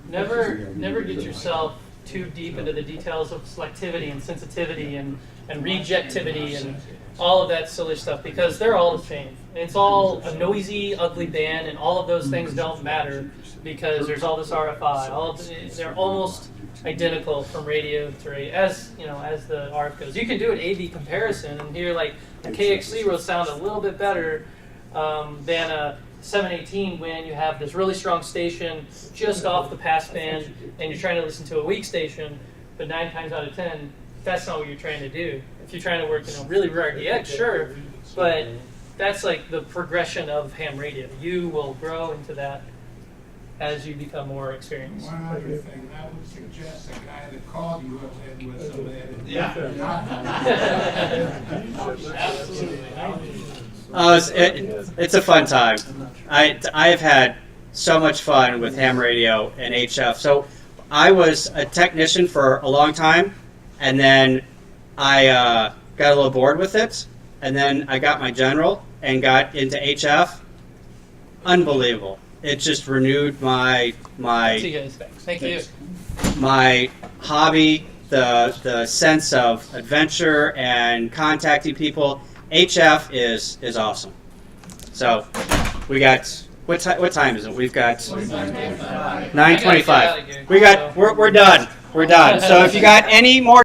Speaker 3: Never get yourself too deep into the details of selectivity and sensitivity and rejectivity and all of that silly stuff, because they're all the same. It's all a noisy, ugly band, and all of those things don't matter because there's all this RFI. They're almost identical from radio to radio, as you know, as the RF goes. You can do an A/B comparison and hear like a KX0 will sound a little bit better than a 718 when you have this really strong station just off the passband and you're trying to listen to a weak station, but 9 times out of 10, that's not what you're trying to do. If you're trying to work in a really rare RDX, sure, but that's like the progression of ham radio. You will grow into that as you become more experienced.
Speaker 8: One other thing, I would suggest the guy that called you up there with some of that.
Speaker 3: Yeah.
Speaker 8: Absolutely.
Speaker 2: It's a fun time. I've had so much fun with ham radio and HF. So I was a technician for a long time, and then I got a little bored with it, and then I got my general and got into HF. Unbelievable. It just renewed my
Speaker 3: See you guys. Thank you.
Speaker 2: my hobby, the sense of adventure and contacting people. HF is awesome. So we got what time is it? We've got 9:25. We're done. So if you got any more